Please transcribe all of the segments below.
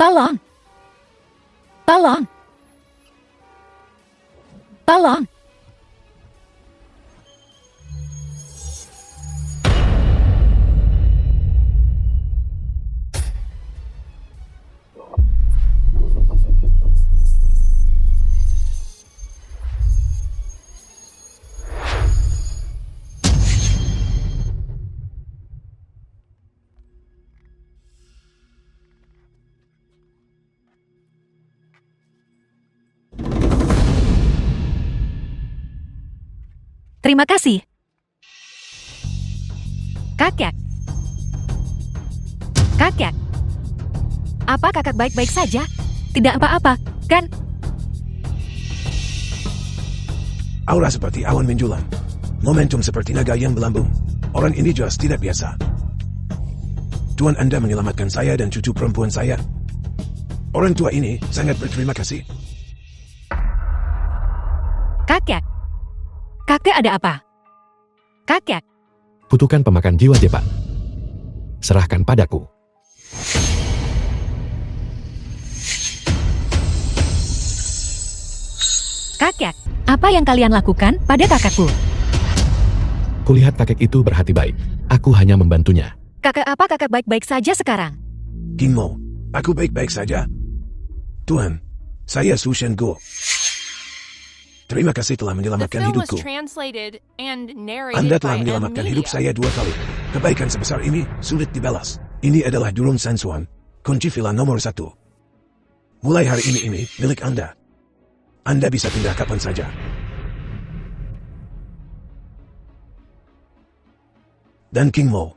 Tolong! Tolong! Tolong! Terima kasih. Kakek. Kakek. Apa kakak baik-baik saja? Tidak apa-apa, kan? Aura seperti awan menjulang. Momentum seperti naga yang melambung. Orang ini jelas tidak biasa. Tuan Anda menyelamatkan saya dan cucu perempuan saya. Orang tua ini sangat berterima kasih. Kakek. Kakek ada apa? Kakek. Kutukan pemakan jiwa Jepang. Serahkan padaku. Kakek, apa yang kalian lakukan pada kakakku? Kulihat kakek itu berhati baik. Aku hanya membantunya. Kakek apa kakek baik-baik saja sekarang? King Mo, aku baik-baik saja. Tuhan, saya Su Shen Guo. Terima kasih telah menyelamatkan hidupku. Anda telah menyelamatkan hidup saya 2 kali. Kebaikan sebesar ini sulit dibalas. Ini adalah Durung Sansuan, kunci villa nomor 1. Mulai hari ini milik Anda. Anda bisa pindah kapan saja. Dan King Mo.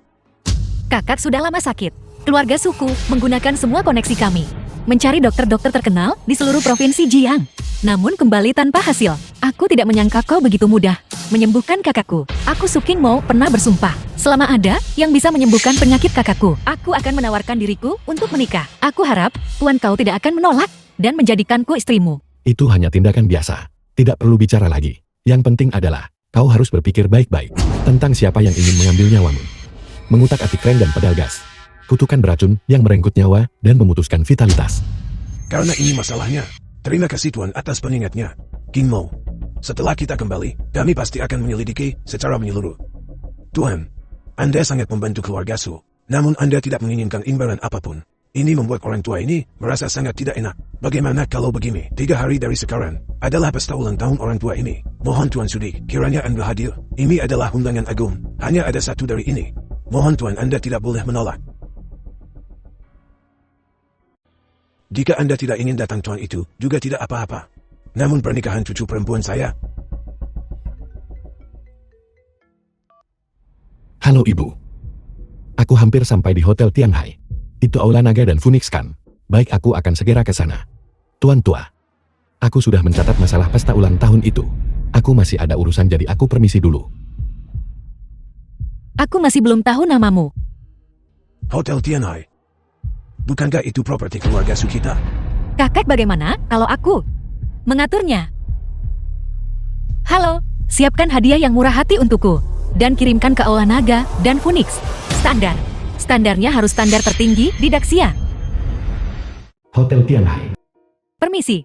Kakak sudah lama sakit. Keluarga suku menggunakan semua koneksi kami. Mencari dokter-dokter terkenal di seluruh provinsi Jiang. Namun kembali tanpa hasil. Aku tidak menyangka kau begitu mudah menyembuhkan kakakku. Aku Su King Mo pernah bersumpah, selama ada yang bisa menyembuhkan penyakit kakakku, aku akan menawarkan diriku untuk menikah. Aku harap tuan kau tidak akan menolak dan menjadikanku istrimu. Itu hanya tindakan biasa. Tidak perlu bicara lagi. Yang penting adalah, kau harus berpikir baik-baik tentang siapa yang ingin mengambil nyawamu. Mengutak-atik rem dan pedal gas. Kutukan beracun yang merenggut nyawa dan memutuskan vitalitas. Karena ini masalahnya. Terima kasih Tuan atas pengingatnya, King Mo. Setelah kita kembali, kami pasti akan menyelidiki secara menyeluruh. Tuan, Anda sangat membantu keluarga Su. Namun Anda tidak menginginkan imbalan apapun. Ini membuat orang tua ini merasa sangat tidak enak. Bagaimana kalau begini? 3 hari dari sekarang adalah pesta ulang tahun orang tua ini. Mohon Tuan sudi, kiranya Anda hadir. Ini adalah undangan agung. Hanya ada 1 dari ini. Mohon Tuan Anda tidak boleh menolak. Jika Anda tidak ingin datang Tuan itu, juga tidak apa-apa. Namun pernikahan cucu perempuan saya. Halo Ibu. Aku hampir sampai di Hotel Tianhai. Itu Aula Naga dan Phoenix kan? Baik, aku akan segera ke sana. Tuan tua. Aku sudah mencatat masalah pesta ulang tahun itu. Aku masih ada urusan jadi aku permisi dulu. Aku masih belum tahu namamu. Hotel Tianhai. Bukankah itu properti keluarga Su kita? Kakek bagaimana kalau aku mengaturnya? Halo, siapkan hadiah yang murah hati untukku. Dan kirimkan ke Aula Naga dan Phoenix. Standar. Standarnya harus standar tertinggi di Daxia. Hotel Tianhai. Permisi.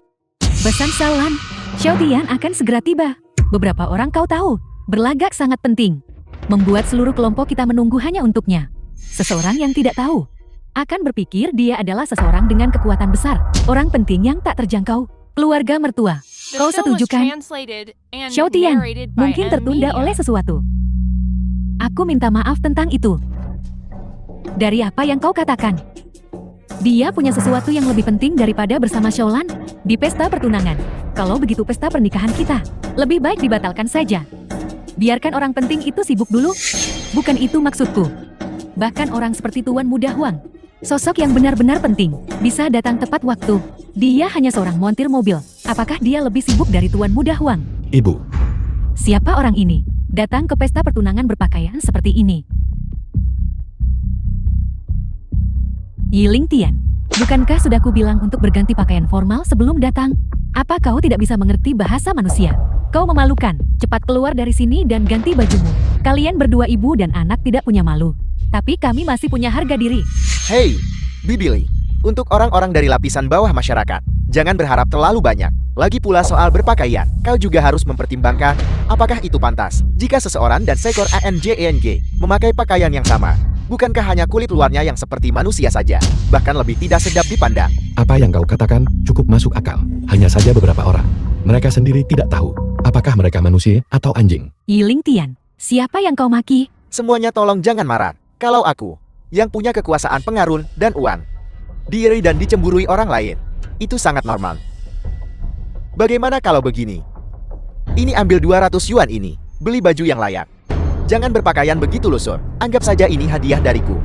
Besan Salan, Xiao Tian akan segera tiba. Beberapa orang kau tahu, berlagak sangat penting. Membuat seluruh kelompok kita menunggu hanya untuknya. Seseorang yang tidak tahu akan berpikir dia adalah seseorang dengan kekuatan besar. Orang penting yang tak terjangkau. Keluarga mertua. Kau setuju kan? Xiao Tian, mungkin tertunda oleh sesuatu. Aku minta maaf tentang itu. Dari apa yang kau katakan? Dia punya sesuatu yang lebih penting daripada bersama Xiaolan di pesta pertunangan. Kalau begitu pesta pernikahan kita, lebih baik dibatalkan saja. Biarkan orang penting itu sibuk dulu. Bukan itu maksudku. Bahkan orang seperti Tuan Muda Huang, sosok yang benar-benar penting, bisa datang tepat waktu. Dia hanya seorang montir mobil. Apakah dia lebih sibuk dari Tuan Muda Huang? Ibu. Siapa orang ini? Datang ke pesta pertunangan berpakaian seperti ini. Yiling Tian, bukankah sudah kubilang untuk berganti pakaian formal sebelum datang? Apa kau tidak bisa mengerti bahasa manusia? Kau memalukan. Cepat keluar dari sini dan ganti bajumu. Kalian berdua ibu dan anak tidak punya malu. Tapi kami masih punya harga diri. Hey, Bibili. Untuk orang-orang dari lapisan bawah masyarakat, jangan berharap terlalu banyak. Lagi pula soal berpakaian, kau juga harus mempertimbangkan apakah itu pantas jika seseorang dan seekor ANJENG memakai pakaian yang sama. Bukankah hanya kulit luarnya yang seperti manusia saja, bahkan lebih tidak sedap dipandang? Apa yang kau katakan cukup masuk akal. Hanya saja beberapa orang. Mereka sendiri tidak tahu apakah mereka manusia atau anjing. Yiling Tian, siapa yang kau maki? Semuanya tolong jangan marah. Kalau aku, yang punya kekuasaan pengaruh dan uang, diri dan dicemburui orang lain, itu sangat normal. Bagaimana kalau begini? Ini ambil 200 yuan ini, beli baju yang layak. Jangan berpakaian begitu lusuh. Anggap saja ini hadiah dariku.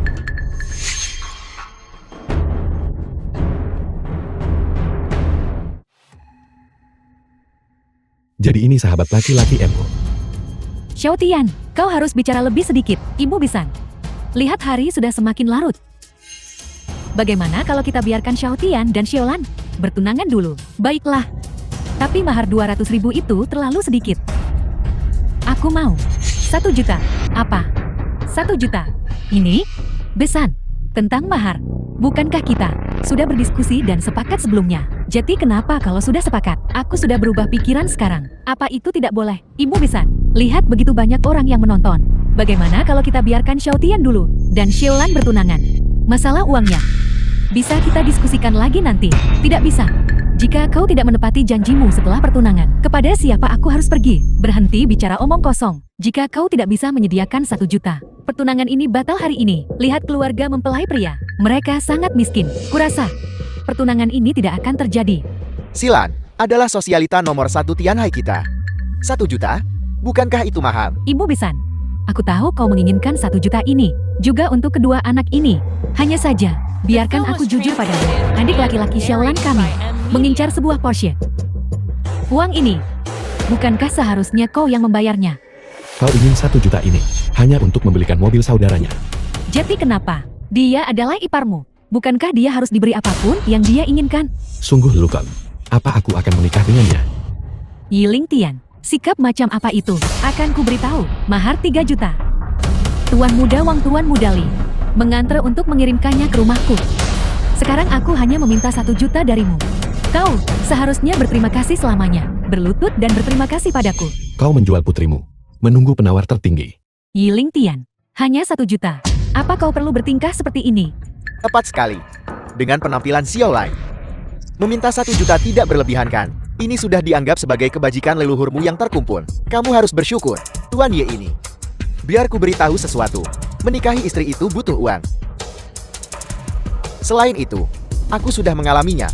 Jadi ini sahabat laki-laki Emko. Xiao Tian, kau harus bicara lebih sedikit, Ibu Bisan. Lihat hari sudah semakin larut. Bagaimana kalau kita biarkan Xiao Tian dan Xiaolan bertunangan dulu? Baiklah. Tapi mahar 200.000 itu terlalu sedikit. Aku mau. 1 juta. Apa? 1 juta. Ini? Besan. Tentang mahar. Bukankah kita sudah berdiskusi dan sepakat sebelumnya? Jadi kenapa kalau sudah sepakat? Aku sudah berubah pikiran sekarang. Apa itu tidak boleh? Ibu Bisan, lihat begitu banyak orang yang menonton. Bagaimana kalau kita biarkan Xiao Tian dulu dan Xiaolan bertunangan? Masalah uangnya bisa kita diskusikan lagi nanti. Tidak bisa. Jika kau tidak menepati janjimu setelah pertunangan, kepada siapa aku harus pergi? Berhenti bicara omong kosong. Jika kau tidak bisa menyediakan 1 juta, pertunangan ini batal hari ini. Lihat keluarga mempelai pria. Mereka sangat miskin. Kurasa, pertunangan ini tidak akan terjadi. Silan adalah sosialita nomor 1 Tianhai kita. 1 juta? Bukankah itu mahal? Ibu Bisan, aku tahu kau menginginkan 1 juta ini. Juga untuk kedua anak ini. Hanya saja, biarkan aku jujur padamu. Adik laki-laki Xiaolan kami mengincar sebuah Porsche. Uang ini, bukankah seharusnya kau yang membayarnya? Kau ingin 1 juta ini hanya untuk membelikan mobil saudaranya. Jadi kenapa? Dia adalah iparmu. Bukankah dia harus diberi apapun yang dia inginkan? Sungguh Lukon, apa aku akan menikah dengannya? Yiling Tian, sikap macam apa itu? Akan kuberitahu, mahar 3 juta. Tuan muda Wang Tuan Muda Li mengantar untuk mengirimkannya ke rumahku. Sekarang aku hanya meminta 1 juta darimu. Kau seharusnya berterima kasih selamanya, berlutut dan berterima kasih padaku. Kau menjual putrimu, menunggu penawar tertinggi. Yiling Tian, hanya 1 juta. Apa kau perlu bertingkah seperti ini? Tepat sekali. Dengan penampilan Xiaolai. Meminta 1 juta tidak berlebihan kan? Ini sudah dianggap sebagai kebajikan leluhurmu yang terkumpul. Kamu harus bersyukur, Tuan Ye ini. Biar ku beritahu sesuatu. Menikahi istri itu butuh uang. Selain itu, aku sudah mengalaminya.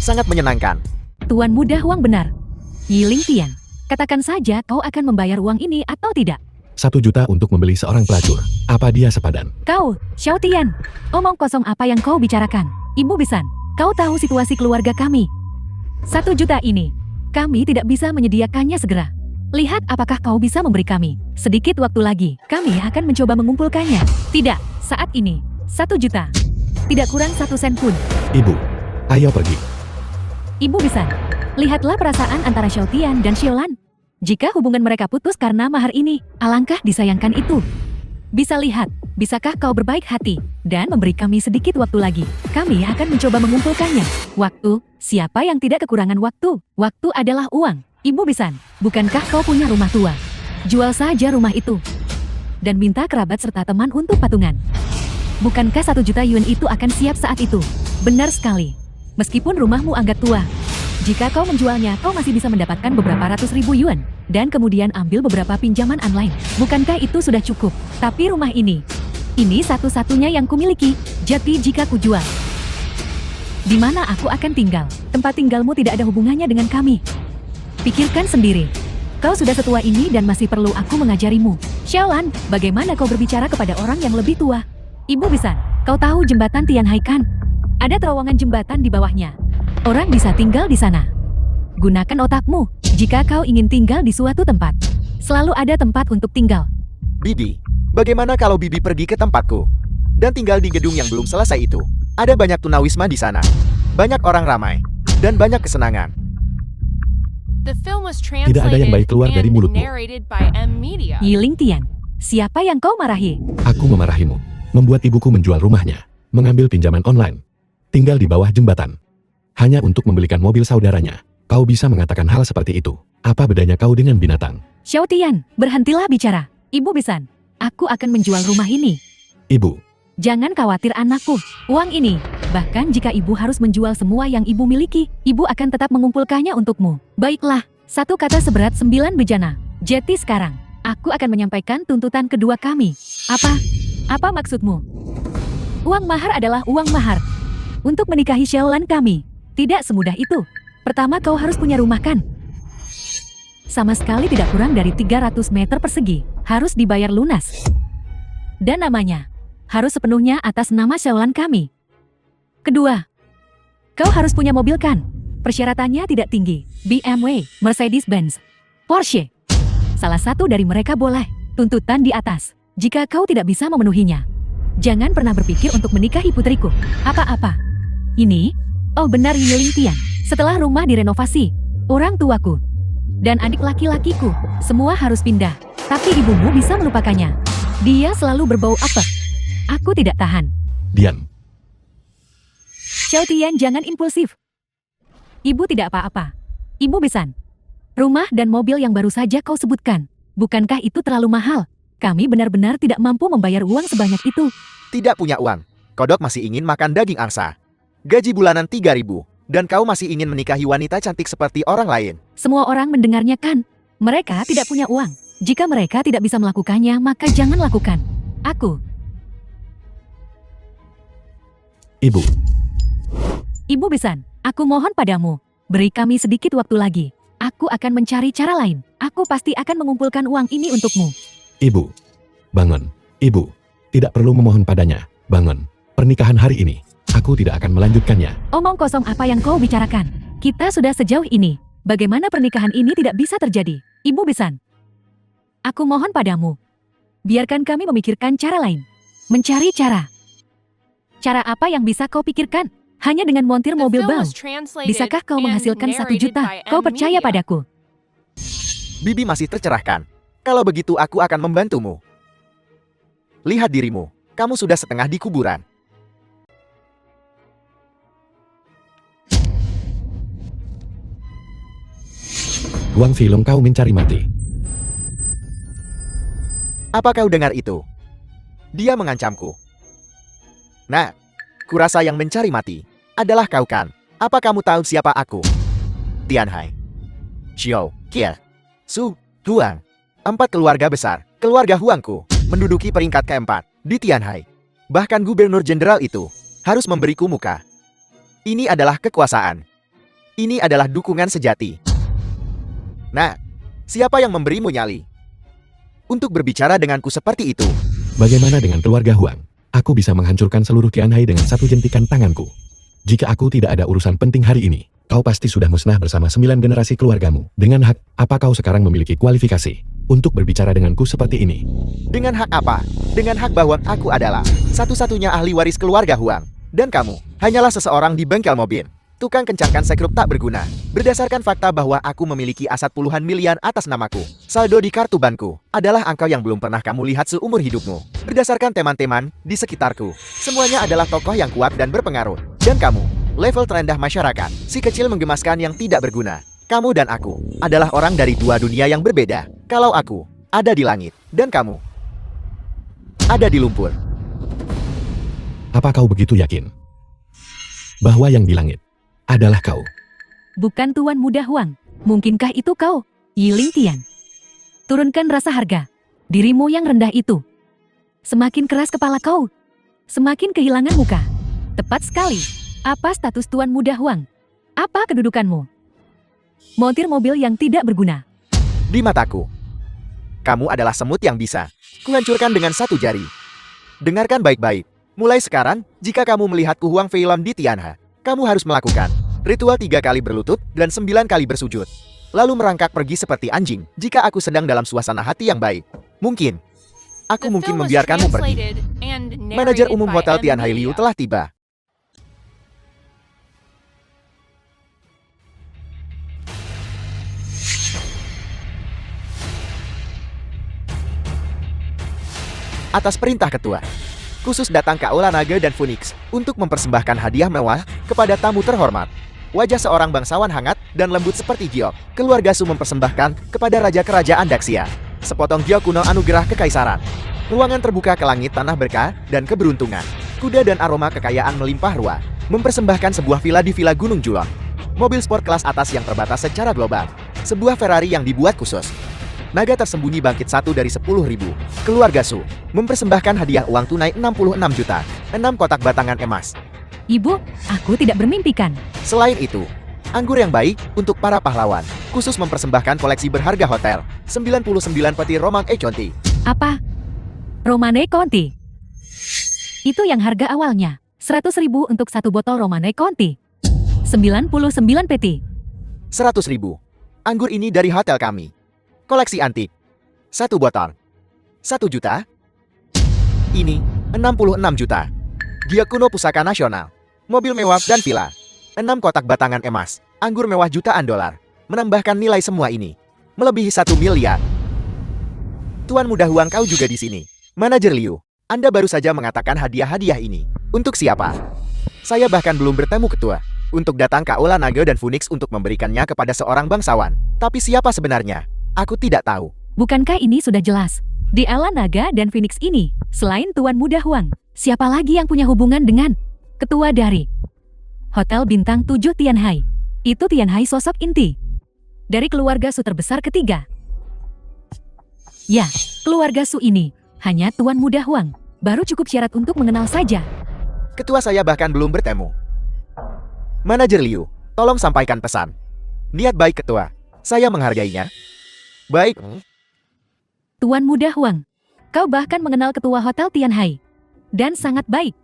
Sangat menyenangkan. Tuan muda Huang benar. Yiling Tian, katakan saja kau akan membayar uang ini atau tidak. 1 juta untuk membeli seorang pelacur. Apa dia sepadan? Kau, Xiao Tian, omong kosong apa yang kau bicarakan? Ibu Bisan, kau tahu situasi keluarga kami. 1 juta ini, kami tidak bisa menyediakannya segera. Lihat apakah kau bisa memberi kami. Sedikit waktu lagi, kami akan mencoba mengumpulkannya. Tidak, saat ini, 1 juta. Tidak kurang 1 sen pun. Ibu, ayo pergi. Ibu Bisan, lihatlah perasaan antara Xiao Tian dan Xiaolan. Jika hubungan mereka putus karena mahar ini, alangkah disayangkan itu. Bisa lihat, bisakah kau berbaik hati dan memberi kami sedikit waktu lagi? Kami akan mencoba mengumpulkannya. Waktu, siapa yang tidak kekurangan waktu? Waktu adalah uang. Ibu Bisan, bukankah kau punya rumah tua? Jual saja rumah itu. Dan minta kerabat serta teman untuk patungan. Bukankah 1 juta yuan itu akan siap saat itu? Benar sekali. Meskipun rumahmu anggap tua, jika kau menjualnya, kau masih bisa mendapatkan beberapa ratus ribu yuan. Dan kemudian ambil beberapa pinjaman online. Bukankah itu sudah cukup? Tapi rumah ini satu-satunya yang kumiliki. Jadi jika kujual, di mana aku akan tinggal? Tempat tinggalmu tidak ada hubungannya dengan kami. Pikirkan sendiri. Kau sudah setua ini dan masih perlu aku mengajarimu. Xiaolan, bagaimana kau berbicara kepada orang yang lebih tua? Ibu Bisan, kau tahu jembatan Tianhai kan? Ada terowongan jembatan di bawahnya. Orang bisa tinggal di sana. Gunakan otakmu. Jika kau ingin tinggal di suatu tempat, selalu ada tempat untuk tinggal. Bibi, bagaimana kalau Bibi pergi ke tempatku dan tinggal di gedung yang belum selesai itu? Ada banyak tunawisma di sana. Banyak orang ramai dan banyak kesenangan. Tidak ada yang baik keluar dari mulutmu. Yiling Tian, siapa yang kau marahi? Aku memarahimu. Membuat ibuku menjual rumahnya. Mengambil pinjaman online. tinggal di bawah jembatan. Hanya untuk membelikan mobil saudaranya. Kau bisa mengatakan hal seperti itu. Apa bedanya kau dengan binatang? Xiao Tian, berhentilah bicara. Ibu Besan, aku akan menjual rumah ini. Ibu, Jangan khawatir anakku, uang ini. Bahkan jika ibu harus menjual semua yang ibu miliki, ibu akan tetap mengumpulkannya untukmu. Baiklah, satu kata seberat 9 bejana. Jadi sekarang, aku akan menyampaikan tuntutan kedua kami. Apa maksudmu? Uang mahar adalah uang mahar. Untuk menikahi Xiaolan kami, tidak semudah itu. Pertama kau harus punya rumah kan? Sama sekali tidak kurang dari 300 meter persegi, harus dibayar lunas. Dan namanya, harus sepenuhnya atas nama Xiaolan kami. Kedua, kau harus punya mobil kan? Persyaratannya tidak tinggi, BMW, Mercedes-Benz, Porsche. Salah satu dari mereka boleh, tuntutan di atas. Jika kau tidak bisa memenuhinya, jangan pernah berpikir untuk menikahi putriku. Apa-apa. Ini, oh benar Yiling Tian, setelah rumah direnovasi, orang tuaku dan adik laki-lakiku, semua harus pindah. Tapi ibumu bisa melupakannya. Dia selalu berbau apek. Aku tidak tahan. diam. Xiao Tian, jangan impulsif. Ibu tidak apa-apa. Ibu Besan, rumah dan mobil yang baru saja kau sebutkan, bukankah itu terlalu mahal? Kami benar-benar tidak mampu membayar uang sebanyak itu. Tidak punya uang. Kodok masih ingin makan daging angsa. Gaji bulanan 3.000. Dan kau masih ingin menikahi wanita cantik seperti orang lain. Semua orang mendengarnya kan? Mereka tidak punya uang. Jika mereka tidak bisa melakukannya, maka jangan lakukan. Aku. Ibu, Ibu Besan, aku mohon padamu, beri kami sedikit waktu lagi. Aku akan mencari cara lain. Aku pasti akan mengumpulkan uang ini untukmu. ibu. Bangun. Ibu, tidak perlu memohon padanya. Bangun. Pernikahan hari ini, aku tidak akan melanjutkannya. Omong kosong apa yang kau bicarakan? Kita sudah sejauh ini. Bagaimana pernikahan ini tidak bisa terjadi? Ibu Besan, aku mohon padamu. Biarkan kami memikirkan cara lain. Mencari cara. Cara apa yang bisa kau pikirkan? Hanya dengan montir mobil bau. Bisakah kau menghasilkan 1 juta? Kau percaya padaku? Bibi masih tercerahkan. Kalau begitu aku akan membantumu. Lihat dirimu. Kamu sudah setengah di kuburan. Wang Filong, kau mencari mati. Apa kau dengar itu? Dia mengancamku. Nah, kurasa yang mencari mati adalah kau kan? Apa kamu tahu siapa aku? Tianhai, Xiao, Kia, Su, Huang. 4 keluarga besar, keluarga Huangku, menduduki peringkat keempat di Tianhai. Bahkan gubernur jenderal itu harus memberiku muka. Ini adalah kekuasaan. Ini adalah dukungan sejati. Nah, siapa yang memberimu nyali untuk berbicara denganku seperti itu? Bagaimana dengan keluarga Huang? Aku bisa menghancurkan seluruh Tianhai dengan satu jentikan tanganku. Jika aku tidak ada urusan penting hari ini, kau pasti sudah musnah bersama 9 generasi keluargamu. Dengan hak, apa kau sekarang memiliki kualifikasi untuk berbicara denganku seperti ini? Dengan hak apa? Dengan hak bahwa aku adalah satu-satunya ahli waris keluarga Huang. Dan kamu hanyalah seseorang di bengkel mobil. Tukang kencangkan sekrup tak berguna. Berdasarkan fakta bahwa aku memiliki aset puluhan miliar atas namaku, saldo di kartu banku adalah angka yang belum pernah kamu lihat seumur hidupmu. Berdasarkan teman-teman di sekitarku, semuanya adalah tokoh yang kuat dan berpengaruh. Dan kamu, level terendah masyarakat, si kecil menggemaskan yang tidak berguna. Kamu dan aku adalah orang dari 2 dunia yang berbeda. Kalau aku ada di langit, dan kamu ada di lumpur. Apa kau begitu yakin bahwa yang di langit adalah kau? Bukan Tuan Muda Huang. Mungkinkah itu kau, Yiling Tian? Turunkan rasa harga dirimu yang rendah itu. Semakin keras kepala kau, semakin kehilangan muka. Tepat sekali. Apa status Tuan Muda Huang? Apa kedudukanmu? Montir mobil yang tidak berguna. Di mataku, kamu adalah semut yang bisa kuhancurkan dengan 1 jari. Dengarkan baik-baik. Mulai sekarang, jika kamu melihatku Huang Feilong di Tianha, kamu harus melakukan ritual 3 kali berlutut dan 9 kali bersujud. Lalu merangkak pergi seperti anjing jika aku sedang dalam suasana hati yang baik. Mungkin aku membiarkanmu pergi. Manajer umum Hotel Tianhai Liu telah tiba. Atas perintah ketua, khusus datang ke Aula Naga dan Phoenix untuk mempersembahkan hadiah mewah kepada tamu terhormat. Wajah seorang bangsawan hangat dan lembut seperti giok, keluarga Su mempersembahkan kepada Raja Kerajaan Daxia sepotong giok kuno anugerah kekaisaran. Ruangan terbuka ke langit tanah berkah dan keberuntungan. Kuda dan aroma kekayaan melimpah ruah, mempersembahkan sebuah villa di Villa Gunung Julon. Mobil sport kelas atas yang terbatas secara global. Sebuah Ferrari yang dibuat khusus. Naga tersembunyi bangkit 1 dari 10.000. Keluarga Su mempersembahkan hadiah uang tunai 66 juta, 6 kotak batangan emas. Ibu, aku tidak bermimpikan. Selain itu, anggur yang baik untuk para pahlawan, khusus mempersembahkan koleksi berharga hotel, 99 peti Romang Conti. Apa? Romane Conti. Itu yang harga awalnya. 100.000 untuk satu botol Romane Conti. 99 peti. 100.000. Anggur ini dari hotel kami. Koleksi antik. 1 botol. 1 juta. Ini 66 juta. Giok kuno pusaka nasional. Mobil mewah dan villa. 6 kotak batangan emas. Anggur mewah jutaan dolar. Menambahkan nilai semua ini melebihi 1 miliar. Tuan Muda Huang, kau juga di sini. Manajer Liu, Anda baru saja mengatakan hadiah-hadiah ini. Untuk siapa? Saya bahkan belum bertemu ketua. Untuk datang ke Aula Naga dan Phoenix untuk memberikannya kepada seorang bangsawan. Tapi siapa sebenarnya? Aku tidak tahu. Bukankah ini sudah jelas? Di Aula Naga dan Phoenix ini, selain Tuan Muda Huang, siapa lagi yang punya hubungan dengan ketua dari Hotel Bintang 7 Tianhai? Itu Tianhai sosok inti dari keluarga Su terbesar ketiga. Ya, keluarga Su ini hanya Tuan Muda Huang. Baru cukup syarat untuk mengenal saja. Ketua saya bahkan belum bertemu. Manajer Liu, tolong sampaikan pesan. Niat baik ketua, saya menghargainya. Baik. Tuan Muda Huang, kau bahkan mengenal ketua Hotel Tianhai. Dan sangat baik.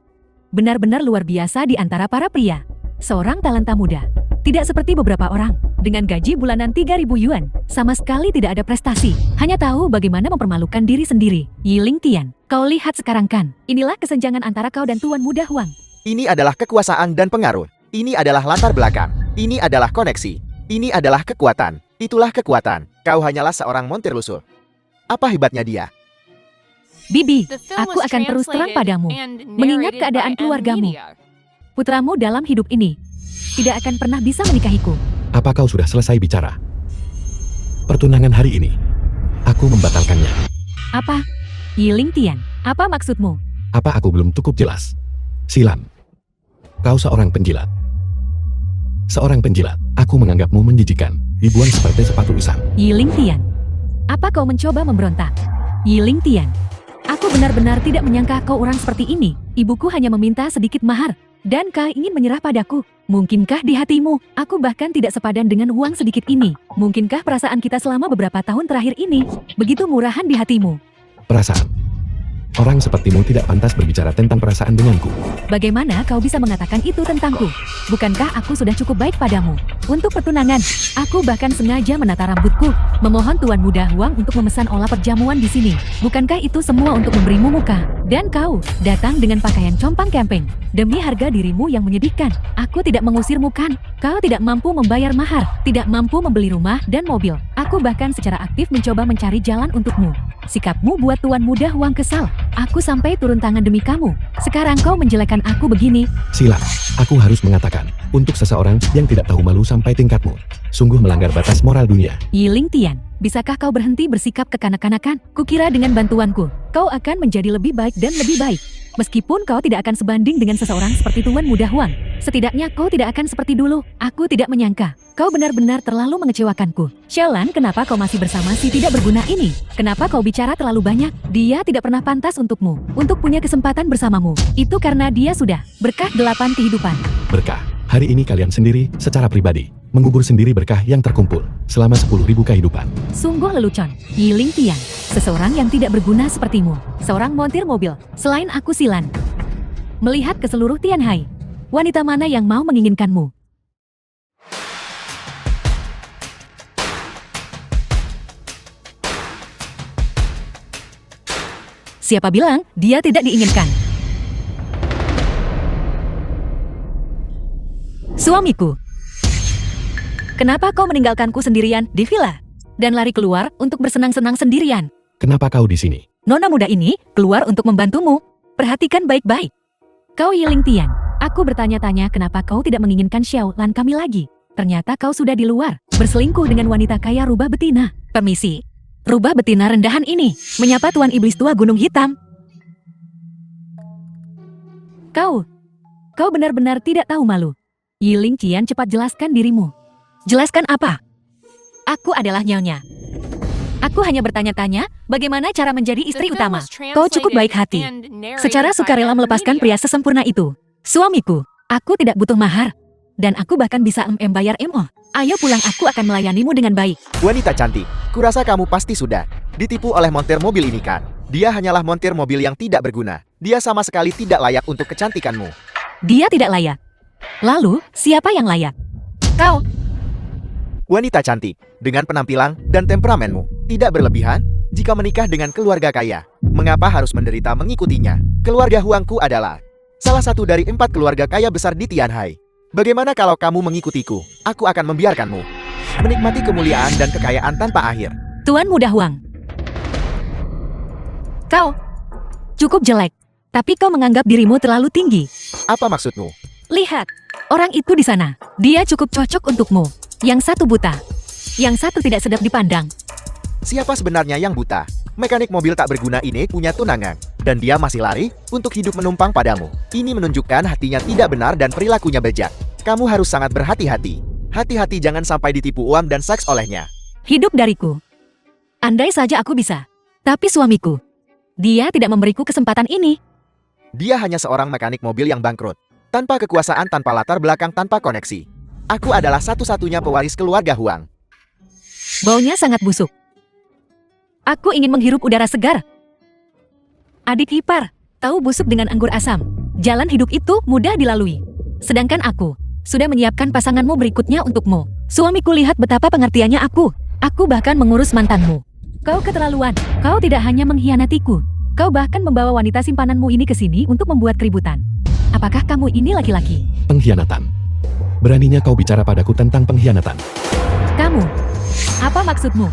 Benar-benar luar biasa di antara para pria. Seorang talenta muda. Tidak seperti beberapa orang, dengan gaji bulanan 3.000 yuan, sama sekali tidak ada prestasi. Hanya tahu bagaimana mempermalukan diri sendiri. Yiling Tian, kau lihat sekarang kan, inilah kesenjangan antara kau dan Tuan Muda Huang. Ini adalah kekuasaan dan pengaruh. Ini adalah latar belakang. Ini adalah koneksi. Ini adalah kekuatan. Itulah kekuatan. Kau hanyalah seorang montir lusuh. Apa hebatnya dia? Bibi, aku akan terus terang padamu, mengingat keadaan keluargamu. Putramu dalam hidup ini tidak akan pernah bisa menikahiku. Apa kau sudah selesai bicara? Pertunangan hari ini, aku membatalkannya. Apa? Yiling Tian, apa maksudmu? Apa aku belum cukup jelas? Silam. Kau seorang penjilat. Seorang penjilat, aku menganggapmu menjijikan, dibuang seperti sepatu usang. Yiling Tian, apa kau mencoba memberontak? Yiling Tian, aku benar-benar tidak menyangka kau orang seperti ini. Ibuku hanya meminta sedikit mahar, dan kau ingin menyerah padaku. Mungkinkah di hatimu, aku bahkan tidak sepadan dengan uang sedikit ini? Mungkinkah perasaan kita selama beberapa tahun terakhir ini begitu murahan di hatimu? Perasaan. Orang sepertimu tidak pantas berbicara tentang perasaan denganku. Bagaimana kau bisa mengatakan itu tentangku? Bukankah aku sudah cukup baik padamu? Untuk pertunangan, aku bahkan sengaja menata rambutku, memohon Tuan Muda Huang untuk memesan olah perjamuan di sini. Bukankah itu semua untuk memberimu muka? Dan kau datang dengan pakaian compang camping. Demi harga dirimu yang menyedihkan, aku tidak mengusirmu kan? Kau tidak mampu membayar mahar, tidak mampu membeli rumah dan mobil. Aku bahkan secara aktif mencoba mencari jalan untukmu. Sikapmu buat Tuan Muda Huang kesal. Aku sampai turun tangan demi kamu. Sekarang kau menjelekkan aku begini. Silam, aku harus mengatakan, untuk seseorang yang tidak tahu malu sampai tingkatmu, sungguh melanggar batas moral dunia. Yiling Tian, bisakah kau berhenti bersikap kekanak-kanakan? Kukira dengan bantuanku, kau akan menjadi lebih baik dan lebih baik. Meskipun kau tidak akan sebanding dengan seseorang seperti Tuan Muda Huang, setidaknya kau tidak akan seperti dulu. Aku tidak menyangka, kau benar-benar terlalu mengecewakanku. Xiaolan, kenapa kau masih bersama si tidak berguna ini? Kenapa kau bicara terlalu banyak? Dia tidak pernah pantas untukmu, untuk punya kesempatan bersamamu. Itu karena dia sudah berkah 8 kehidupan. Berkah. Hari ini kalian sendiri, secara pribadi, mengubur sendiri berkah yang terkumpul selama 10.000 kehidupan. Sungguh lelucon, Yiling Tian, seseorang yang tidak berguna sepertimu, seorang montir mobil, selain aku Silan. Melihat ke seluruh Tianhai, wanita mana yang mau menginginkanmu? Siapa bilang dia tidak diinginkan? Suamiku. Kenapa kau meninggalkanku sendirian di villa? Dan lari keluar untuk bersenang-senang sendirian? Kenapa kau di sini? Nona muda ini keluar untuk membantumu. Perhatikan baik-baik. Kau Yiling Tian, aku bertanya-tanya kenapa kau tidak menginginkan Xiao Lan kami lagi. Ternyata kau sudah di luar, berselingkuh dengan wanita kaya rubah betina. Permisi. Rubah betina rendahan ini, menyapa Tuan Iblis Tua Gunung Hitam. Kau benar-benar tidak tahu malu. Yiling Tian, cepat jelaskan dirimu. Jelaskan apa? Aku adalah nyonya. Aku hanya bertanya-tanya, bagaimana cara menjadi istri utama. Kau cukup baik hati. Secara sukarela melepaskan pria sesempurna itu. Suamiku, aku tidak butuh mahar. Dan aku bahkan bisa bayar MO. Ayo pulang, aku akan melayanimu dengan baik. Wanita cantik, kurasa kamu pasti sudah ditipu oleh montir mobil ini kan? Dia hanyalah montir mobil yang tidak berguna. Dia sama sekali tidak layak untuk kecantikanmu. Dia tidak layak. Lalu, siapa yang layak? Kau. Wanita cantik, dengan penampilan dan temperamenmu tidak berlebihan jika menikah dengan keluarga kaya. Mengapa harus menderita mengikutinya? Keluarga Huangku adalah salah satu dari 4 keluarga kaya besar di Tianhai. Bagaimana kalau kamu mengikutiku? Aku akan membiarkanmu menikmati kemuliaan dan kekayaan tanpa akhir. Tuan Muda Huang. Kau cukup jelek, tapi kau menganggap dirimu terlalu tinggi. Apa maksudmu? Lihat, orang itu di sana. Dia cukup cocok untukmu. Yang satu buta, yang satu tidak sedap dipandang. Siapa sebenarnya yang buta? Mekanik mobil tak berguna ini punya tunangan, dan dia masih lari untuk hidup menumpang padamu. Ini menunjukkan hatinya tidak benar dan perilakunya bejat. Kamu harus sangat berhati-hati. Hati-hati jangan sampai ditipu uang dan seks olehnya. Hidup dariku. Andai saja aku bisa. Tapi suamiku, dia tidak memberiku kesempatan ini. Dia hanya seorang mekanik mobil yang bangkrut. Tanpa kekuasaan, tanpa latar belakang, tanpa koneksi. Aku adalah satu-satunya pewaris keluarga Huang. Baunya sangat busuk. Aku ingin menghirup udara segar. Adik ipar, tahu busuk dengan anggur asam. Jalan hidup itu mudah dilalui. Sedangkan aku sudah menyiapkan pasanganmu berikutnya untukmu. Suamiku, lihat betapa pengertiannya aku. Aku bahkan mengurus mantanmu. Kau keterlaluan. Kau tidak hanya mengkhianatiku. Kau bahkan membawa wanita simpananmu ini ke sini untuk membuat keributan. Apakah kamu ini laki-laki? Pengkhianatan. Beraninya kau bicara padaku tentang pengkhianatan. Kamu, apa maksudmu?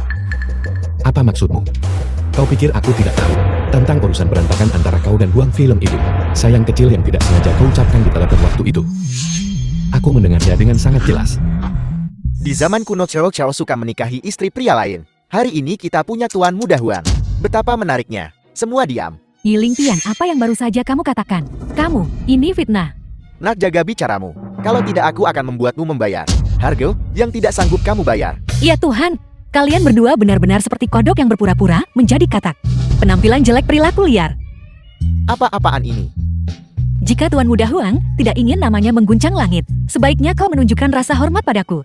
Apa maksudmu? Kau pikir aku tidak tahu tentang urusan berantakan antara kau dan Huang film itu? Sayang kecil yang tidak sengaja kau ucapkan di telepon waktu itu. Aku mendengarnya dengan sangat jelas. Di zaman kuno cowok-cowok suka menikahi istri pria lain. Hari ini kita punya Tuan Muda Huang. Betapa menariknya. Semua diam. Yiling Tian, apa yang baru saja kamu katakan? Kamu, ini fitnah. Nak, jaga bicaramu. Kalau tidak, aku akan membuatmu membayar harga yang tidak sanggup kamu bayar. Ya Tuhan, kalian berdua benar-benar seperti kodok yang berpura-pura menjadi katak. Penampilan jelek, perilaku liar. Apa-apaan ini? Jika Tuan Muda Huang tidak ingin namanya mengguncang langit, sebaiknya kau menunjukkan rasa hormat padaku.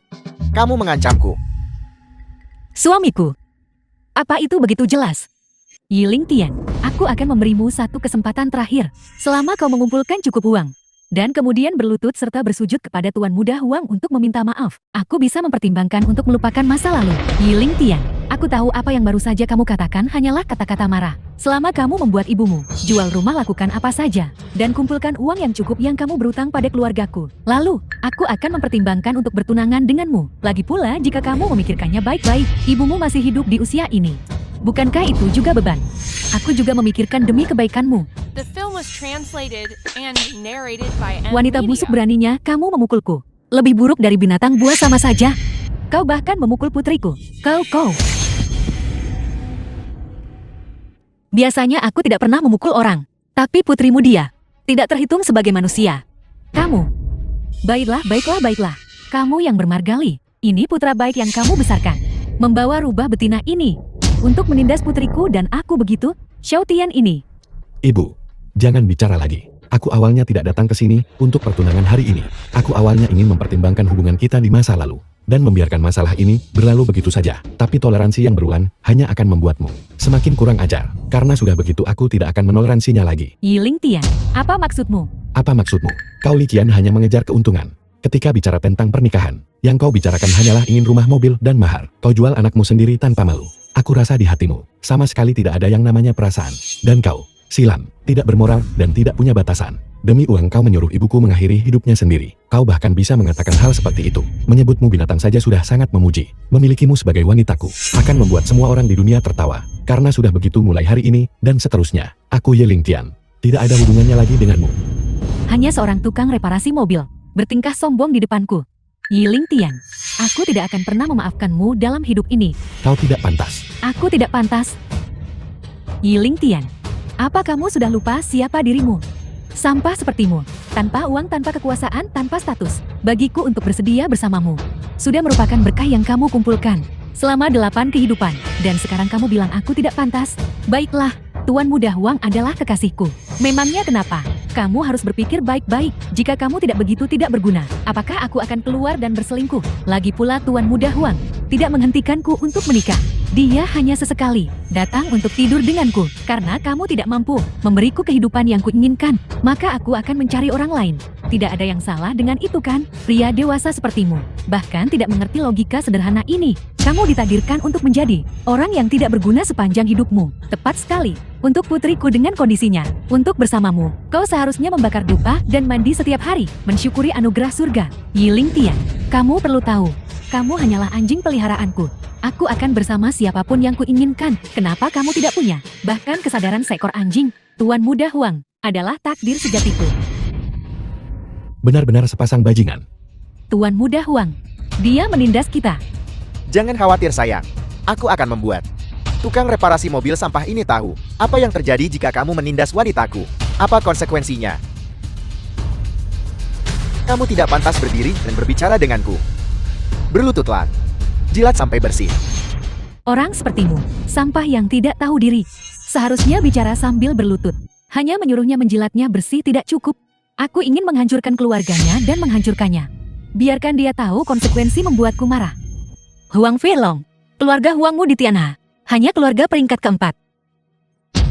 Kamu mengancamku. Suamiku, apa itu begitu jelas? Yiling Tian, aku akan memberimu satu kesempatan terakhir selama kau mengumpulkan cukup uang. Dan kemudian berlutut serta bersujud kepada Tuan Muda Huang untuk meminta maaf. Aku bisa mempertimbangkan untuk melupakan masa lalu. Yiling Tian, aku tahu apa yang baru saja kamu katakan hanyalah kata-kata marah. Selama kamu membuat ibumu jual rumah, lakukan apa saja, dan kumpulkan uang yang cukup yang kamu berutang pada keluargaku. Lalu, aku akan mempertimbangkan untuk bertunangan denganmu. Lagi pula, jika kamu memikirkannya baik-baik, ibumu masih hidup di usia ini. Bukankah itu juga beban? Aku juga memikirkan demi kebaikanmu. Wanita busuk, beraninya kamu memukulku. Lebih buruk dari binatang buas sama saja. Kau bahkan memukul putriku. Kau. Biasanya aku tidak pernah memukul orang. Tapi putrimu dia tidak terhitung sebagai manusia. Kamu. Baiklah. Kamu yang bermargali. Ini putra baik yang kamu besarkan. Membawa rubah betina ini untuk menindas putriku dan aku, begitu? Xiao Tian ini. Ibu, jangan bicara lagi. Aku awalnya tidak datang ke sini untuk pertunangan hari ini. Aku awalnya ingin mempertimbangkan hubungan kita di masa lalu dan membiarkan masalah ini berlalu begitu saja. Tapi toleransi yang berulang hanya akan membuatmu semakin kurang ajar. Karena sudah begitu, aku tidak akan menoleransinya lagi. Yiling Tian, apa maksudmu? Apa maksudmu? Kau Li Qian hanya mengejar keuntungan. Ketika bicara tentang pernikahan, yang kau bicarakan hanyalah ingin rumah, mobil, dan mahar. Kau jual anakmu sendiri tanpa malu. Aku rasa di hatimu sama sekali tidak ada yang namanya perasaan. Dan kau, silam, tidak bermoral, dan tidak punya batasan. Demi uang kau menyuruh ibuku mengakhiri hidupnya sendiri. Kau bahkan bisa mengatakan hal seperti itu. Menyebutmu binatang saja sudah sangat memuji. Memilikimu sebagai wanitaku akan membuat semua orang di dunia tertawa. Karena sudah begitu mulai hari ini, dan seterusnya. Aku Yiling Tian. Tidak ada hubungannya lagi denganmu. Hanya seorang tukang reparasi mobil, bertingkah sombong di depanku. Yiling Tian, aku tidak akan pernah memaafkanmu dalam hidup ini. Kau tidak pantas. Aku tidak pantas. Yiling Tian, apa kamu sudah lupa siapa dirimu? Sampah sepertimu, tanpa uang, tanpa kekuasaan, tanpa status. Bagiku untuk bersedia bersamamu sudah merupakan berkah yang kamu kumpulkan selama 8 kehidupan. Dan sekarang kamu bilang aku tidak pantas? Baiklah, Tuan Muda Huang adalah kekasihku. Memangnya kenapa? Kamu harus berpikir baik-baik. Jika kamu tidak begitu tidak berguna, apakah aku akan keluar dan berselingkuh? Lagi pula Tuan Muda Huang tidak menghentikanku untuk menikah. Dia hanya sesekali datang untuk tidur denganku. Karena kamu tidak mampu memberiku kehidupan yang kuinginkan, maka aku akan mencari orang lain. Tidak ada yang salah dengan itu kan? Pria dewasa sepertimu bahkan tidak mengerti logika sederhana ini. Kamu ditakdirkan untuk menjadi orang yang tidak berguna sepanjang hidupmu. Tepat sekali untuk putriku dengan kondisinya. Untuk bersamamu, kau seharusnya membakar dupa dan mandi setiap hari, mensyukuri anugerah surga. Yiling Tian, kamu perlu tahu, kamu hanyalah anjing peliharaanku. Aku akan bersama siapapun yang kuinginkan. Kenapa kamu tidak punya? Bahkan kesadaran seekor anjing, Tuan Muda Huang, adalah takdir sejatiku. Benar-benar sepasang bajingan. Tuan Muda Huang, dia menindas kita. Jangan khawatir sayang, aku akan membuat tukang reparasi mobil sampah ini tahu apa yang terjadi jika kamu menindas wanitaku. Apa konsekuensinya? Kamu tidak pantas berdiri dan berbicara denganku. Berlututlah, jilat sampai bersih. Orang sepertimu, sampah yang tidak tahu diri, seharusnya bicara sambil berlutut. Hanya menyuruhnya menjilatnya bersih tidak cukup. Aku ingin menghancurkan keluarganya dan menghancurkannya. Biarkan dia tahu konsekuensi membuatku marah. Huang Feilong, keluarga Huangmu di Tianha hanya keluarga peringkat keempat.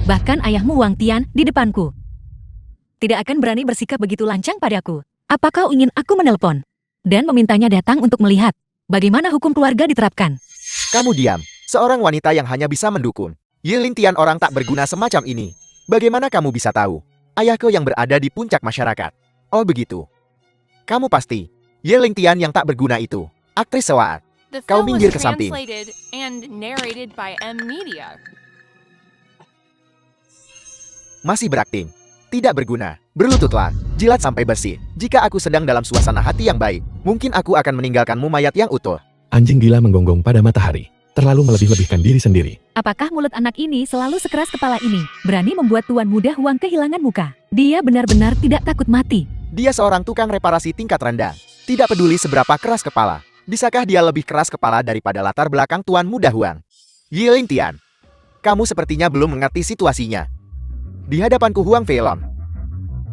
Bahkan ayahmu Wang Tian di depanku tidak akan berani bersikap begitu lancang padaku. Apa kau ingin aku menelpon dan memintanya datang untuk melihat bagaimana hukum keluarga diterapkan? Kamu diam, seorang wanita yang hanya bisa mendukung. Yiling Tian orang tak berguna semacam ini. Bagaimana kamu bisa tahu? Ayahku yang berada di puncak masyarakat. Oh begitu. Kamu pasti Yiling Tian yang tak berguna itu, aktris sewaan. The Kau film minggir was ke samping. translated and narrated by M Media. Masih berakting. Tidak berguna. Berlututlah, jilat sampai bersih. Jika aku sedang dalam suasana hati yang baik, mungkin aku akan meninggalkanmu mayat yang utuh. Anjing gila menggonggong pada matahari. Terlalu melebih-lebihkan diri sendiri. Apakah mulut anak ini selalu sekeras kepala ini berani membuat Tuan Muda Huang kehilangan muka? Dia benar-benar tidak takut mati. Dia seorang tukang reparasi tingkat rendah. Tidak peduli seberapa keras kepala. Bisakah dia lebih keras kepala daripada latar belakang Tuan Muda Huang? Yiling Tian, kamu sepertinya belum mengerti situasinya. Di hadapanku Huang Feilong,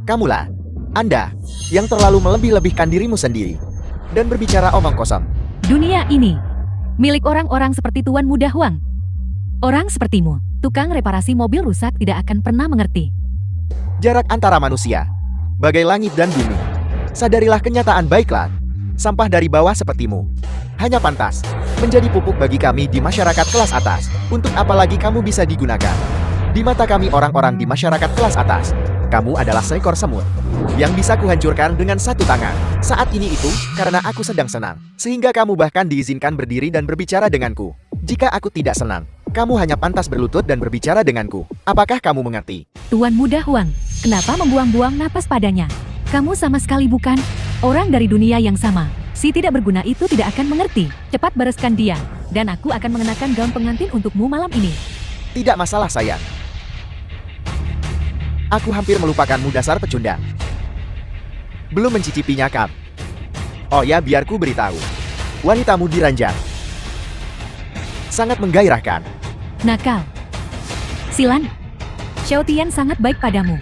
kamulah, Anda, yang terlalu melebih-lebihkan dirimu sendiri dan berbicara omong kosong. Dunia ini milik orang-orang seperti Tuan Muda Huang. Orang sepertimu, tukang reparasi mobil rusak, tidak akan pernah mengerti Jarak antara manusia, bagai langit dan bumi. Sadarilah kenyataan baiklah. Sampah dari bawah sepertimu hanya pantas menjadi pupuk bagi kami di masyarakat kelas atas. Untuk apa lagi kamu bisa digunakan? Di mata kami orang-orang di masyarakat kelas atas, kamu adalah seekor semut yang bisa kuhancurkan dengan satu tangan. Saat ini itu karena aku sedang senang, sehingga kamu bahkan diizinkan berdiri dan berbicara denganku. Jika aku tidak senang, kamu hanya pantas berlutut dan berbicara denganku. Apakah kamu mengerti? Tuan Muda Huang, kenapa membuang-buang napas padanya? Kamu sama sekali bukan orang dari dunia yang sama. Si tidak berguna itu tidak akan mengerti. Cepat bereskan dia, dan aku akan mengenakan gaun pengantin untukmu malam ini. Tidak masalah sayang. Aku hampir melupakanmu dasar pecundang. Belum mencicipinya kan? Oh ya, biar ku beritahu. Wanitamu diranjang. Sangat menggairahkan. Nakal. Silan, Xiao Tian sangat baik padamu.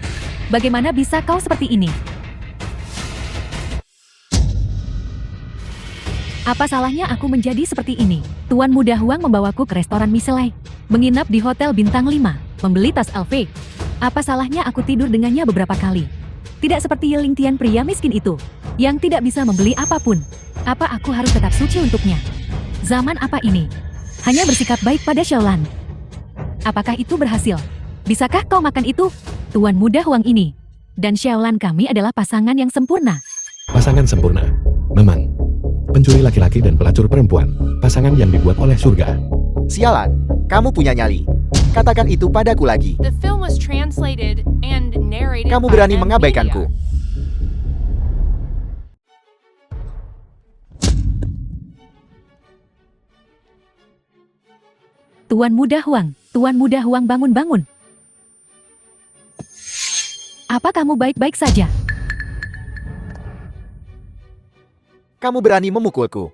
Bagaimana bisa kau seperti ini? Apa salahnya aku menjadi seperti ini? Tuan Muda Huang membawaku ke restoran Michelin, menginap di hotel bintang 5, membeli tas LV. Apa salahnya aku tidur dengannya beberapa kali? Tidak seperti Yiling Tian pria miskin itu, yang tidak bisa membeli apapun. Apa aku harus tetap suci untuknya? Zaman apa ini? Hanya bersikap baik pada Xiaolan. Apakah itu berhasil? Bisakah kau makan itu? Tuan Muda Huang ini dan Xiaolan kami adalah pasangan yang sempurna. Pasangan sempurna. Memang. Pencuri laki-laki dan pelacur perempuan. Pasangan yang dibuat oleh surga. Sialan, kamu punya nyali. Katakan itu padaku lagi. The film was translated and narrated Kamu by berani M mengabaikanku. Media. Tuan Muda Huang bangun-bangun. Apa kamu baik-baik saja? Kamu berani memukulku.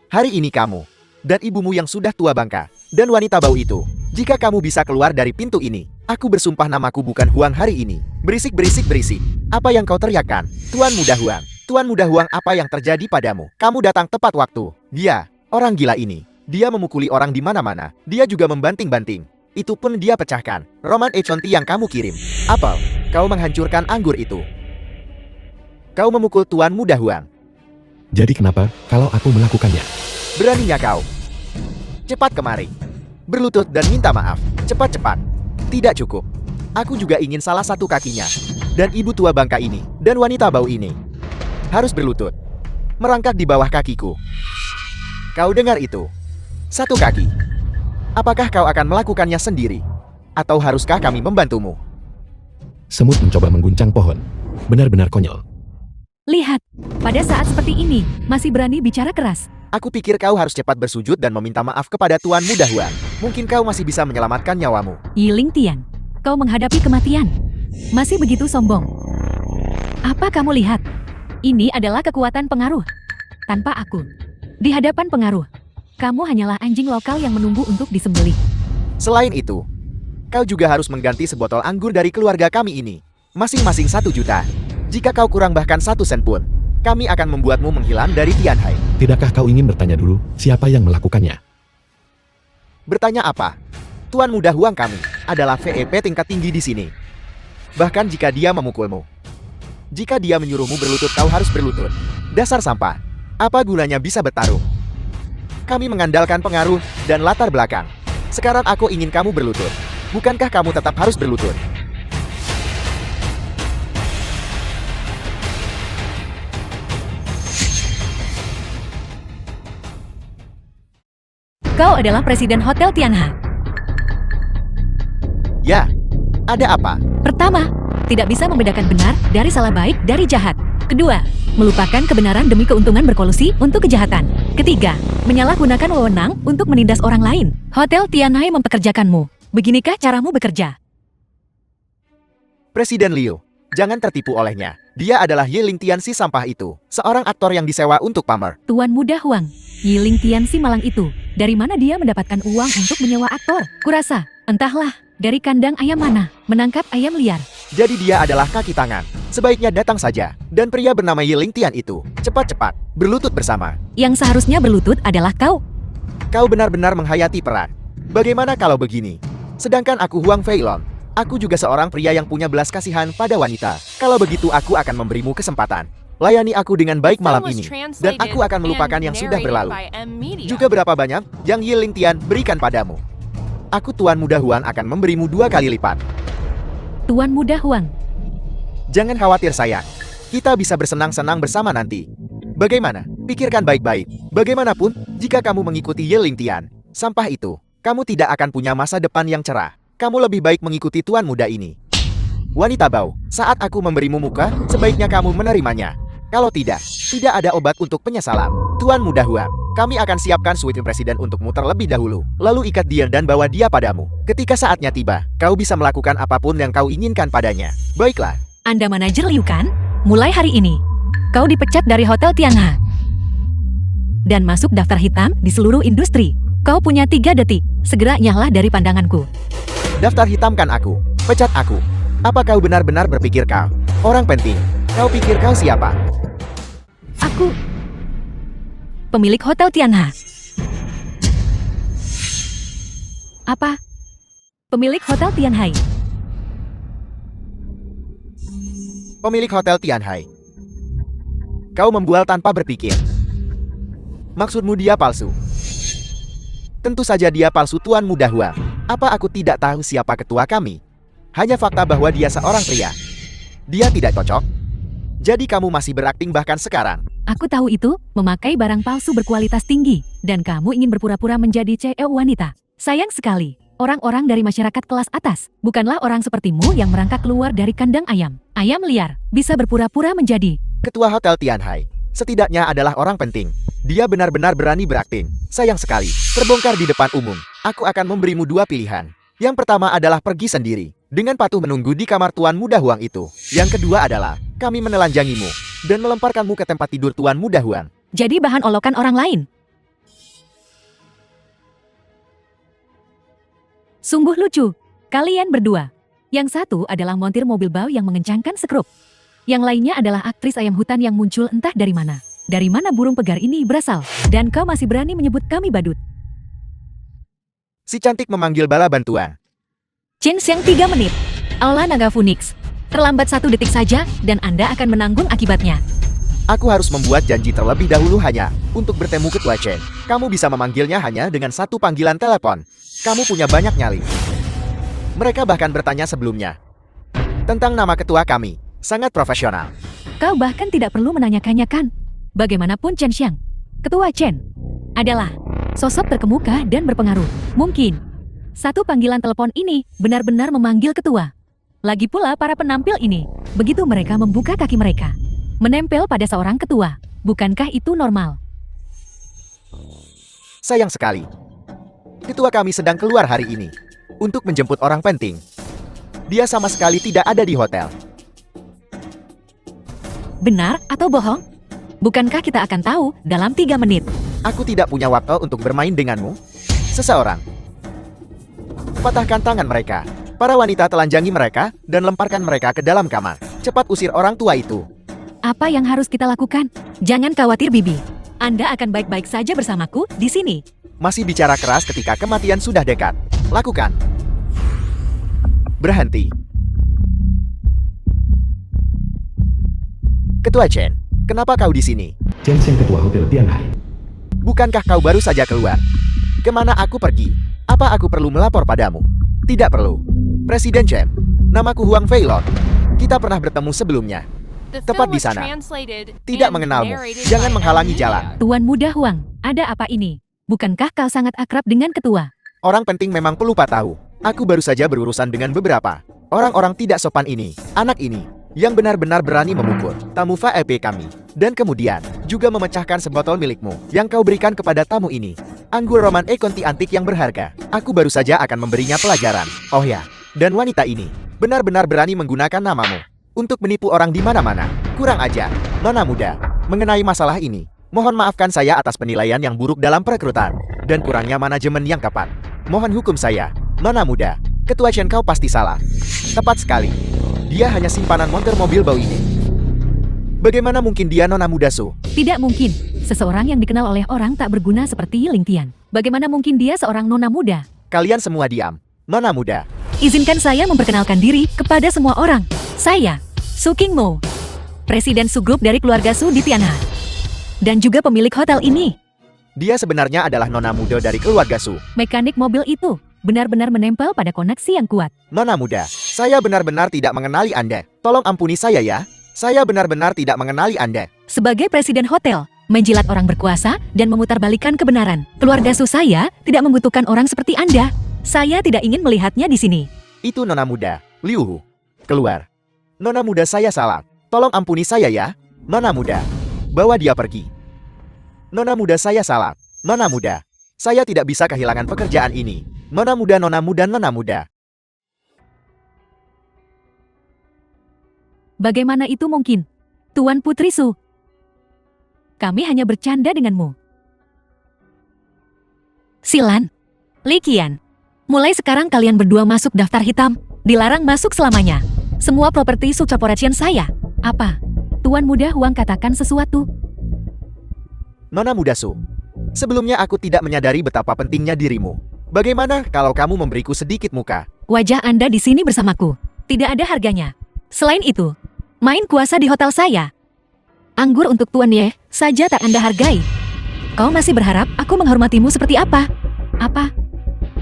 Hari ini kamu dan ibumu yang sudah tua bangka dan wanita bau itu. Jika kamu bisa keluar dari pintu ini, aku bersumpah namaku bukan Huang hari ini. Berisik, berisik, berisik. Apa yang kau teriakkan? Tuan Muda Huang. Tuan Muda Huang, apa yang terjadi padamu? Kamu datang tepat waktu. Dia, orang gila ini. Dia memukuli orang di mana-mana. Dia juga membanting-banting. Itu pun dia pecahkan. Roman Echonti yang kamu kirim. Apel, kau menghancurkan anggur itu. Kau memukul Tuan Muda Huang. Jadi kenapa kalau aku melakukannya? Beraninya kau. Cepat kemari. Berlutut dan minta maaf. Cepat-cepat. Tidak cukup. Aku juga ingin salah satu kakinya. Dan ibu tua bangka ini. Dan wanita bau ini. Harus berlutut. Merangkak di bawah kakiku. Kau dengar itu? Satu kaki. Apakah kau akan melakukannya sendiri? Atau haruskah kami membantumu? Semut mencoba mengguncang pohon. Benar-benar konyol. Lihat, pada saat seperti ini, masih berani bicara keras. Aku pikir kau harus cepat bersujud dan meminta maaf kepada Tuan Muda Huang. Mungkin kau masih bisa menyelamatkan nyawamu. Yiling Tian, kau menghadapi kematian. Masih begitu sombong. Apa kamu lihat? Ini adalah kekuatan pengaruh. Tanpa aku. Di hadapan pengaruh. Kamu hanyalah anjing lokal yang menunggu untuk disembelih. Selain itu, kau juga harus mengganti sebotol anggur dari keluarga kami ini. Masing-masing 1 juta. Jika kau kurang bahkan 1 sen pun, kami akan membuatmu menghilang dari Tianhai. Tidakkah kau ingin bertanya dulu siapa yang melakukannya? Bertanya apa? Tuan Muda Huang kami adalah VEP tingkat tinggi di sini. Bahkan jika dia memukulmu. Jika dia menyuruhmu berlutut, kau harus berlutut. Dasar sampah. Apa gunanya bisa bertarung? Kami mengandalkan pengaruh dan latar belakang. Sekarang aku ingin kamu berlutut. Bukankah kamu tetap harus berlutut? Kau adalah Presiden Hotel Tianha. Ya. Ada apa? Pertama, tidak bisa membedakan benar dari salah, baik dari jahat. Kedua, melupakan kebenaran demi keuntungan berkolusi untuk kejahatan. Ketiga, menyalahgunakan wewenang untuk menindas orang lain. Hotel Tianhai mempekerjakanmu. Beginikah caramu bekerja? Presiden Liu, jangan tertipu olehnya. Dia adalah Yiling Tian si sampah itu, seorang aktor yang disewa untuk pamer. Tuan Muda Huang, Yiling Tian si malang itu. Dari mana dia mendapatkan uang untuk menyewa aktor? Kurasa, entahlah, dari kandang ayam mana, menangkap ayam liar. Jadi dia adalah kaki tangan. Sebaiknya datang saja. Dan pria bernama Yiling Tian itu, cepat-cepat, berlutut bersama. Yang seharusnya berlutut adalah kau. Kau benar-benar menghayati peran. Bagaimana kalau begini? Sedangkan aku Huang Feilong. Aku juga seorang pria yang punya belas kasihan pada wanita. Kalau begitu aku akan memberimu kesempatan. Layani aku dengan baik malam Film was ini. translated Dan aku akan melupakan and yang sudah narrated berlalu. by M Media. Juga berapa banyak yang Yiling Tian berikan padamu. Aku Tuan Muda Huang akan memberimu 2 kali lipat. Tuan Muda Huang, Jangan khawatir sayang. Kita bisa bersenang-senang bersama nanti. Bagaimana? Pikirkan baik-baik. Bagaimanapun, jika kamu mengikuti Yiling Tian, sampah itu, kamu tidak akan punya masa depan yang cerah. Kamu lebih baik mengikuti Tuan Muda ini. Wanita bau, saat aku memberimu muka, sebaiknya kamu menerimanya. Kalau tidak ada obat untuk penyesalan. Tuan Muda Huang, kami akan siapkan suite presiden untukmu terlebih dahulu. Lalu ikat dia dan bawa dia padamu. Ketika saatnya tiba, kau bisa melakukan apapun yang kau inginkan padanya. Baiklah. Anda manajer Liu kan? Mulai hari ini, kau dipecat dari Hotel Tianha. Dan masuk daftar hitam di seluruh industri. Kau punya 3 detik, segera nyahlah dari pandanganku. Daftar hitamkan aku. Pecat aku. Apa kau benar-benar berpikir kau orang penting? Kau pikir kau siapa? Aku pemilik Hotel Tianha. Apa? Pemilik Hotel Tianhai. Pemilik Hotel Tianhai. Kau membual tanpa berpikir. Maksudmu dia palsu? Tentu saja dia palsu, Tuan Muda Huang. Apa aku tidak tahu siapa ketua kami? Hanya fakta bahwa dia seorang pria. Dia tidak cocok. Jadi kamu masih berakting bahkan sekarang. Aku tahu itu, memakai barang palsu berkualitas tinggi. Dan kamu ingin berpura-pura menjadi CEO wanita. Sayang sekali, Orang-orang dari masyarakat kelas atas, bukanlah orang sepertimu yang merangkak keluar dari kandang ayam. Ayam liar, bisa berpura-pura menjadi Ketua Hotel Tianhai. Setidaknya adalah orang penting. Dia benar-benar berani berakting. Sayang sekali, terbongkar di depan umum. Aku akan memberimu dua pilihan. Yang pertama adalah pergi sendiri, dengan patuh menunggu di kamar Tuan Muda Huang itu. Yang kedua adalah, kami menelanjangimu, dan melemparkanmu ke tempat tidur Tuan Muda Huang. jadi bahan olokan orang lain. Sungguh lucu, kalian berdua. Yang satu adalah montir mobil bau yang mengencangkan skrup. Yang lainnya adalah aktris ayam hutan yang muncul entah dari mana. Dari mana burung pegar ini berasal? Dan kau masih berani menyebut kami badut. Si cantik memanggil bala bantuan. Chen Xiang 3 menit. Aula Naga Phoenix. Terlambat 1 detik saja, dan Anda akan menanggung akibatnya. Aku harus membuat janji terlebih dahulu hanya untuk bertemu Ketua Chen. Kamu bisa memanggilnya hanya dengan 1 panggilan telepon. Kamu punya banyak nyali. Mereka bahkan bertanya sebelumnya tentang nama ketua kami. Sangat profesional. Kau bahkan tidak perlu menanyakannya kan? Bagaimanapun Chen Xiang, Ketua Chen, adalah sosok terkemuka dan berpengaruh. Mungkin 1 panggilan telepon ini benar-benar memanggil ketua. Lagi pula para penampil ini, begitu mereka membuka kaki mereka, menempel pada seorang ketua. Bukankah itu normal? Sayang sekali. Ketua kami sedang keluar hari ini untuk menjemput orang penting. Dia sama sekali tidak ada di hotel. Benar atau bohong? Bukankah kita akan tahu dalam 3 menit? Aku tidak punya waktu untuk bermain denganmu. Seseorang. Patahkan tangan mereka. Para wanita telanjangi mereka dan lemparkan mereka ke dalam kamar. Cepat usir orang tua itu. Apa yang harus kita lakukan? Jangan khawatir, Bibi. Anda akan baik-baik saja bersamaku di sini. Masih bicara keras ketika kematian sudah dekat. Lakukan. Berhenti. Ketua Chen, kenapa kau di sini? Chen Xiang Ketua Hotel Tianhai. Bukankah kau baru saja keluar? Kemana aku pergi? Apa aku perlu melapor padamu? Tidak perlu. Presiden Chen, namaku Huang Feilong. Kita pernah bertemu sebelumnya. The Tepat film di was sana. translated Tidak and mengenalmu. narrated Jangan by menghalangi Amelia. jalan. Tuan Muda Huang, ada apa ini? Bukankah kau sangat akrab dengan ketua? Orang penting memang pelupa tahu. Aku baru saja berurusan dengan beberapa orang-orang tidak sopan ini. Anak ini yang benar-benar berani memukul tamu VIP kami. Dan kemudian juga memecahkan sebotol milikmu yang kau berikan kepada tamu ini. Anggur Roman E Conti antik yang berharga. Aku baru saja akan memberinya pelajaran. Oh ya, dan wanita ini benar-benar berani menggunakan namamu untuk menipu orang di mana-mana. Kurang ajar, Nona Muda. Mengenai masalah ini, mohon maafkan saya atas penilaian yang buruk dalam perekrutan dan kurangnya manajemen yang tepat. Mohon hukum saya, Nona Muda. Ketua Chen, kau pasti salah. Tepat sekali. Dia hanya simpanan montir mobil bau ini. Bagaimana mungkin dia Nona Muda Su? Tidak mungkin. Seseorang yang dikenal oleh orang tak berguna seperti Ling Tian. Bagaimana mungkin dia seorang nona muda? Kalian semua diam. Nona Muda. Izinkan saya memperkenalkan diri kepada semua orang. Saya, Su King Mo, Presiden Su Group dari keluarga Su di Tianhai. Dan juga pemilik hotel ini. Dia sebenarnya adalah Nona Muda dari keluarga Su. Mekanik mobil itu benar-benar menempel pada koneksi yang kuat. Nona Muda, saya benar-benar tidak mengenali Anda. Tolong ampuni saya ya. Saya benar-benar tidak mengenali Anda. Sebagai presiden hotel, menjilat orang berkuasa dan memutarbalikkan kebenaran. Keluarga Su saya tidak membutuhkan orang seperti Anda. Saya tidak ingin melihatnya di sini. Itu Nona Muda, Liu Hu. Keluar. Nona Muda, saya salah. Tolong ampuni saya ya. Nona Muda, bawa dia pergi. Nona Muda, saya salah. Nona Muda, saya tidak bisa kehilangan pekerjaan ini. Nona Muda, Nona Muda, Nona Muda. Bagaimana itu mungkin? Tuan Putri Su, kami hanya bercanda denganmu. Silan, Li Qian, mulai sekarang kalian berdua masuk daftar hitam, dilarang masuk selamanya. Semua properti Su Corporation saya. Apa? Tuan Muda Huang katakan sesuatu. Nona Muda Su, sebelumnya aku tidak menyadari betapa pentingnya dirimu. Bagaimana kalau kamu memberiku sedikit muka? Wajah Anda di sini bersamaku. Tidak ada harganya. Selain itu, main kuasa di hotel saya. Anggur untuk Tuan Ye saja tak Anda hargai. Kau masih berharap aku menghormatimu seperti apa? Apa?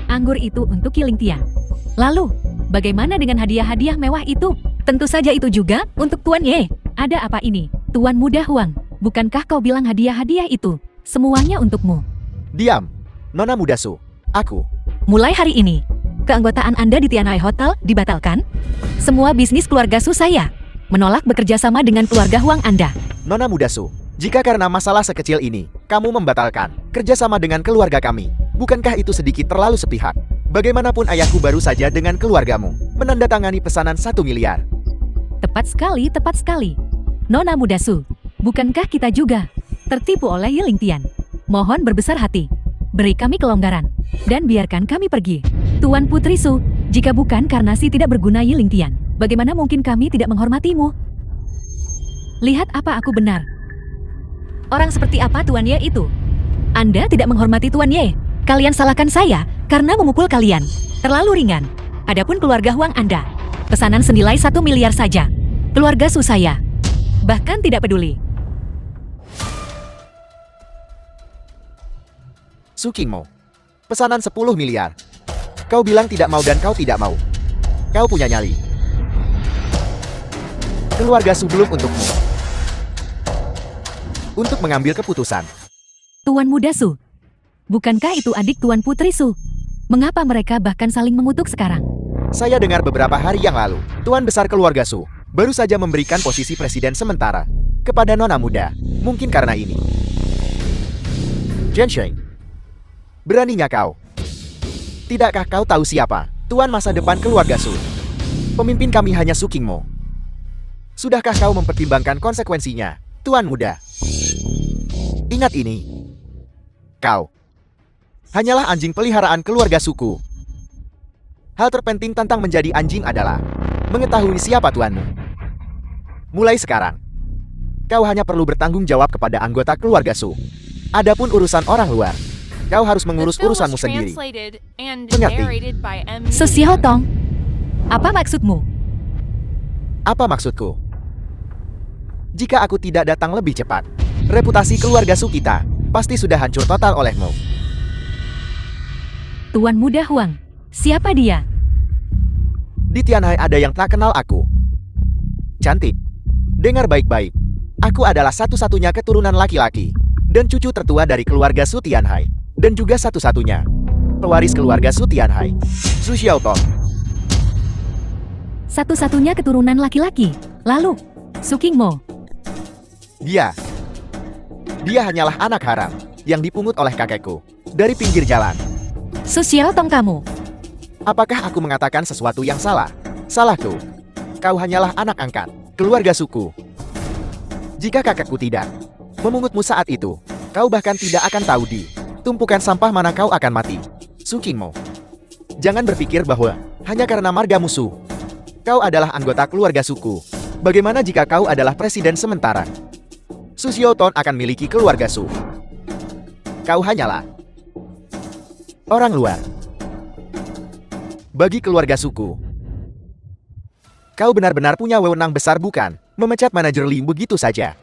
Anggur itu untuk Ling Tian. Lalu, bagaimana dengan hadiah-hadiah mewah itu? Tentu saja itu juga untuk Tuan Ye. Ada apa ini? Tuan Muda Huang, bukankah kau bilang hadiah-hadiah itu semuanya untukmu? Diam. Nona Muda Su, aku. Mulai hari ini, Keanggotaan Anda di Tianhai Hotel dibatalkan? Semua bisnis keluarga Su saya menolak bekerja sama dengan keluarga Huang Anda. Nona muda Su, jika karena masalah sekecil ini, kamu membatalkan kerjasama dengan keluarga kami, bukankah itu sedikit terlalu sepihak? Bagaimanapun ayahku baru saja dengan keluargamu menandatangani pesanan 1 miliar. Tepat sekali, tepat sekali. Nona muda Su, bukankah kita juga tertipu oleh Yiling Tian? Mohon berbesar hati, beri kami kelonggaran, dan biarkan kami pergi. Tuan Putri Su, jika bukan karena si tidak berguna Yiling Tian, bagaimana mungkin kami tidak menghormatimu? Lihat apa aku benar. Orang seperti apa Tuan Ye itu? Anda tidak menghormati Tuan Ye. Kalian salahkan saya karena memukul kalian. Terlalu ringan. Adapun keluarga Huang Anda, pesanan senilai 1 miliar saja. Keluarga Su saya bahkan tidak peduli. Su Qingmo, pesanan 10 miliar. Kau bilang tidak mau dan kau tidak mau. Kau punya nyali. Keluarga Su belum untukmu. Untuk mengambil keputusan. Tuan muda Su, bukankah itu adik Tuan Putri Su? Mengapa mereka bahkan saling mengutuk sekarang? Saya dengar beberapa hari yang lalu, Tuan Besar Keluarga Su baru saja memberikan posisi presiden sementara kepada nona muda. Mungkin karena ini. Zhensheng, beraninya kau? Tidakkah kau tahu siapa Tuan masa depan keluarga Su? Pemimpin kami hanya Su Qingmo. Sudahkah kau mempertimbangkan konsekuensinya, Tuan muda? Ingat ini. Kau hanyalah anjing peliharaan keluarga suku. Hal terpenting tentang menjadi anjing adalah mengetahui siapa tuanmu. Mulai sekarang, kau hanya perlu bertanggung jawab kepada anggota keluarga Su. Adapun urusan orang luar, kau harus mengurus The film was urusanmu sendiri. translated and Mengerti. narrated by M. Su Xiaotong, apa maksudmu? Apa maksudku? Jika aku tidak datang lebih cepat, reputasi keluarga Su kita pasti sudah hancur total olehmu. Tuan muda Huang, siapa dia? Di Tianhai ada yang tak kenal aku. Cantik. Dengar baik-baik. Aku adalah satu-satunya keturunan laki-laki dan cucu tertua dari keluarga Su Tianhai, dan juga satu-satunya pewaris keluarga Su Tianhai, Su Xiaotong. Satu-satunya keturunan laki-laki. Lalu, Su Qingmo. Dia hanyalah anak haram yang dipungut oleh kakekku dari pinggir jalan. Su Xiaotong kamu. Apakah aku mengatakan sesuatu yang salah? Salahku. Kau hanyalah anak angkat keluarga suku. Jika kakekku tidak memungutmu saat itu, kau bahkan tidak akan tahu di tumpukan sampah mana kau akan mati. Su Qingmo, jangan berpikir bahwa hanya karena marga musuh, kau adalah anggota keluarga suku. Bagaimana jika kau adalah presiden sementara? Su Xiaotong akan miliki keluarga Su. Kau hanyalah orang luar. Bagi keluarga suku, kau benar-benar punya wewenang besar bukan? Memecat manajer Li begitu saja.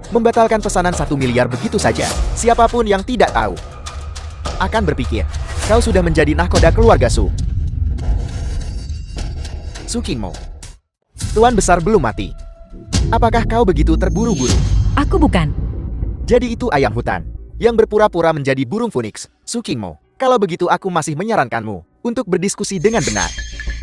Membatalkan pesanan 1 miliar begitu saja. Siapapun yang tidak tahu akan berpikir, kau sudah menjadi nahkoda keluarga Su. Su Qingmo, Tuan Besar belum mati. Apakah kau begitu terburu-buru? Aku bukan. Jadi itu ayam hutan yang berpura-pura menjadi burung phoenix. Su Qingmo, kalau begitu aku masih menyarankanmu untuk berdiskusi dengan benar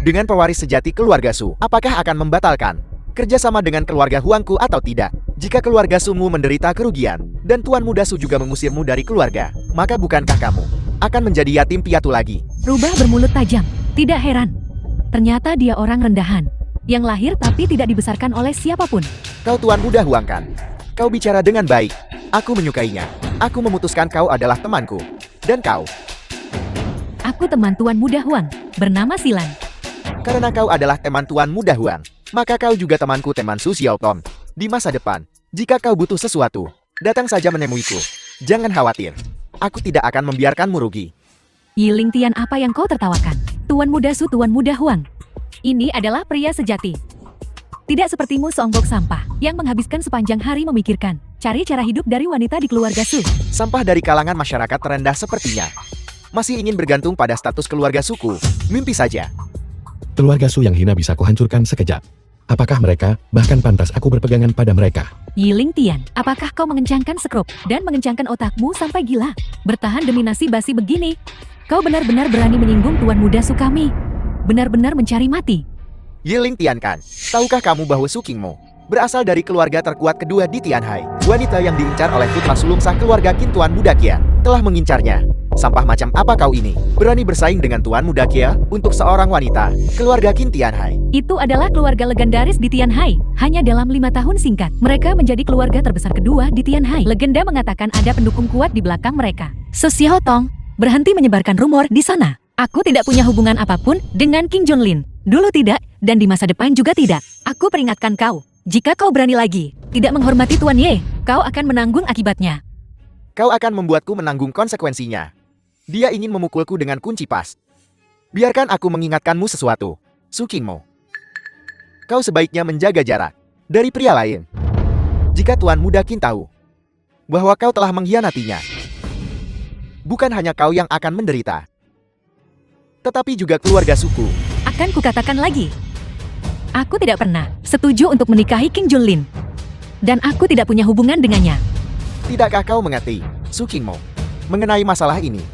dengan pewaris sejati keluarga Su. Apakah akan membatalkan kerjasama dengan keluarga Huangku atau tidak? Jika keluarga Sumu menderita kerugian dan Tuan Muda Su juga mengusirmu dari keluarga, maka bukankah kamu akan menjadi yatim piatu lagi? Rubah bermulut tajam. Tidak heran. Ternyata dia orang rendahan yang lahir tapi tidak dibesarkan oleh siapapun. Kau Tuan Muda Huang kan? Kau bicara dengan baik. Aku menyukainya. Aku memutuskan kau adalah temanku. Dan kau? Aku teman Tuan Muda Huang, bernama Silan. Karena kau adalah teman Tuan Muda Huang, maka kau juga temanku, teman Su Xiaotong. Di masa depan, jika kau butuh sesuatu, datang saja menemuiku. Jangan khawatir. Aku tidak akan membiarkanmu rugi. Yiling Tian, apa yang kau tertawakan? Tuan Muda Su, Tuan Muda Huang. Ini adalah pria sejati. Tidak sepertimu seonggok sampah yang menghabiskan sepanjang hari memikirkan cari cara hidup dari wanita di keluarga Su. Sampah dari kalangan masyarakat terendah sepertinya. Masih ingin bergantung pada status keluarga suku. Mimpi saja. Keluarga Su yang hina bisa kuhancurkan sekejap. Apakah mereka bahkan pantas aku berpegangan pada mereka? Yiling Tian, apakah kau mengencangkan skrup dan mengencangkan otakmu sampai gila? Bertahan demi nasi basi begini? Kau benar-benar berani menyinggung Tuan Muda Su kami. Benar-benar mencari mati. Yiling Tiankan, tahukah kamu bahwa Su Qingmo berasal dari keluarga terkuat kedua di Tianhai? Wanita yang diincar oleh putra sulung sah keluarga Qin Tuan Muda Kia telah mengincarnya. Sampah macam apa kau ini? Berani bersaing dengan Tuan Muda Kia untuk seorang wanita, keluarga Qin Tianhai. Itu adalah keluarga legendaris di Tianhai. Hanya dalam 5 tahun singkat, mereka menjadi keluarga terbesar kedua di Tianhai. Legenda mengatakan ada pendukung kuat di belakang mereka. Su Xiaotong, berhenti menyebarkan rumor di sana. Aku tidak punya hubungan apapun dengan King Junlin. Dulu tidak, dan di masa depan juga tidak. Aku peringatkan kau, jika kau berani lagi tidak menghormati Tuan Ye, kau akan menanggung akibatnya. Kau akan membuatku menanggung konsekuensinya. Dia ingin memukulku dengan kunci pas. Biarkan aku mengingatkanmu sesuatu, Su Qingmo. Kau sebaiknya menjaga jarak dari pria lain. Jika Tuan Muda Qin tahu bahwa kau telah mengkhianatinya, bukan hanya kau yang akan menderita, tetapi juga keluarga suku. Akan kukatakan lagi, aku tidak pernah setuju untuk menikahi King Junlin. Dan aku tidak punya hubungan dengannya. Tidakkah kau mengerti, Su Qingmo, mengenai masalah ini?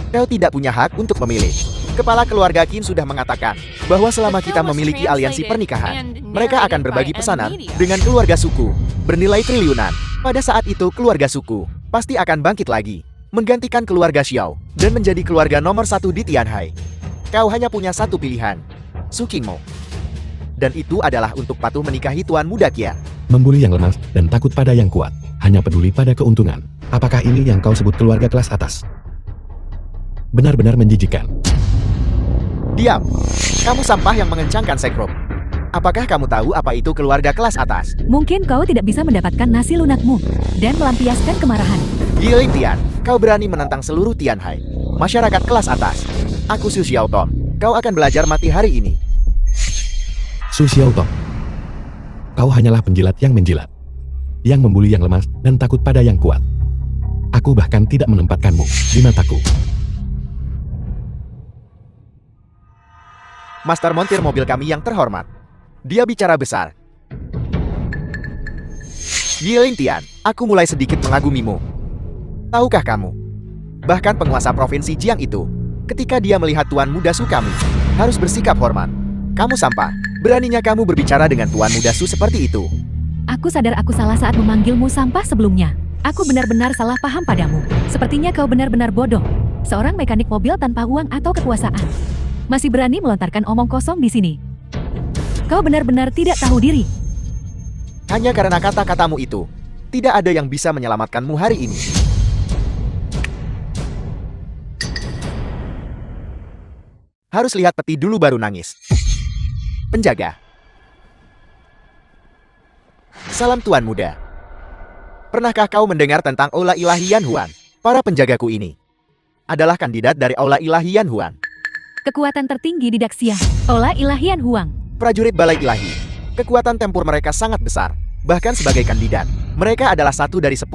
Kau tidak punya hak untuk memilih. Kepala keluarga Qin sudah mengatakan bahwa selama kita memiliki aliansi pernikahan, mereka akan berbagi pesanan dengan keluarga suku bernilai triliunan. Pada saat itu keluarga suku pasti akan bangkit lagi, menggantikan keluarga Xiao dan menjadi keluarga nomor 1 di Tianhai. Kau hanya punya satu pilihan, Su Qingmo. Dan itu adalah untuk patuh menikahi Tuan Muda Kia. Membuli yang lemah dan takut pada yang kuat. Hanya peduli pada keuntungan. Apakah ini yang kau sebut keluarga kelas atas? Benar-benar menjijikan. Diam. Kamu sampah yang mengencangkan sekrup. Apakah kamu tahu apa itu keluarga kelas atas? Mungkin kau tidak bisa mendapatkan nasi lunakmu dan melampiaskan kemarahan. Yiling Tian, kau berani menantang seluruh Tianhai, masyarakat kelas atas. Aku Su Xiaotong. Kau akan belajar mati hari ini. Su Xiaotong. Kau hanyalah penjilat yang menjilat. Yang membuli yang lemah dan takut pada yang kuat. Aku bahkan tidak menempatkanmu di mataku. Master montir mobil kami yang terhormat. Dia bicara besar. Yiling Tian, aku mulai sedikit mengagumimu. Tahukah kamu? Bahkan penguasa provinsi Jiang itu, ketika dia melihat Tuan Muda Su kami, harus bersikap hormat. Kamu sampah. Beraninya kamu berbicara dengan Tuan Muda Su seperti itu. Aku sadar aku salah saat memanggilmu sampah sebelumnya. Aku benar-benar salah paham padamu. Sepertinya kau benar-benar bodoh. Seorang mekanik mobil tanpa uang atau kekuasaan. Masih berani melontarkan omong kosong di sini. Kau benar-benar tidak tahu diri. Hanya karena kata-katamu itu, tidak ada yang bisa menyelamatkanmu hari ini. Harus lihat peti dulu baru nangis. Penjaga. Salam Tuan Muda. Pernahkah kau mendengar tentang Aula Ilahi Yan Huan? Para penjagaku ini adalah kandidat dari Aula Ilahi Yan Huan. Kekuatan tertinggi di Daxia, Aula Ilahi Yan Huang. Prajurit Balai Ilahi. Kekuatan tempur mereka sangat besar. Bahkan sebagai kandidat, mereka adalah satu dari 10.000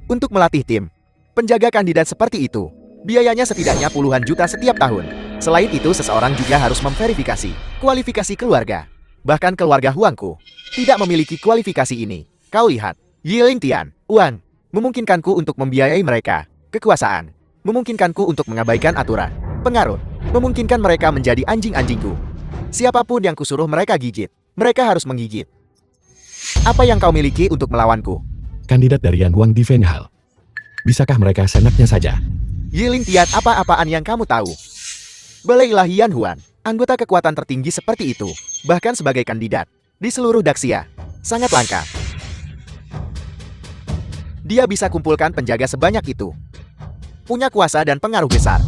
untuk melatih tim. Penjaga kandidat seperti itu, biayanya setidaknya puluhan juta setiap tahun. Selain itu, seseorang juga harus memverifikasi kualifikasi keluarga. Bahkan keluarga Huangku tidak memiliki kualifikasi ini. Kau lihat, Yiling Tian, uang, memungkinkanku untuk membiayai mereka. Kekuasaan, memungkinkanku untuk mengabaikan aturan. Pengaruh, memungkinkan mereka menjadi anjing-anjingku. Siapapun yang kusuruh mereka gigit, mereka harus menggigit. Apa yang kau miliki untuk melawanku? Kandidat dari Yan Huang di Fenghal. Bisakah mereka senaknya saja? Yiling Tian, apa-apaan yang kamu tahu? Balai Ilahi Yan Huan, anggota kekuatan tertinggi seperti itu, bahkan sebagai kandidat di seluruh Daxia, sangat langka. Dia bisa kumpulkan penjaga sebanyak itu. Punya kuasa dan pengaruh besar.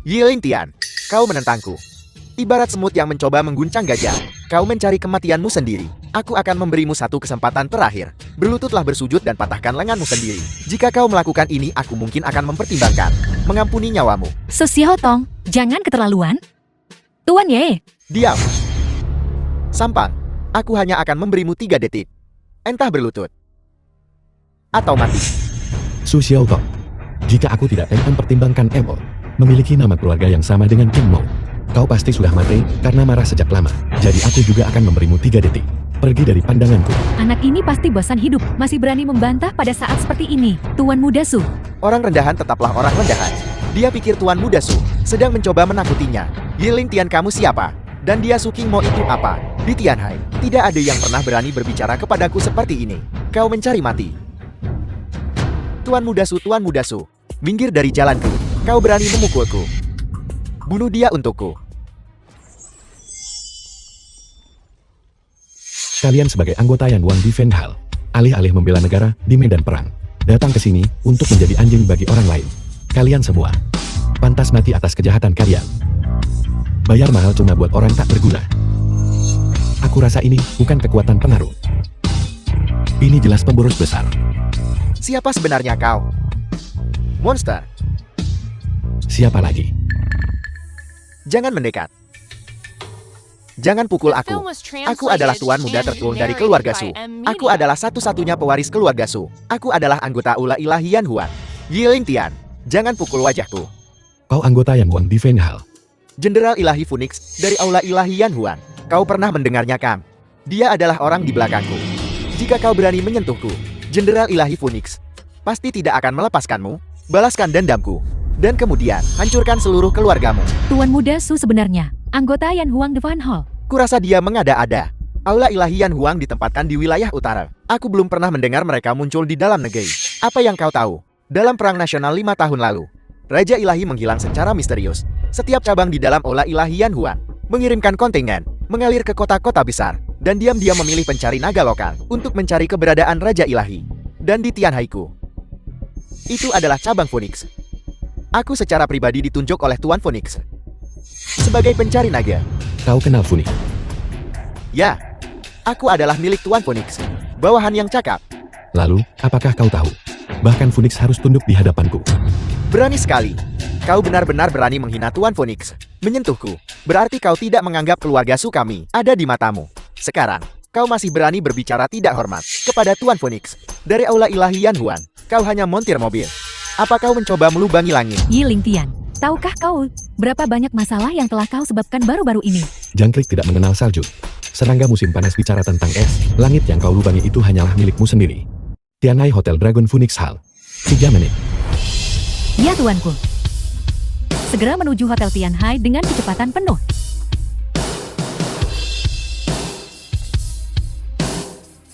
Yiling Tian, kau menentangku. Ibarat semut yang mencoba mengguncang gajah. Kau mencari kematianmu sendiri. Aku akan memberimu satu kesempatan terakhir. Berlututlah bersujud dan patahkan lenganmu sendiri. Jika kau melakukan ini, aku mungkin akan mempertimbangkan mengampuni nyawamu. Su Xiaotong, jangan keterlaluan. Tuan Ye. Diam. Sampang, aku hanya akan memberimu 3 detik. Entah berlutut atau mati. Su Xiaotong. Jika aku tidak mempertimbangkan Emo, memiliki nama keluarga yang sama dengan King Mo, kau pasti sudah mati karena marah sejak lama. Jadi aku juga akan memberimu 3 detik. Pergi dari pandanganku. Anak ini pasti bosan hidup, masih berani membantah pada saat seperti ini. Tuan Muda Su, Orang rendahan tetaplah orang rendahan. Dia pikir Tuan Muda Su sedang mencoba menakutinya. Yiling Tian, kamu siapa? Dan dia Su King Mo itu apa? Di Tianhai, tidak ada yang pernah berani berbicara kepadaku seperti ini. Kau mencari mati. Tuan Muda Su, minggir dari jalanku. Kau berani memukulku. Bunuh dia untukku. Kalian sebagai anggota Yan Wang di Fenghal, alih-alih membela negara di medan perang, datang ke sini untuk menjadi anjing bagi orang lain. Kalian semua pantas mati atas kejahatan kalian. Bayar mahal cuma buat orang tak berguna. Aku rasa ini bukan kekuatan pengaruh. Ini jelas pemboros besar. Siapa sebenarnya kau? Monster. Siapa lagi? Jangan mendekat. Jangan pukul The aku. film was Aku adalah translated tuan muda and tertua dari narrated keluarga by Su. M Aku Media. adalah satu-satunya pewaris keluarga Su. Aku adalah anggota Aula Ilahi Yan Huan. Yiling Tian, jangan pukul wajahku. Kau anggota Yan Wang di Fenghal. Jenderal Ilahi Phoenix dari Aula Ilahi Yan Huan. Kau pernah mendengarnya kan? Dia adalah orang di belakangku. Jika kau berani menyentuhku, Jenderal Ilahi Phoenix pasti tidak akan melepaskanmu. Balaskan dendamku. Dan kemudian, hancurkan seluruh keluargamu. Tuan Muda Su sebenarnya anggota Yan Huang de Van Hall. Kurasa dia mengada-ada. Aula Ilahi Yan Huang ditempatkan di wilayah utara. Aku belum pernah mendengar mereka muncul di dalam negeri. Apa yang kau tahu? Dalam Perang Nasional 5 tahun lalu, Raja Ilahi menghilang secara misterius. Setiap cabang di dalam Aula Ilahi Yan Huan mengirimkan kontingen, mengalir ke kota-kota besar, dan diam-diam memilih pencari naga lokal untuk mencari keberadaan Raja Ilahi. Dan di Tianhaiku, itu adalah cabang Phoenix. Aku secara pribadi ditunjuk oleh Tuan Phoenix sebagai pencari naga. Kau kenal Phoenix? Ya, aku adalah milik Tuan Phoenix, bawahan yang cakap. Lalu, apakah kau tahu? Bahkan Phoenix harus tunduk di hadapanku. Berani sekali. Kau benar-benar berani menghina Tuan Phoenix, menyentuhku. Berarti kau tidak menganggap keluarga Su kami ada di matamu. Sekarang, kau masih berani berbicara tidak hormat kepada Tuan Phoenix. Dari Aula Ilahi Yan Huan, kau hanya montir mobil. Apa kau mencoba melubangi langit? Yiling Tian, tahukah kau berapa banyak masalah yang telah kau sebabkan baru-baru ini? Jangkrik tidak mengenal salju. Serangga musim panas bicara tentang es. Langit yang kau lubangi itu hanyalah milikmu sendiri. Tianhai Hotel Dragon Phoenix Hall. 3 menit. Ya tuanku. Segera menuju Hotel Tianhai dengan kecepatan penuh.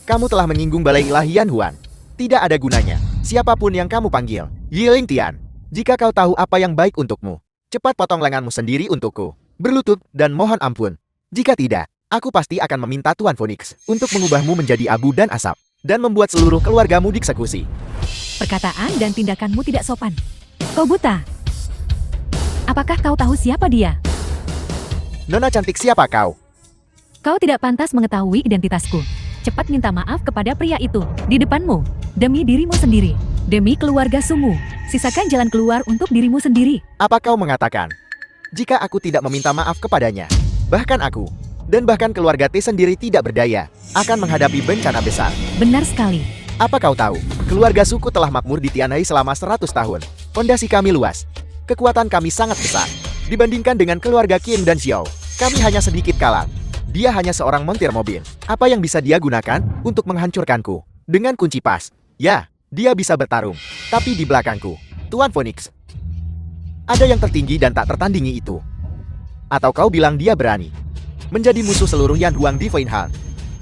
Kamu telah menyinggung Balai Ilahi Yan Huan. Tidak ada gunanya. Siapapun yang kamu panggil, Yiling Tian. Jika kau tahu apa yang baik untukmu, cepat potong lenganmu sendiri untukku. Berlutut dan mohon ampun. Jika tidak, aku pasti akan meminta Tuan Phoenix untuk mengubahmu menjadi abu dan asap, dan membuat seluruh keluargamu dieksekusi. Perkataan dan tindakanmu tidak sopan. Kau buta. Apakah kau tahu siapa dia? Nona cantik, siapa kau? Kau tidak pantas mengetahui identitasku. Cepat minta maaf kepada pria itu di depanmu. Demi dirimu sendiri. Demi keluarga Sumu. Sisakan jalan keluar untuk dirimu sendiri. Apa kau mengatakan, jika aku tidak meminta maaf kepadanya, bahkan aku, dan bahkan keluarga T sendiri tidak berdaya, akan menghadapi bencana besar? Benar sekali. Apa kau tahu, keluarga suku telah makmur di Tianhai selama 100 tahun. Fondasi kami luas. Kekuatan kami sangat besar. Dibandingkan dengan keluarga Qin dan Xiao, kami hanya sedikit kalah. Dia hanya seorang montir mobil. Apa yang bisa dia gunakan untuk menghancurkanku? Dengan kunci pas. Ya, dia bisa bertarung. Tapi di belakangku, Tuan Phoenix. Ada yang tertinggi dan tak tertandingi itu. Atau kau bilang dia berani menjadi musuh seluruh Yan Huang di Fenghal?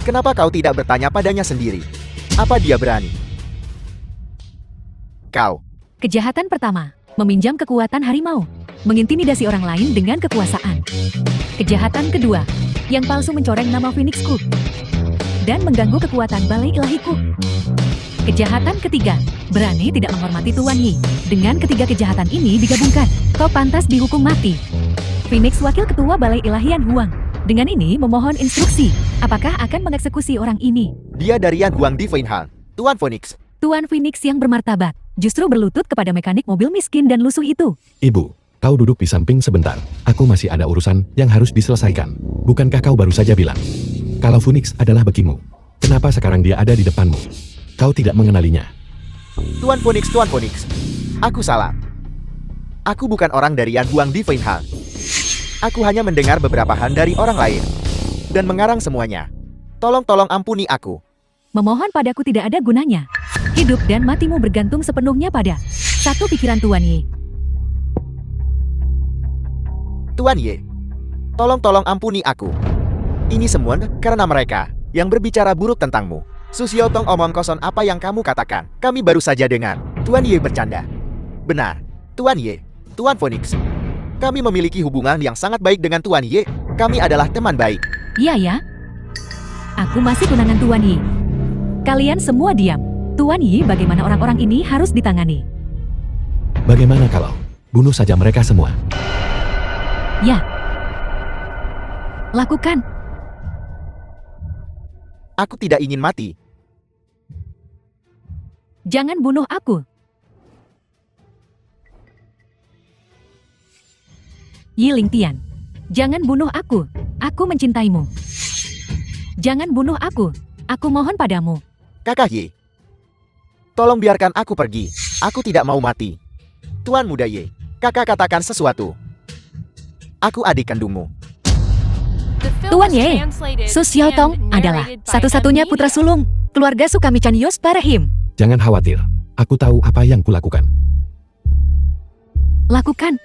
Kenapa kau tidak bertanya padanya sendiri? Apa dia berani? Kau. Kejahatan pertama, meminjam kekuatan harimau, mengintimidasi orang lain dengan kekuasaan. Kejahatan kedua, yang palsu mencoreng nama Phoenixku dan mengganggu kekuatan Balai Ilahiku. Kejahatan ketiga, berani tidak menghormati Tuan Yi. Dengan ketiga kejahatan ini digabungkan, kau pantas dihukum mati. Phoenix, Wakil Ketua Balai Ilahi Yan Huang, dengan ini memohon instruksi. Apakah akan mengeksekusi orang ini? Dia dari Yan Huang di Fenghal. Tuan Phoenix. Tuan Phoenix yang bermartabat, justru berlutut kepada mekanik mobil miskin dan lusuh itu. Ibu, kau duduk di samping sebentar. Aku masih ada urusan yang harus diselesaikan. Bukankah kau baru saja bilang kalau Phoenix adalah bekimu? Kenapa sekarang dia ada di depanmu? Kau tidak mengenalinya. Tuan Phoenix, Tuan Phoenix. Aku salah. Aku bukan orang dari Yan Huang di Fenghal. Aku hanya mendengar beberapa hal dari orang lain dan mengarang semuanya. Tolong ampuni aku. Memohon padaku tidak ada gunanya. Hidup dan matimu bergantung sepenuhnya pada Satu pikiran Tuan Ye. Tuan Ye, tolong ampuni aku. Ini semua karena mereka yang berbicara buruk tentangmu. Su Xiaotong omong kosong apa yang kamu katakan. Kami baru saja dengar. Tuan Ye bercanda. Benar, Tuan Ye, Tuan Phoenix. Kami memiliki hubungan yang sangat baik dengan Tuan Ye. Kami adalah teman baik. Iya ya. Aku masih tunangan Tuan Yi. Kalian semua diam. Tuan Yi, bagaimana orang-orang ini harus ditangani? Bagaimana kalau bunuh saja mereka semua? Ya. Lakukan. Aku tidak ingin mati. Jangan bunuh aku. Yi Lingtian, jangan bunuh aku. Aku mencintaimu. Jangan bunuh aku. Aku mohon padamu. Kakak Ye, tolong biarkan aku pergi. Aku tidak mau mati. Tuan Muda Ye, kakak katakan sesuatu. Aku adik kandungmu. The film Tuan was Ye, translated Su Xiaotong and adalah narrated by satu-satunya putra Amelia. sulung keluarga Sukamichan-Yos Parahim. Jangan khawatir, aku tahu apa yang kulakukan. Lakukan.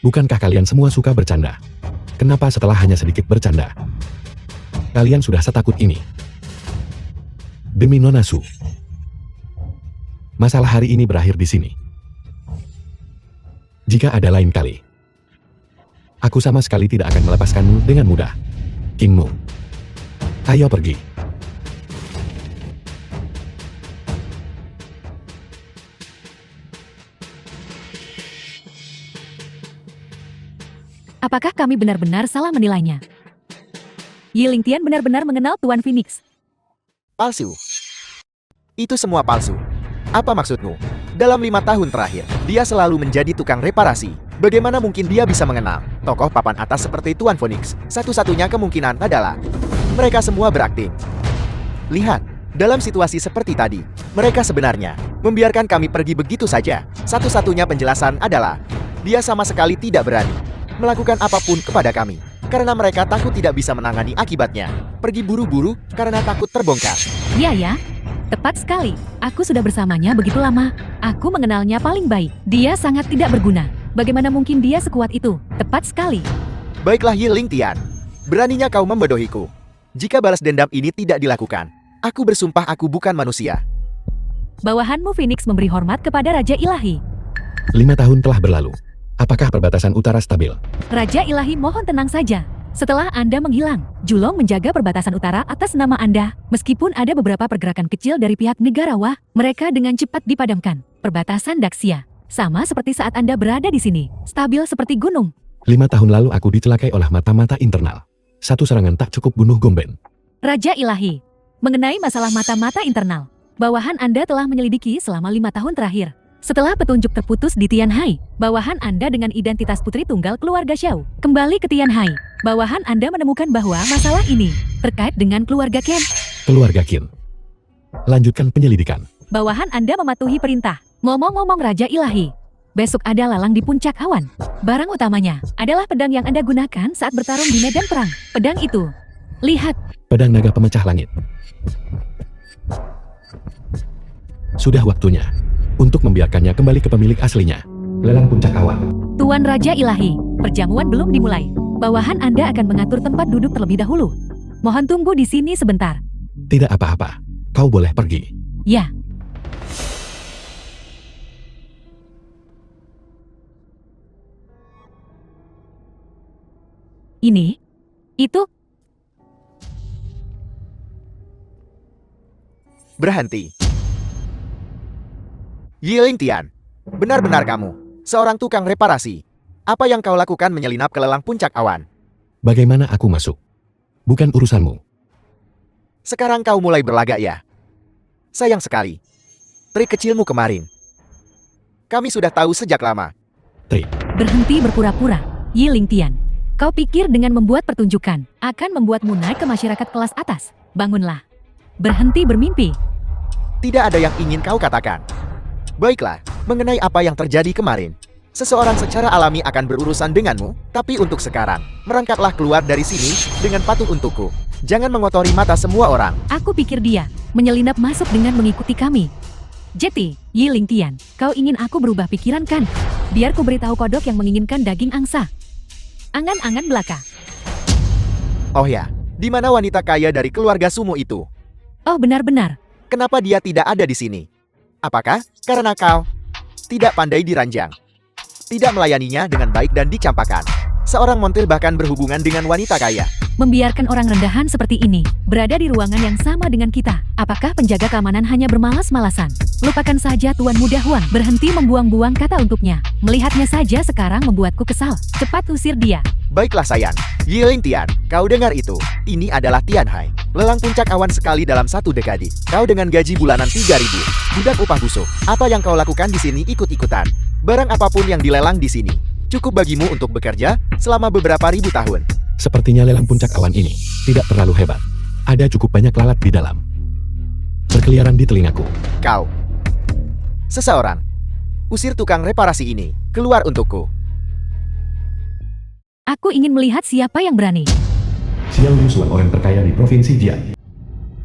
Bukankah kalian semua suka bercanda? Kenapa setelah hanya sedikit bercanda, kalian sudah setakut ini? Demi Nona Su, masalah hari ini berakhir di sini. Jika ada lain kali, aku sama sekali tidak akan melepaskanmu dengan mudah. King Mu, ayo pergi. Apakah kami benar-benar salah menilainya? Yi Lingtian benar-benar mengenal Tuan Phoenix. Palsu. Itu semua palsu. Apa maksudmu? Dalam 5 tahun terakhir, dia selalu menjadi tukang reparasi. Bagaimana mungkin dia bisa mengenal tokoh papan atas seperti Tuan Phoenix? Satu-satunya kemungkinan adalah mereka semua berakting. Lihat, dalam situasi seperti tadi, mereka sebenarnya membiarkan kami pergi begitu saja. Satu-satunya penjelasan adalah dia sama sekali tidak berani melakukan apapun kepada kami karena mereka takut tidak bisa menangani akibatnya. Pergi buru-buru karena takut terbongkar. Ya ya, tepat sekali. Aku sudah bersamanya begitu lama. Aku mengenalnya paling baik. Dia sangat tidak berguna. Bagaimana mungkin dia sekuat itu? Tepat sekali. Baiklah Yi Lingtian, beraninya kau membodohiku. Jika balas dendam ini tidak dilakukan, aku bersumpah aku bukan manusia. Bawahanmu Phoenix memberi hormat kepada Raja Ilahi. 5 tahun telah berlalu. Apakah perbatasan utara stabil? Raja Ilahi mohon tenang saja. Setelah Anda menghilang, Julong menjaga perbatasan utara atas nama Anda. Meskipun ada beberapa pergerakan kecil dari pihak Negarawa, mereka dengan cepat dipadamkan. Perbatasan Daxia, sama seperti saat Anda berada di sini, stabil seperti gunung. 5 tahun lalu aku dicelakai oleh mata-mata internal. Satu serangan tak cukup bunuh Gomben. Raja Ilahi, mengenai masalah mata-mata internal, bawahan Anda telah menyelidiki selama 5 tahun terakhir. Setelah petunjuk terputus di Tianhai, bawahan Anda dengan identitas putri tunggal keluarga Xiao kembali ke Tianhai. Bawahan Anda menemukan bahwa masalah ini terkait dengan keluarga Ken. Keluarga Qin. Lanjutkan penyelidikan. Bawahan Anda mematuhi perintah. Ngomong-ngomong Raja Ilahi, besok ada lalang di puncak awan. Barang utamanya adalah pedang yang Anda gunakan saat bertarung di medan perang. Pedang itu, lihat. Pedang naga pemecah langit. Sudah waktunya untuk membiarkannya kembali ke pemilik aslinya. Lelang puncak awan. Tuan Raja Ilahi, perjamuan belum dimulai. Bawahan Anda akan mengatur tempat duduk terlebih dahulu. Mohon tunggu di sini sebentar. Tidak apa-apa. Kau boleh pergi. Ya. Ini, itu, Berhenti. Yi Lingtian, benar-benar kamu seorang tukang reparasi. Apa yang kau lakukan menyelinap ke lelang puncak awan? Bagaimana aku masuk? Bukan urusanmu. Sekarang kau mulai berlagak ya? Sayang sekali. Trik kecilmu kemarin kami sudah tahu sejak lama. Trik. berhenti berpura-pura. Yi Lingtian, kau pikir dengan membuat pertunjukan akan membuatmu naik ke masyarakat kelas atas? Bangunlah. Berhenti bermimpi. Tidak ada yang ingin kau katakan. Baiklah, mengenai apa yang terjadi kemarin. Seseorang secara alami akan berurusan denganmu, tapi untuk sekarang, merangkaklah keluar dari sini dengan patuh untukku. Jangan mengotori mata semua orang. Aku pikir dia menyelinap masuk dengan mengikuti kami. Jeti, Yi Ling Tian, kau ingin aku berubah pikiran kan? Biar ku beritahu kodok yang menginginkan daging angsa. Angan-angan belaka. Oh ya, di mana wanita kaya dari keluarga Sumo itu? Oh benar-benar. Kenapa dia tidak ada di sini? Apakah karena kau tidak pandai diranjang? Tidak melayaninya dengan baik dan dicampakkan. Seorang montir bahkan berhubungan dengan wanita kaya. Membiarkan orang rendahan seperti ini berada di ruangan yang sama dengan kita. Apakah penjaga keamanan hanya bermalas-malasan? Lupakan saja Tuan Muda Huang. Berhenti membuang-buang kata untuknya. Melihatnya saja sekarang membuatku kesal. Cepat usir dia. Baiklah sayang, Yi Ling Tian, kau dengar itu? Ini adalah Tianhai, lelang puncak awan sekali dalam 1 dekade. Kau dengan gaji bulanan 3.000, budak upah busuk. Apa yang kau lakukan di sini ikut-ikutan? Barang apapun yang dilelang di sini cukup bagimu untuk bekerja selama beberapa ribu tahun. Sepertinya lelang puncak awan ini tidak terlalu hebat. Ada cukup banyak lalat di dalam. Berkeliaran di telingaku. Kau, seseorang, usir tukang reparasi ini keluar untukku. Aku ingin melihat siapa yang berani. Xiao Yushuan, orang terkaya di Provinsi Jian.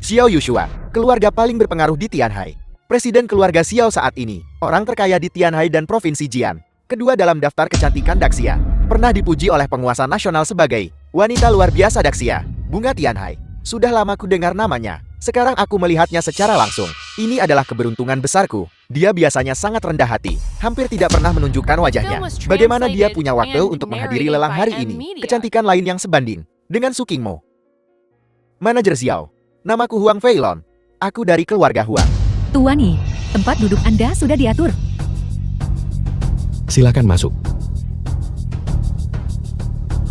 Xiao Yushuan, keluarga paling berpengaruh di Tianhai. Presiden keluarga Xiao saat ini, orang terkaya di Tianhai dan Provinsi Jian. Kedua dalam daftar kecantikan Daxia. Pernah dipuji oleh penguasa nasional sebagai wanita luar biasa Daxia. Bunga Tianhai. Sudah lama ku dengar namanya. Sekarang aku melihatnya secara langsung. Ini adalah keberuntungan besarku. Dia biasanya sangat rendah hati. Hampir tidak pernah menunjukkan wajahnya. Bagaimana dia punya waktu untuk menghadiri lelang hari ini? Kecantikan lain yang sebanding dengan Su Qingmo. Manajer Xiao. Namaku Huang Feilon. Aku dari keluarga Huang. Tuan Yi, tempat duduk Anda sudah diatur. Silakan masuk.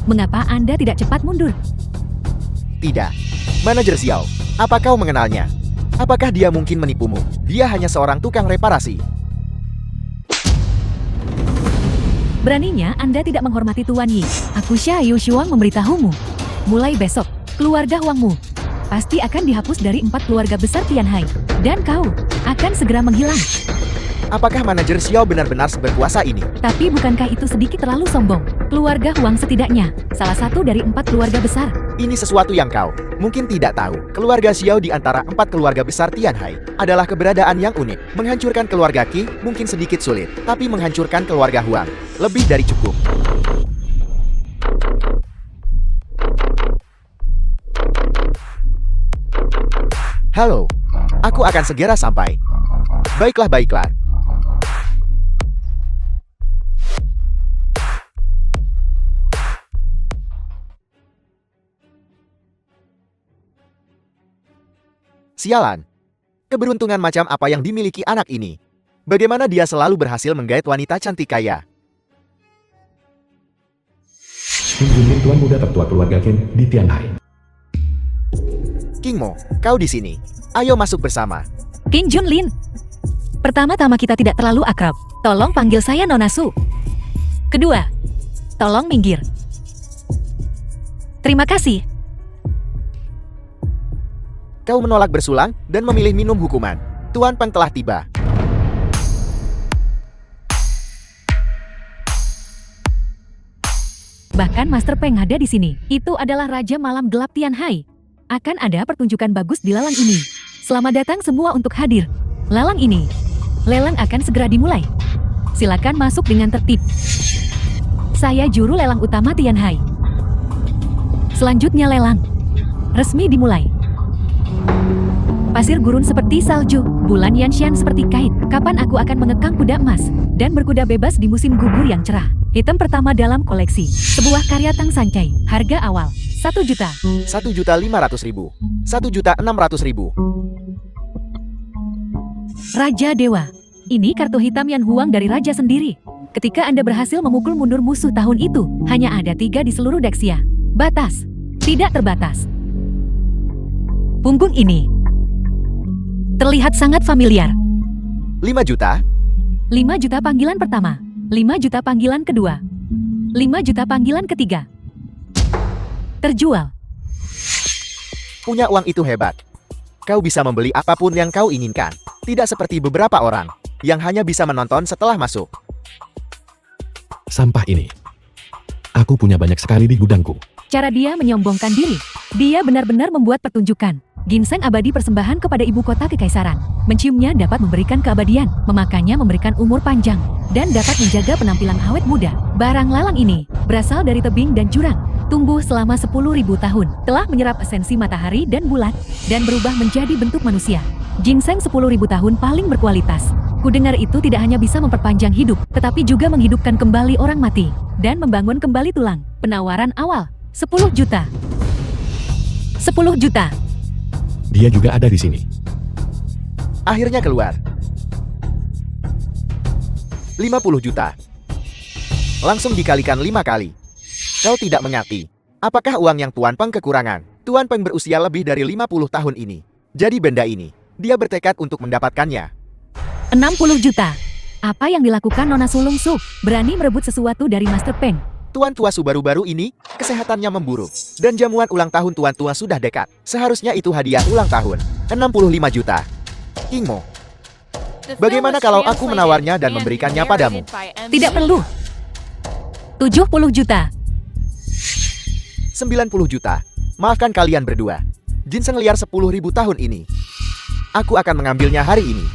Mengapa Anda tidak cepat mundur? Tidak. Manajer Xiao, apa kau mengenalnya? Apakah dia mungkin menipumu? Dia hanya seorang tukang reparasi. Beraninya Anda tidak menghormati Tuan Yi. Aku Xia Yushuang memberitahumu. Mulai besok, keluarga Huangmu pasti akan dihapus dari 4 keluarga besar Tianhai. Dan kau akan segera menghilang. Apakah manajer Xiao benar-benar berkuasa ini? Tapi bukankah itu sedikit terlalu sombong? Keluarga Huang setidaknya salah satu dari 4 keluarga besar. Ini sesuatu yang kau mungkin tidak tahu. Keluarga Xiao di antara 4 keluarga besar Tianhai adalah keberadaan yang unik. Menghancurkan keluarga Qi mungkin sedikit sulit, tapi menghancurkan keluarga Huang lebih dari cukup. Halo, aku akan segera sampai. Baiklah. Sialan. Keberuntungan macam apa yang dimiliki anak ini? Bagaimana dia selalu berhasil menggait wanita cantik kaya? Kim Junlin, tuan muda tertua keluarga Qin di Tianhai. Qingmo, kau di sini. Ayo masuk bersama. King Junlin. Pertama-tama kita tidak terlalu akrab. Tolong panggil saya Nona Su. Kedua, tolong minggir. Terima kasih. Kau menolak bersulang dan memilih minum hukuman. Tuan Peng telah tiba. Bahkan Master Peng ada di sini. Itu adalah Raja Malam Gelap Tianhai. Akan ada pertunjukan bagus di lelang ini. Selamat datang semua untuk hadir. Lelang ini. Lelang akan segera dimulai. Silakan masuk dengan tertib. Saya juru lelang utama Tianhai. Selanjutnya lelang resmi dimulai. Pasir gurun seperti salju, bulan Yanshan seperti kait. Kapan aku akan mengekang kuda emas dan berkuda bebas di musim gugur yang cerah? Item pertama dalam koleksi. Sebuah karya Tang Sancai. Harga awal 1 juta. 1.500.000. 1.600.000. Raja Dewa. Ini kartu hitam Yan Huang dari Raja sendiri. Ketika Anda berhasil memukul mundur musuh tahun itu, hanya ada 3 di seluruh Daxia. Batas. Tidak terbatas. Punggung ini terlihat sangat familiar. 5 juta. 5 juta panggilan pertama. 5 juta panggilan kedua. 5 juta panggilan ketiga. Terjual. Punya uang itu hebat. Kau bisa membeli apapun yang kau inginkan. Tidak seperti beberapa orang yang hanya bisa menonton setelah masuk. Sampah ini. Aku punya banyak sekali di gudangku. Cara dia menyombongkan diri. Dia benar-benar membuat pertunjukan. Ginseng abadi persembahan kepada ibu kota kekaisaran. Menciumnya dapat memberikan keabadian, memakannya memberikan umur panjang, dan dapat menjaga penampilan awet muda. Barang lalang ini berasal dari tebing dan jurang. Tumbuh selama 10.000 tahun, telah menyerap esensi matahari dan bulan, dan berubah menjadi bentuk manusia. Ginseng 10.000 tahun paling berkualitas. Kudengar itu tidak hanya bisa memperpanjang hidup, tetapi juga menghidupkan kembali orang mati, dan membangun kembali tulang. Penawaran awal, 10 juta. 10 juta. Dia juga ada di sini. Akhirnya keluar. 50 juta. Langsung dikalikan 5 kali. Kau tidak mengerti. Apakah uang yang Tuan Peng kekurangan? Tuan Peng berusia lebih dari 50 tahun ini. Jadi benda ini, dia bertekad untuk mendapatkannya. 60 juta. Apa yang dilakukan Nona Sulung Su? Berani merebut sesuatu dari Master Peng. Tuan tua Su baru-baru ini, kesehatannya memburuk. Dan jamuan ulang tahun Tuan tua sudah dekat. Seharusnya itu hadiah ulang tahun. 65 juta. King Mo, bagaimana kalau aku menawarnya dan memberikannya padamu? Tidak perlu. 70 juta. 90 juta. Maafkan kalian berdua. Ginseng liar 10.000 tahun ini. Aku akan mengambilnya hari ini.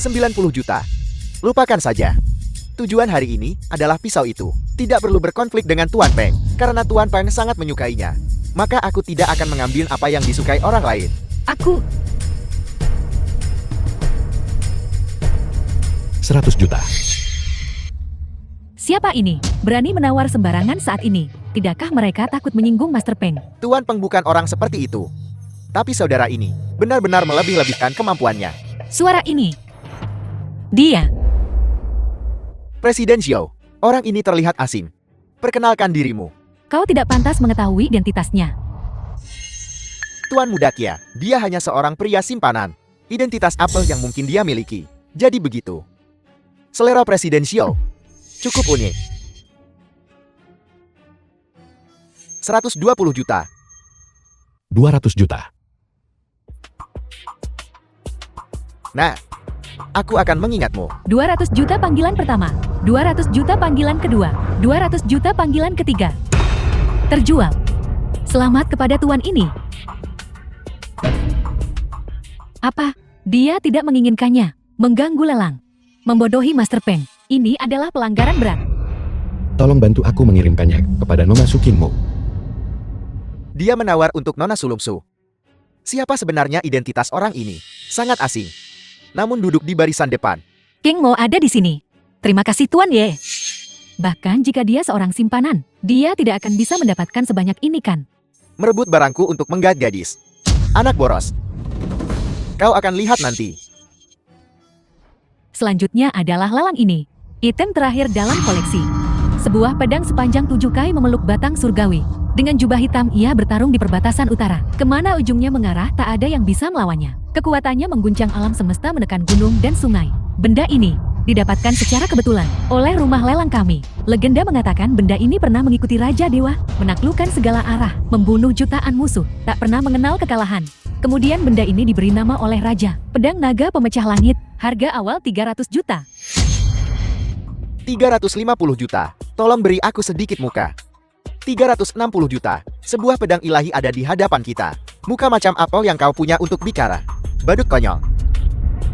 90 juta. Lupakan saja. Tujuan hari ini adalah pisau itu. Tidak perlu berkonflik dengan Tuan Peng. Karena Tuan Peng sangat menyukainya. Maka aku tidak akan mengambil apa yang disukai orang lain. Aku 100 juta. Siapa ini? Berani menawar sembarangan saat ini. Tidakkah mereka takut menyinggung Master Peng? Tuan Peng bukan orang seperti itu. Tapi saudara ini benar-benar melebih-lebihkan kemampuannya. Suara ini. Dia. Presiden Xiao, orang ini terlihat asing. Perkenalkan dirimu. Kau tidak pantas mengetahui identitasnya. Tuan Muda Kia, dia hanya seorang pria simpanan. Identitas apel yang mungkin dia miliki. Jadi begitu. Selera Presiden Xiao cukup unik. 120 juta. 200 juta. Nah, aku akan mengingatmu. 200 juta panggilan pertama. 200 juta panggilan kedua. 200 juta panggilan ketiga. Terjual. Selamat kepada tuan ini. Apa? Dia tidak menginginkannya. Mengganggu lelang. Membodohi Master Peng. Ini adalah pelanggaran berat. Tolong bantu aku mengirimkannya kepada Nona Sukinmo. Dia menawar untuk Nona Sulungsu. Siapa sebenarnya identitas orang ini? Sangat asing. Namun duduk di barisan depan. King Mo ada di sini. Terima kasih Tuan Ye. Bahkan jika dia seorang simpanan, dia tidak akan bisa mendapatkan sebanyak ini kan? Merebut barangku untuk menggait gadis. Anak boros. Kau akan lihat nanti. Selanjutnya adalah lalang ini. Item terakhir dalam koleksi. Sebuah pedang sepanjang 7 kai memeluk batang surgawi. Dengan jubah hitam ia bertarung di perbatasan utara. Kemana ujungnya mengarah tak ada yang bisa melawannya. Kekuatannya mengguncang alam semesta menekan gunung dan sungai. Benda ini didapatkan secara kebetulan oleh rumah lelang kami. Legenda mengatakan benda ini pernah mengikuti Raja Dewa, menaklukkan segala arah, membunuh jutaan musuh, tak pernah mengenal kekalahan. Kemudian benda ini diberi nama oleh Raja. Pedang naga pemecah langit, harga awal 300 juta. 350 juta. Tolong beri aku sedikit muka. 360 juta. Sebuah pedang ilahi ada di hadapan kita. Muka macam apel yang kau punya untuk bicara. Badut konyol.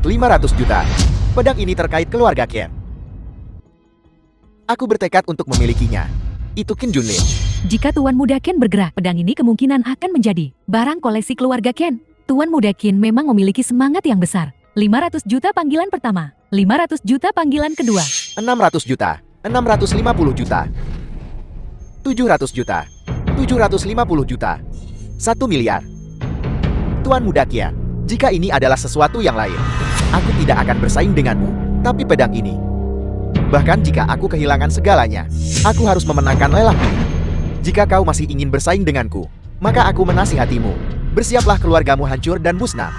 500 juta. Pedang ini terkait keluarga Ken. Aku bertekad untuk memilikinya. Itu Qin Junlin. Jika Tuan Muda Ken bergerak, pedang ini kemungkinan akan menjadi barang koleksi keluarga Ken. Tuan Muda Ken memang memiliki semangat yang besar. 500 juta panggilan pertama. 500 juta panggilan kedua. 600 juta. 650 juta. 700 juta. 750 juta. 1 miliar. Tuan Muda Kia, jika ini adalah sesuatu yang lain, aku tidak akan bersaing denganmu. Tapi pedang ini. Bahkan jika aku kehilangan segalanya, aku harus memenangkan lelang ini. Jika kau masih ingin bersaing denganku, maka aku menasihatimu. Bersiaplah keluargamu hancur dan musnah.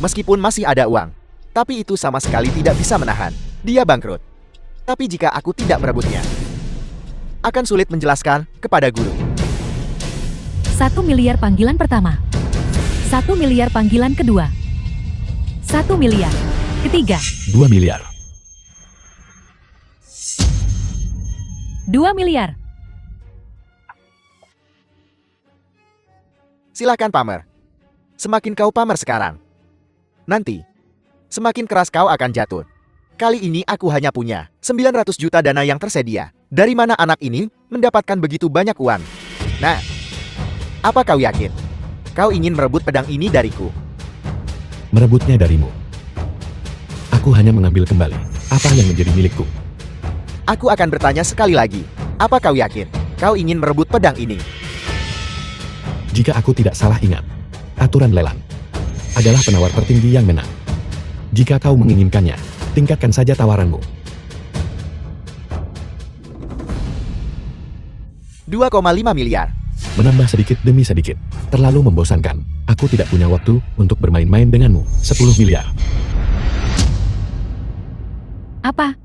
Meskipun masih ada uang, tapi itu sama sekali tidak bisa menahan dia bangkrut. Tapi jika aku tidak merebutnya, akan sulit menjelaskan kepada guru. 1 miliar panggilan pertama. 1 miliar panggilan kedua. 1 miliar ketiga. 2 miliar. 2 miliar. Silakan pamer. Semakin kau pamer sekarang, nanti semakin keras kau akan jatuh. Kali ini aku hanya punya 900 juta dana yang tersedia. Dari mana anak ini mendapatkan begitu banyak uang? Nah, apa kau yakin? Kau ingin merebut pedang ini dariku? Merebutnya darimu. Aku hanya mengambil kembali apa yang menjadi milikku. Aku akan bertanya sekali lagi. Apa kau yakin? Kau ingin merebut pedang ini? Jika aku tidak salah ingat, aturan lelang adalah penawar tertinggi yang menang. Jika kau menginginkannya, tingkatkan saja tawaranmu. 2,5 miliar. Menambah sedikit demi sedikit. Terlalu membosankan. Aku tidak punya waktu untuk bermain-main denganmu. 10 miliar. Apa?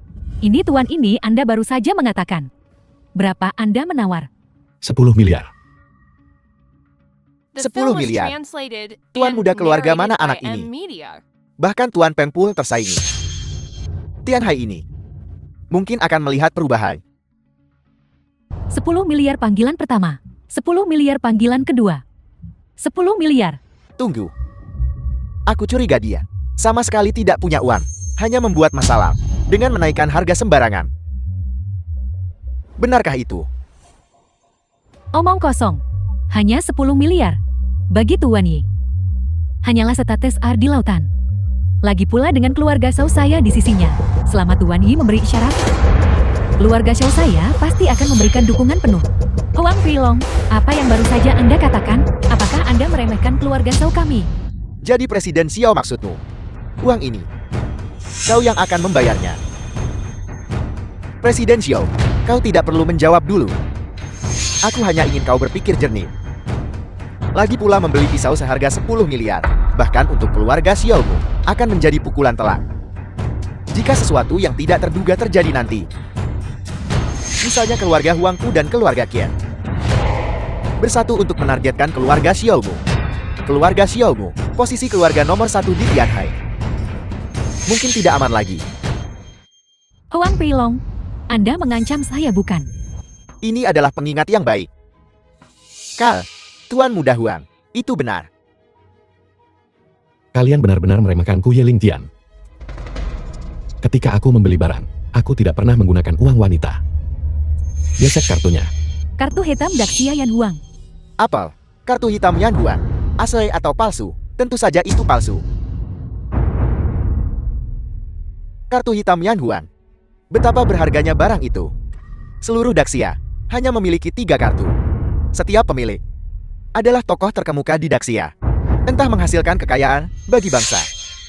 Ini tuan ini Anda baru saja mengatakan. Berapa Anda menawar? 10 miliar. The 10 film was miliar. translated Tuan and muda keluarga narrated mana by anak M ini? Media. Bahkan Tuan Peng Pul tersaingi. Tianhai ini mungkin akan melihat perubahan. 10 miliar panggilan pertama. 10 miliar panggilan kedua. 10 miliar. Tunggu. Aku curiga dia. Sama sekali tidak punya uang. Hanya membuat masalah dengan menaikkan harga sembarangan. Benarkah itu? Omong kosong. Hanya 10 miliar. Bagi Tuan Yi. Hanyalah setetes air di lautan. Lagi pula dengan keluarga Shao saya di sisinya. Selama Tuan Yi memberi isyarat, keluarga Shao saya pasti akan memberikan dukungan penuh. Huang Feilong, apa yang baru saja Anda katakan? Apakah Anda meremehkan keluarga Shao kami? Jadi Presiden Xiao maksudmu? Uang ini, kau yang akan membayarnya. Presiden Xiao, kau tidak perlu menjawab dulu. Aku hanya ingin kau berpikir jernih. Lagi pula membeli pisau seharga 10 miliar, bahkan untuk keluarga Xiaomu, akan menjadi pukulan telak. Jika sesuatu yang tidak terduga terjadi nanti, misalnya keluarga Huangku dan keluarga Qian bersatu untuk menargetkan keluarga Xiaomu. Keluarga Xiaomu, posisi keluarga nomor 1 di Tianhai. Mungkin tidak aman lagi. Huang Feilong, Anda mengancam saya bukan? Ini adalah pengingat yang baik. Kal, Tuan Muda Huang, itu benar. Kalian benar-benar meremehkanku, Yeling Tian. Ketika aku membeli barang, aku tidak pernah menggunakan uang wanita. Gesek kartunya. Kartu hitam Daxia Yan Huang. Apel, kartu hitam Yan Huang, asli atau palsu? Tentu saja itu palsu. Kartu hitam Yan Huang. Betapa berharganya barang itu. Seluruh Daxia hanya memiliki 3 kartu. Setiap pemilik adalah tokoh terkemuka di Daxia. Entah menghasilkan kekayaan bagi bangsa,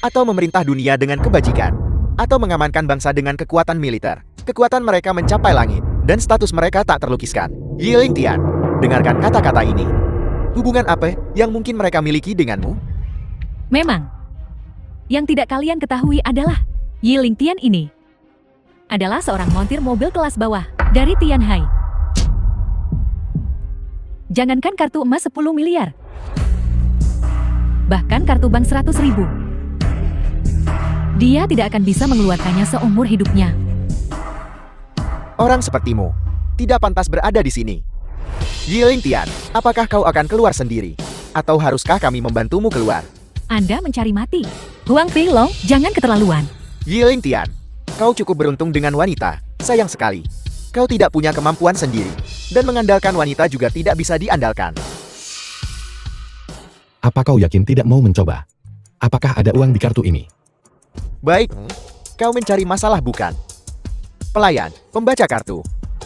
atau memerintah dunia dengan kebajikan, atau mengamankan bangsa dengan kekuatan militer. Kekuatan mereka mencapai langit, dan status mereka tak terlukiskan. Yiling Tian, dengarkan kata-kata ini. Hubungan apa yang mungkin mereka miliki denganmu? Memang. Yang tidak kalian ketahui adalah Yi Ling Tian ini adalah seorang montir mobil kelas bawah dari Tianhai. Jangankan kartu emas 10 miliar. Bahkan kartu bank 100.000. Dia tidak akan bisa mengeluarkannya seumur hidupnya. Orang sepertimu tidak pantas berada di sini. Yiling Tian, apakah kau akan keluar sendiri? Atau haruskah kami membantumu keluar? Anda mencari mati. Huang Feilong, jangan keterlaluan. Yiling Tian, kau cukup beruntung dengan wanita. Sayang sekali, kau tidak punya kemampuan sendiri. Dan mengandalkan wanita juga tidak bisa diandalkan. Apa kau yakin tidak mau mencoba? Apakah ada uang di kartu ini? Baik, kau mencari masalah bukan? Pelayan, pembaca kartu.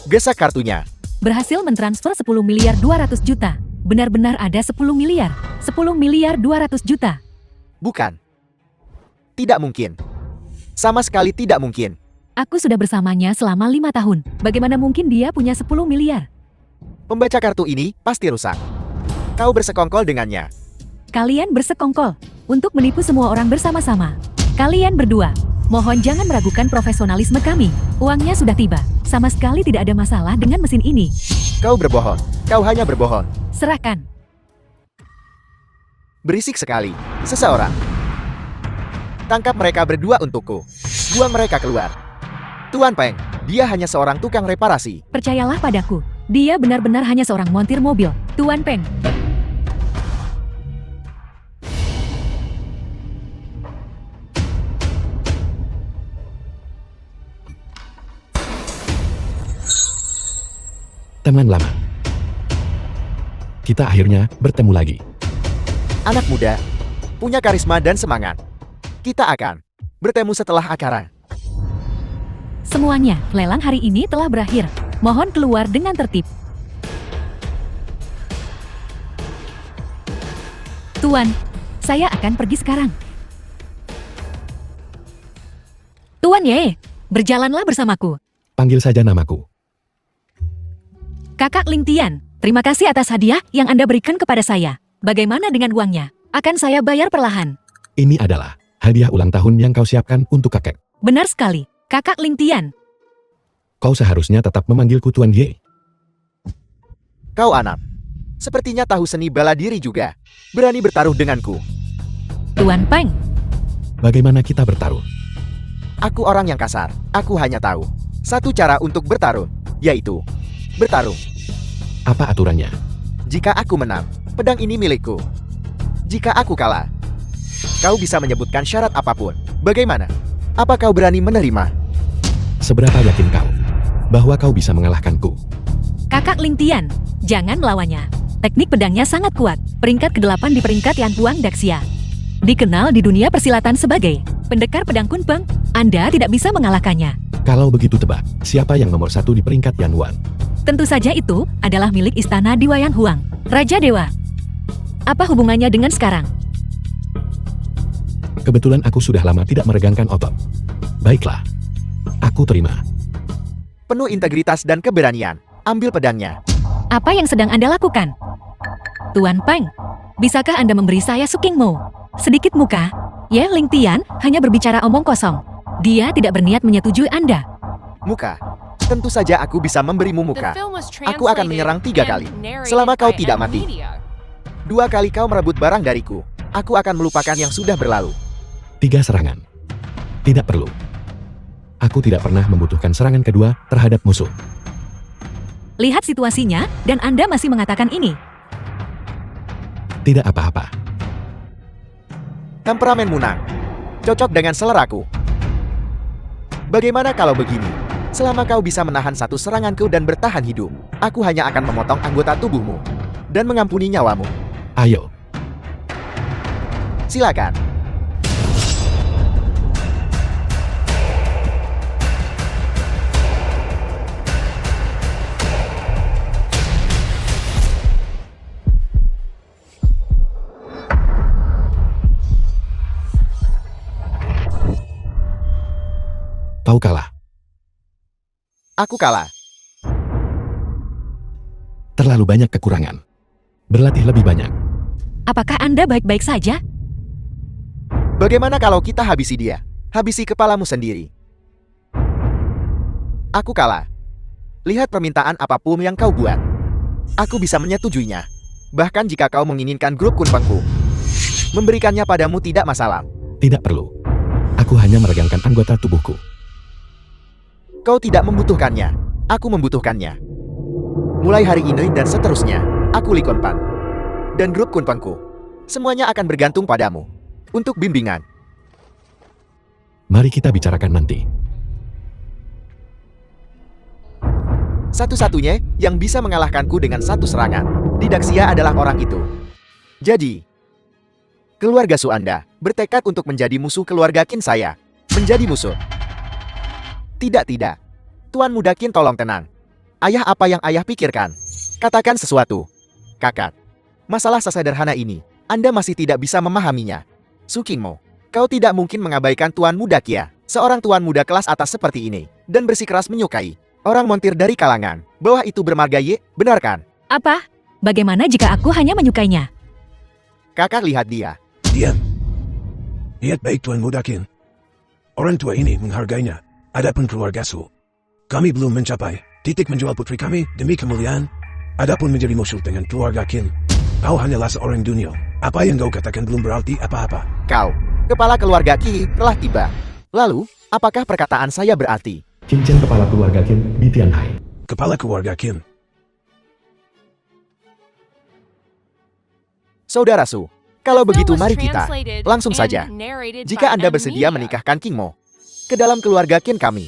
Gesak kartunya. Berhasil mentransfer 10 miliar 200 juta. Benar-benar ada 10 miliar. 10 miliar 200 juta. Bukan. Tidak mungkin. Sama sekali tidak mungkin. Aku sudah bersamanya selama 5 tahun. Bagaimana mungkin dia punya 10 miliar? Pembaca kartu ini pasti rusak. Kau bersekongkol dengannya. Kalian bersekongkol untuk menipu semua orang bersama-sama. Kalian berdua, mohon jangan meragukan profesionalisme kami. Uangnya sudah tiba. Sama sekali tidak ada masalah dengan mesin ini. Kau berbohong. Kau hanya berbohong. Serahkan. Berisik sekali. Seseorang. Tangkap mereka berdua untukku. Buang mereka keluar. Tuan Peng, Dia hanya seorang tukang reparasi. Percayalah padaku, dia benar-benar hanya seorang montir mobil, Tuan Peng. Teman lama. Kita akhirnya bertemu lagi. Anak muda, punya karisma dan semangat. Kita akan bertemu setelah acara. Semuanya, lelang hari ini telah berakhir. Mohon keluar dengan tertib. Tuan, saya akan pergi sekarang. Tuan Ye, berjalanlah bersamaku. Panggil saja namaku. Kakak Ling Tian, terima kasih atas hadiah yang Anda berikan kepada saya. Bagaimana dengan uangnya? Akan saya bayar perlahan. Ini adalah hadiah ulang tahun yang kau siapkan untuk kakek. Benar sekali, Kakak Ling Tian. Kau seharusnya tetap memanggilku Tuan Ye. Kau anak, sepertinya tahu seni bela diri juga. Berani bertaruh denganku. Tuan Peng, Bagaimana kita bertaruh? Aku orang yang kasar. Aku hanya tahu satu cara untuk bertaruh, yaitu bertarung. Apa aturannya? Jika aku menang, pedang ini milikku. Jika aku kalah, kau bisa menyebutkan syarat apapun. Bagaimana? Apa kau berani menerima? Seberapa yakin kau bahwa kau bisa mengalahkanku? Kakak Ling Tian, jangan melawannya. Teknik pedangnya sangat kuat. Peringkat ke-8 di peringkat Yan Huang Daxia. Dikenal di dunia persilatan sebagai pendekar pedang Kunpeng. Anda tidak bisa mengalahkannya. Kalau begitu tebak, siapa yang nomor 1 di peringkat Yanwan? Tentu saja itu adalah milik istana di Wayang Huang, Raja Dewa. Apa hubungannya dengan sekarang? Kebetulan aku sudah lama tidak meregangkan otot. Baiklah, aku terima. Penuh integritas dan keberanian. Ambil pedangnya. Apa yang sedang Anda lakukan? Tuan Peng, bisakah Anda memberi saya Suking Mo? Sedikit muka. Ye Ling Tian hanya berbicara omong kosong. Dia tidak berniat menyetujui Anda. Muka. Tentu saja aku bisa memberimu muka. The film was Aku akan menyerang 3 kali. translated and narrated Selama kau by tidak Ed mati. Media. 2 kali kau merebut barang dariku. Aku akan melupakan yang sudah berlalu. 3 serangan. Tidak perlu. Aku tidak pernah membutuhkan serangan kedua terhadap musuh. Lihat situasinya, dan Anda masih mengatakan ini. Tidak apa-apa. Temperamen Munang. Cocok dengan seleraku. Bagaimana kalau begini? Selama kau bisa menahan satu seranganku dan bertahan hidup, aku hanya akan memotong anggota tubuhmu dan mengampuni nyawamu. Ayo, Silakan. kau kalah. Aku kalah. Terlalu banyak kekurangan. Berlatih lebih banyak. Apakah Anda baik-baik saja? Bagaimana kalau kita habisi dia? Habisi kepalamu sendiri. Aku kalah. Lihat permintaan apapun yang kau buat. Aku bisa menyetujuinya. Bahkan jika kau menginginkan grup Kunpengku, memberikannya padamu tidak masalah. Tidak perlu. Aku hanya meregangkan anggota tubuhku. Kau tidak membutuhkannya. Aku membutuhkannya. Mulai hari ini dan seterusnya, aku Li Kunpan. Dan grup Kunpengku. Semuanya akan bergantung padamu. Untuk bimbingan. Mari kita bicarakan nanti. Satu-satunya yang bisa mengalahkanku dengan satu serangan di Daxia adalah orang itu. Jadi, keluarga Su Anda bertekad untuk menjadi musuh keluarga Qin saya. Menjadi musuh. Tidak. Tuan Muda Qin tolong tenang. Ayah apa yang ayah pikirkan? Katakan sesuatu. Kakak. Masalah sesederhana ini, Anda masih tidak bisa memahaminya. Su Qingmo, kau tidak mungkin mengabaikan Tuan Muda Kia, seorang tuan muda kelas atas seperti ini, dan bersikeras menyukai orang montir dari kalangan bawah itu bermarga Ye, benar kan? Apa? Bagaimana jika aku hanya menyukainya? Kakak lihat dia. Diam. Lihat baik Tuan Muda Qin. Orang tua ini menghargainya. Adapun keluarga Su, kami belum mencapai titik menjual putri kami demi kemuliaan. Adapun menjadi musuh dengan keluarga Qin, kau hanyalah seorang dunia. Apa yang kau katakan belum berarti apa-apa. Kau, kepala keluarga Qi, telah tiba. Lalu, apakah perkataan saya berarti Cincin kepala keluarga Qin di Tianhai. Kepala keluarga Qin. Saudara Su, kalau The begitu film was mari kita translated langsung and saja. narrated Jika by Anda bersedia Emilia. menikahkan King Mo ke dalam keluarga Qin kami,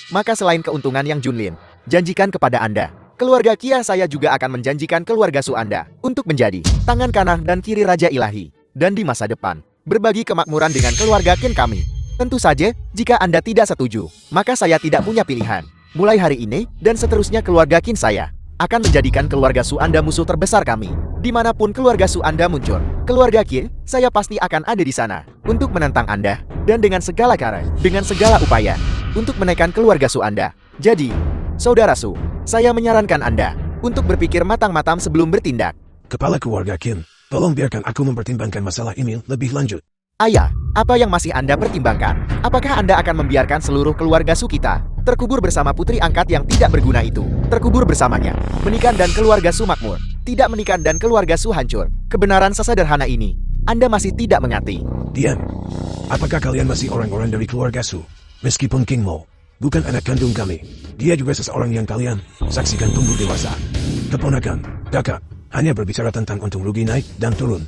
maka selain keuntungan yang Junlin janjikan kepada Anda, keluarga Kia saya juga akan menjanjikan keluarga Su Anda untuk menjadi tangan kanan dan kiri Raja Ilahi, dan di masa depan berbagi kemakmuran dengan keluarga Qin kami. Tentu saja, jika Anda tidak setuju, maka saya tidak punya pilihan. Mulai hari ini dan seterusnya keluarga Qin saya akan menjadikan keluarga Su Anda musuh terbesar kami. Dimanapun keluarga Su Anda muncul, keluarga Qin, saya pasti akan ada di sana untuk menentang Anda, dan dengan segala cara, dengan segala upaya, untuk menaikkan keluarga Su Anda. Jadi, Saudara Su, saya menyarankan Anda untuk berpikir matang-matang sebelum bertindak. Kepala keluarga Qin, tolong biarkan aku mempertimbangkan masalah ini lebih lanjut. Ayah, apa yang masih Anda pertimbangkan? Apakah Anda akan membiarkan seluruh keluarga Su kita terkubur bersama putri angkat yang tidak berguna itu? Terkubur bersamanya, menikah dan keluarga Su makmur, tidak menikah dan keluarga Su hancur. Kebenaran sesederhana ini, Anda masih tidak mengerti. Diam. Apakah kalian masih orang-orang dari keluarga Su? Meskipun King Mo bukan anak kandung kami, dia juga seseorang yang kalian saksikan tumbuh dewasa. Keponakan, kakak, hanya berbicara tentang untung rugi naik dan turun.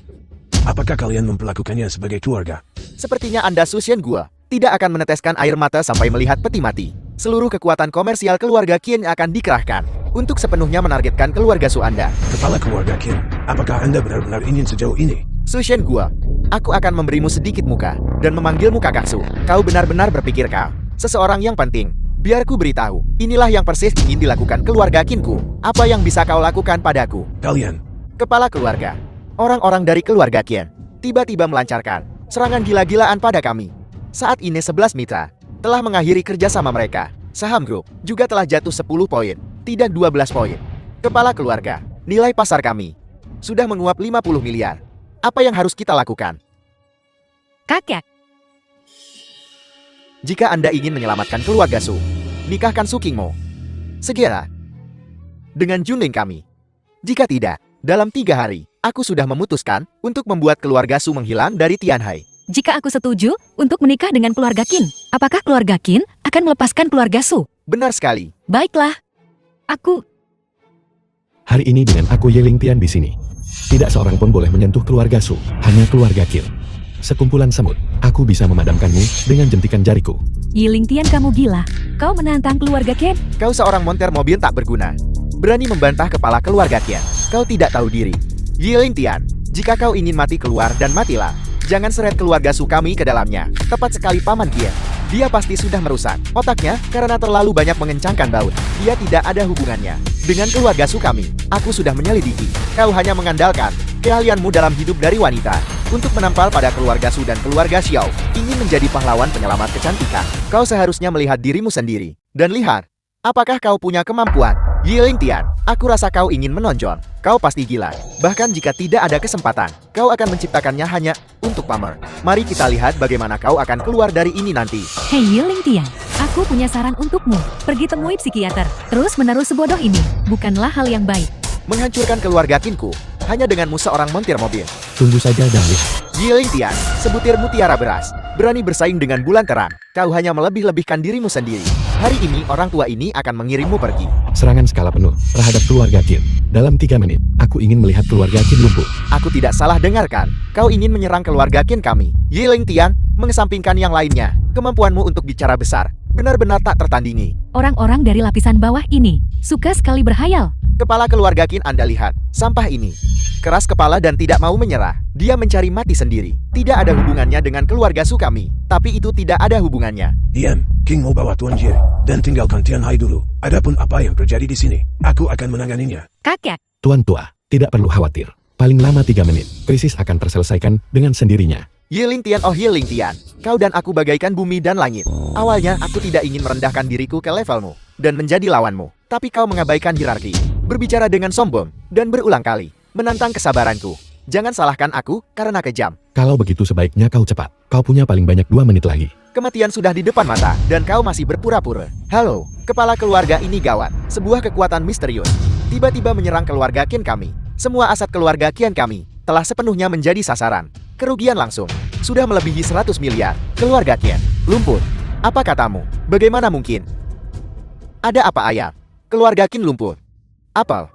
Apakah kalian memperlakukannya sebagai keluarga? Sepertinya Anda Su Shen Gua tidak akan meneteskan air mata sampai melihat peti mati. Seluruh kekuatan komersial keluarga Qin akan dikerahkan untuk sepenuhnya menargetkan keluarga Su Anda. Kepala keluarga Qin, apakah Anda benar-benar ingin sejauh ini? Su Shen Gua, aku akan memberimu sedikit muka dan memanggilmu kakak Su. Kau benar-benar berpikir kau seseorang yang penting. Biar ku beritahu, inilah yang persis ingin dilakukan keluarga Qinku. Apa yang bisa kau lakukan padaku? Kalian, Kepala keluarga, orang-orang dari keluarga Qin tiba-tiba melancarkan serangan gila-gilaan pada kami. Saat ini 11 mitra telah mengakhiri kerjasama mereka. Saham grup juga telah jatuh 10 poin, tidak 12 poin. Kepala keluarga, nilai pasar kami sudah menguap 50 miliar. Apa yang harus kita lakukan? Kakek, Jika Anda ingin menyelamatkan keluarga Su, nikahkan Su King Mo segera dengan Junlin kami. Jika tidak, dalam 3 hari, aku sudah memutuskan untuk membuat keluarga Su menghilang dari Tianhai. jika aku setuju untuk menikah dengan keluarga Qin, apakah keluarga Qin akan melepaskan keluarga Su? Benar sekali. Baiklah. Aku Hari ini dengan aku Yeling Tian di sini. Tidak seorang pun boleh menyentuh keluarga Su, hanya keluarga Qin. Sekumpulan semut, aku bisa memadamkanmu dengan jentikan jariku. Yiling Tian, kamu gila. Kau menantang keluarga Qin? Kau seorang monter mobil tak berguna. Berani membantah kepala keluarga Qin. Kau tidak tahu diri. Yiling Tian, jika kau ingin mati keluar dan matilah. Jangan seret keluarga Su kami ke dalamnya. Tepat sekali Paman Qin. Dia pasti sudah merusak otaknya karena terlalu banyak mengencangkan baut. Dia tidak ada hubungannya dengan keluarga Su kami. Aku sudah menyelidiki. Kau hanya mengandalkan keahlianmu dalam hidup dari wanita untuk menampal pada keluarga Su dan keluarga Xiao. Ingin menjadi pahlawan penyelamat kecantikan. Kau seharusnya melihat dirimu sendiri. Dan lihat, apakah kau punya kemampuan? Yiling Tian, aku rasa kau ingin menonjol. Kau pasti gila. Bahkan jika tidak ada kesempatan, kau akan menciptakannya hanya untuk pamer. Mari kita lihat bagaimana kau akan keluar dari ini nanti. Hei Yiling Tian, aku punya saran untukmu. Pergi temui psikiater. Terus menerus sebodoh ini bukanlah hal yang baik. Menghancurkan keluarga Kinku hanya denganmu seorang montir mobil. Tunggu saja dan lihat. Yiling Tian, sebutir mutiara beras. Berani bersaing dengan bulan terang. Kau hanya melebih-lebihkan dirimu sendiri. Hari ini orang tua ini akan mengirimmu pergi. Serangan skala penuh terhadap keluarga Qin. Dalam 3 menit, aku ingin melihat keluarga Qin lumpuh. Aku tidak salah dengarkan. Kau ingin menyerang keluarga Qin kami. Yiling Tian, mengesampingkan yang lainnya. Kemampuanmu untuk bicara besar benar-benar tak tertandingi. Orang-orang dari lapisan bawah ini suka sekali berhayal. Kepala keluarga Qin Anda lihat, sampah ini. Keras kepala dan tidak mau menyerah. Dia mencari mati sendiri. Tidak ada hubungannya dengan keluarga Su kami. Tapi itu tidak ada hubungannya. Diam, King mau bawa Tuan Jie, dan tinggalkan Tianhai dulu. Adapun apa yang terjadi di sini, aku akan menanganinya. Kakek, Tuan tua, tidak perlu khawatir. Paling lama 3 menit, krisis akan terselesaikan dengan sendirinya. Yiling Tian, oh Yiling Tian. Kau dan aku bagaikan bumi dan langit. Awalnya aku tidak ingin merendahkan diriku ke levelmu dan menjadi lawanmu. Tapi kau mengabaikan hierarki, berbicara dengan sombong, dan berulang kali menantang kesabaranku. Jangan salahkan aku karena kejam. Kalau begitu sebaiknya kau cepat. Kau punya paling banyak 2 menit lagi. Kematian sudah di depan mata, dan kau masih berpura-pura. Halo, kepala keluarga ini gawat. Sebuah kekuatan misterius tiba-tiba menyerang keluarga Qin kami. Semua aset keluarga Qin kami telah sepenuhnya menjadi sasaran. Kerugian langsung sudah melebihi 100 miliar. Keluarga Qin lumpuh. Apa katamu? Bagaimana mungkin? Ada apa ayah? Keluarga Qin lumpuh. Apel.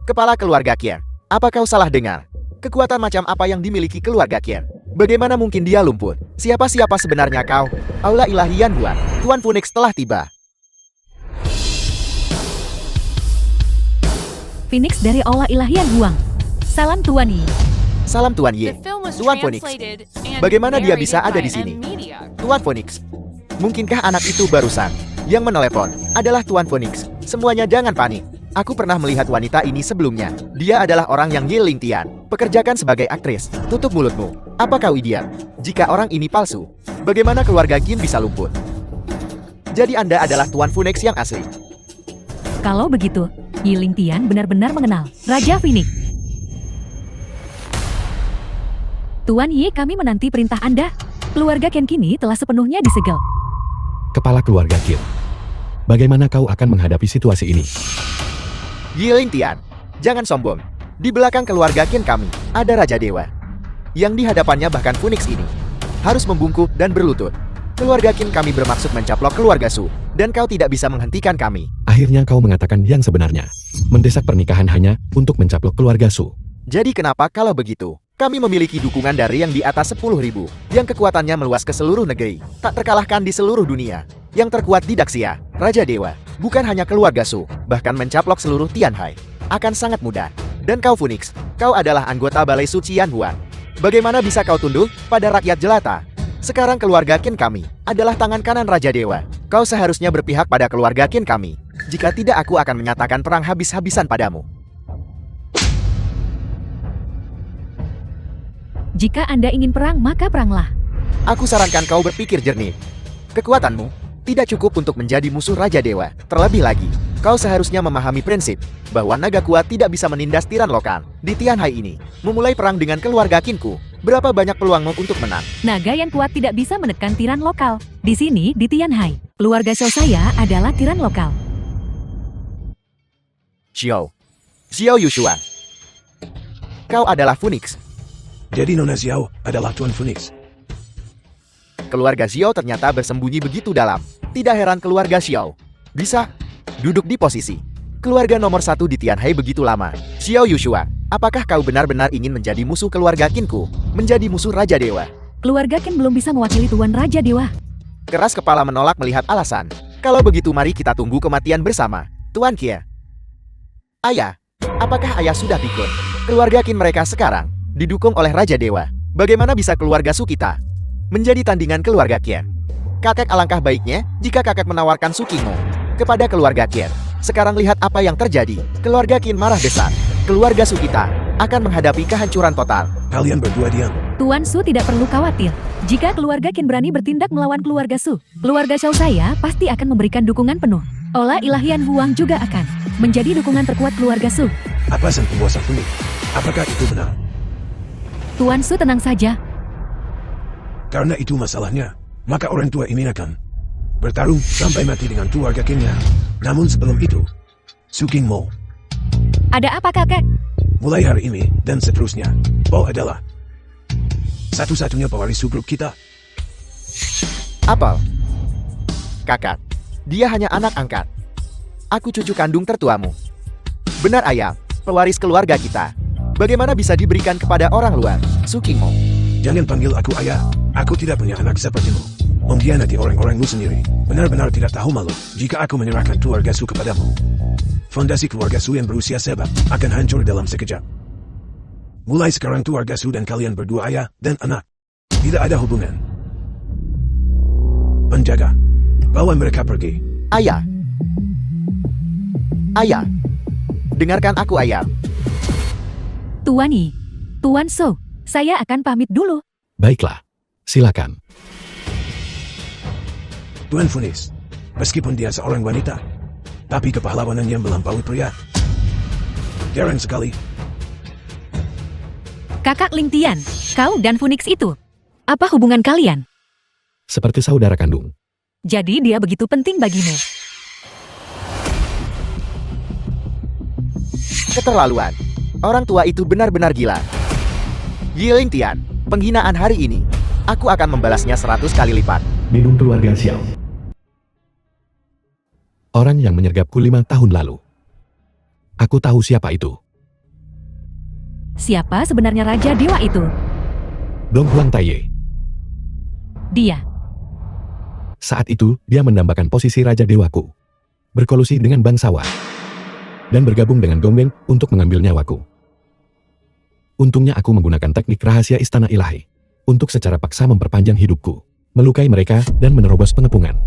Kepala keluarga Qin. Apa kau salah dengar? Kekuatan macam apa yang dimiliki keluarga Qin? Bagaimana mungkin dia lumpuh? Siapa sebenarnya kau? Aula Ilahian Huan. Tuan Phoenix telah tiba. Phoenix dari Aula Ilahian Huang. Salam Tuan Yi. Salam Tuan The Yi. film was Tuan Phoenix. translated and Bagaimana dia narrated bisa ada by di sini? M-Media. Tuan Phoenix. Mungkinkah anak itu barusan yang menelepon adalah Tuan Phoenix? Semuanya jangan panik. Aku pernah melihat wanita ini sebelumnya. Dia adalah orang yang Ye Lingtian pekerjakan sebagai aktris. Tutup mulutmu. Apa kau idiot? Jika orang ini palsu, bagaimana keluarga Qin bisa lumpuh? Jadi Anda adalah Tuan Phoenix yang asli. Kalau begitu, Yi Lingtian benar-benar mengenal Raja Phoenix. Tuan Yi, kami menanti perintah Anda. Keluarga Qin kini telah sepenuhnya disegel. Kepala keluarga Qin. Bagaimana kau akan menghadapi situasi ini? Ye Lingtian, jangan sombong. Di belakang keluarga Qin kami, ada Raja Dewa. Yang di hadapannya bahkan Phoenix ini harus membungkuk dan berlutut. Keluarga Qin kami bermaksud mencaplok keluarga Su, dan kau tidak bisa menghentikan kami. Akhirnya kau mengatakan yang sebenarnya. Mendesak pernikahan hanya untuk mencaplok keluarga Su. Jadi kenapa kalau begitu? Kami memiliki dukungan dari yang di atas 10.000, yang kekuatannya meluas ke seluruh negeri, tak terkalahkan di seluruh dunia. Yang terkuat di Daxia, Raja Dewa, bukan hanya keluarga Su, bahkan mencaplok seluruh Tianhai. Akan sangat mudah. Dan kau Phoenix, kau adalah anggota Balai Suci Yan Huan. Bagaimana bisa kau tunduk pada rakyat jelata? Sekarang keluarga Qin kami adalah tangan kanan Raja Dewa. Kau seharusnya berpihak pada keluarga Qin kami. Jika tidak, aku akan menyatakan perang habis-habisan padamu. Jika Anda ingin perang, maka peranglah. Aku sarankan kau berpikir jernih. Kekuatanmu tidak cukup untuk menjadi musuh Raja Dewa. Terlebih lagi, kau seharusnya memahami prinsip bahwa naga kuat tidak bisa menindas tiran lokal. Di Tianhai ini, memulai perang dengan keluarga Qinku, berapa banyak peluangmu untuk menang? Naga yang kuat tidak bisa menekan tiran lokal. Di sini, di Tianhai, keluarga Xiao saya adalah tiran lokal. Xiao Yuxuan. Kau adalah Phoenix. Jadi Nona Xiao adalah Tuan Phoenix. Keluarga Xiao ternyata bersembunyi begitu dalam. Tidak heran keluarga Xiao bisa duduk di posisi keluarga nomor 1 di Tianhai begitu lama. Xiao Yuxuan, apakah kau benar-benar ingin menjadi musuh keluarga Qinku? Menjadi musuh Raja Dewa? Keluarga Qin belum bisa mewakili Tuan Raja Dewa. Keras kepala menolak melihat alasan. Kalau begitu mari kita tunggu kematian bersama. Tuan Qie. Ayah, apakah ayah sudah pikir? Keluarga Qin mereka sekarang didukung oleh Raja Dewa. Bagaimana bisa keluarga Su kita menjadi tandingan keluarga Qien? Kakek, alangkah baiknya jika kakek menawarkan Su Qingmo kepada keluarga Qien. Sekarang lihat apa yang terjadi. Keluarga Qin marah besar. Keluarga Su kita akan menghadapi kehancuran total. Kalian berdua diam. Tuan Su tidak perlu khawatir. Jika keluarga Qin berani bertindak melawan keluarga Su, keluarga Xiao saya pasti akan memberikan dukungan penuh. Aula Ilahian Huang juga akan menjadi dukungan terkuat keluarga Su. Apa sang penguasa Phoenix? Apakah itu benar? Tuan Su tenang saja. Karena itu masalahnya, maka orang tua ini akan bertarung sampai mati dengan keluarga Qinnya. Namun sebelum itu, Su Qingmo, Ada apa kakek? mulai hari ini dan seterusnya, kau adalah satu-satunya pewaris grup kita. Apel. Kakak, dia hanya anak angkat. Aku cucu kandung tertuamu. Benar ayah, pewaris keluarga kita. Bagaimana bisa diberikan kepada orang luar? Su Qingmo. Jangan panggil aku ayah. Aku tidak punya anak sepertimu. Mengkhianati orang-orangmu sendiri. Benar-benar tidak tahu malu jika aku menyerahkan keluarga Su kepadamu. Fondasi keluarga Su yang berusia sebab akan hancur dalam sekejap. Mulai sekarang keluarga Su dan kalian berdua ayah dan anak. Tidak ada hubungan. Penjaga, bawa mereka pergi. Ayah. Ayah. Dengarkan aku ayah. Tuan Yi, Tuan Su, saya akan pamit dulu. Baiklah. Silakan. Tuan Phoenix, meskipun dia seorang wanita, tapi kepahlawanannya melampaui pria. Jarang sekali. Kakak Lingtian, kau dan Phoenix itu, apa hubungan kalian? Seperti saudara kandung. Jadi dia begitu penting bagimu. Keterlaluan. Orang tua itu benar-benar gila. Ye Lingtian, penghinaan hari ini, aku akan membalasnya 100 kali lipat. Minum keluarga Xiao. Orang yang menyergapku 5 tahun lalu. Aku tahu siapa itu. Siapa sebenarnya Raja Dewa itu? Dong Huang Taiye. Dia. Saat itu, dia mendambakan posisi Raja Dewaku. Berkolusi dengan bangsawan. Dan bergabung dengan Gongbeng untuk mengambil nyawaku. Untungnya aku menggunakan teknik rahasia Istana Ilahi. Untuk secara paksa memperpanjang hidupku. Melukai mereka dan menerobos pengepungan.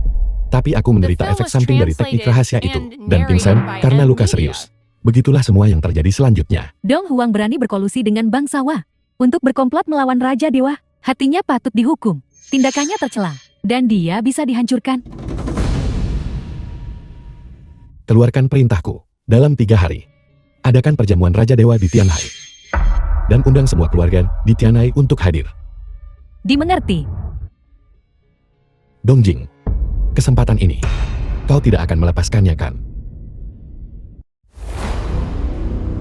Tapi aku menderita efek samping dari teknik rahasia itu. Dan pingsan karena luka serius. Begitulah semua yang terjadi selanjutnya. Dong Huang berani berkolusi dengan bangsawa. Untuk berkomplot melawan Raja Dewa. Hatinya patut dihukum. Tindakannya tercela. Dan dia bisa dihancurkan. Keluarkan perintahku. Dalam 3 hari. Adakan perjamuan Raja Dewa di Tianhai. Dan undang semua keluarga di Tianhai untuk hadir. Dimengerti. Dongjing. Kesempatan ini. Kau tidak akan melepaskannya kan?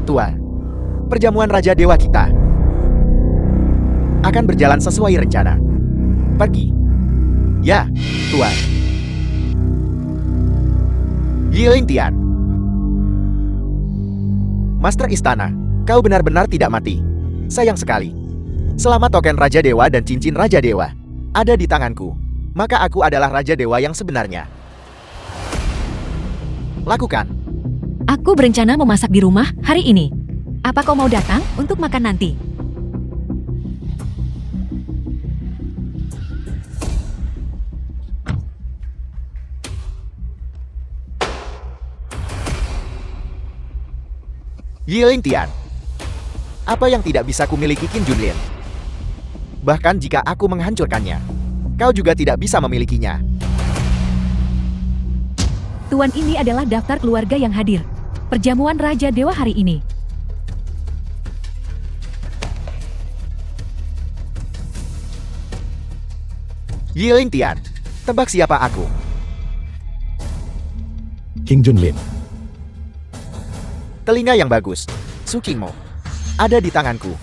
Tuan, perjamuan Raja Dewa kita akan berjalan sesuai rencana. Pergi. Ya, Tuan. Yiling Tian. Master Istana, kau benar-benar tidak mati. Sayang sekali. Selama token Raja Dewa dan cincin Raja Dewa ada di tanganku, maka aku adalah Raja Dewa yang sebenarnya. Lakukan. Aku berencana memasak di rumah hari ini. Apa kau mau datang untuk makan nanti? Yiling Tian. Apa yang tidak bisa kumiliki Qin Junlin? Bahkan jika aku menghancurkannya, kau juga tidak bisa memilikinya. Tuan, ini adalah daftar keluarga yang hadir. Perjamuan Raja Dewa hari ini. Yiling Tian, tebak siapa aku? King Junlin. Telinga yang bagus, Su Qingmo. Ada di tanganku.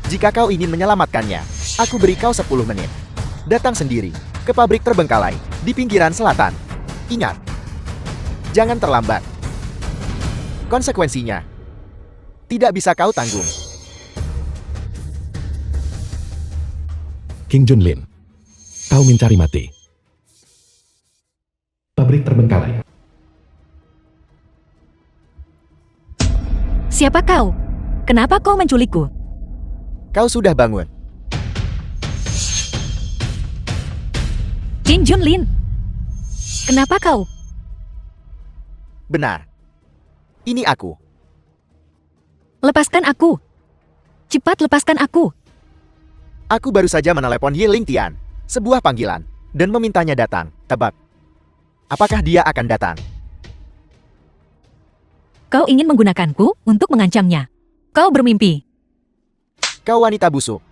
Jika kau ingin menyelamatkannya, aku beri kau 10 menit. Datang sendiri ke pabrik terbengkalai di pinggiran selatan. Ingat, jangan terlambat. Konsekuensinya tidak bisa kau tanggung. King Junlin. Kau mencari mati. Pabrik terbengkalai. Siapa kau? Kenapa kau menculikku? Kau sudah bangun. King Junlin. Kenapa kau? Benar. Ini aku. Lepaskan aku. Cepat lepaskan aku. Aku baru saja menelepon Yiling Tian, sebuah panggilan, dan memintanya datang. Tebak. Apakah dia akan datang? Kau ingin menggunakanku untuk mengancamnya. Kau bermimpi. Kau wanita busuk.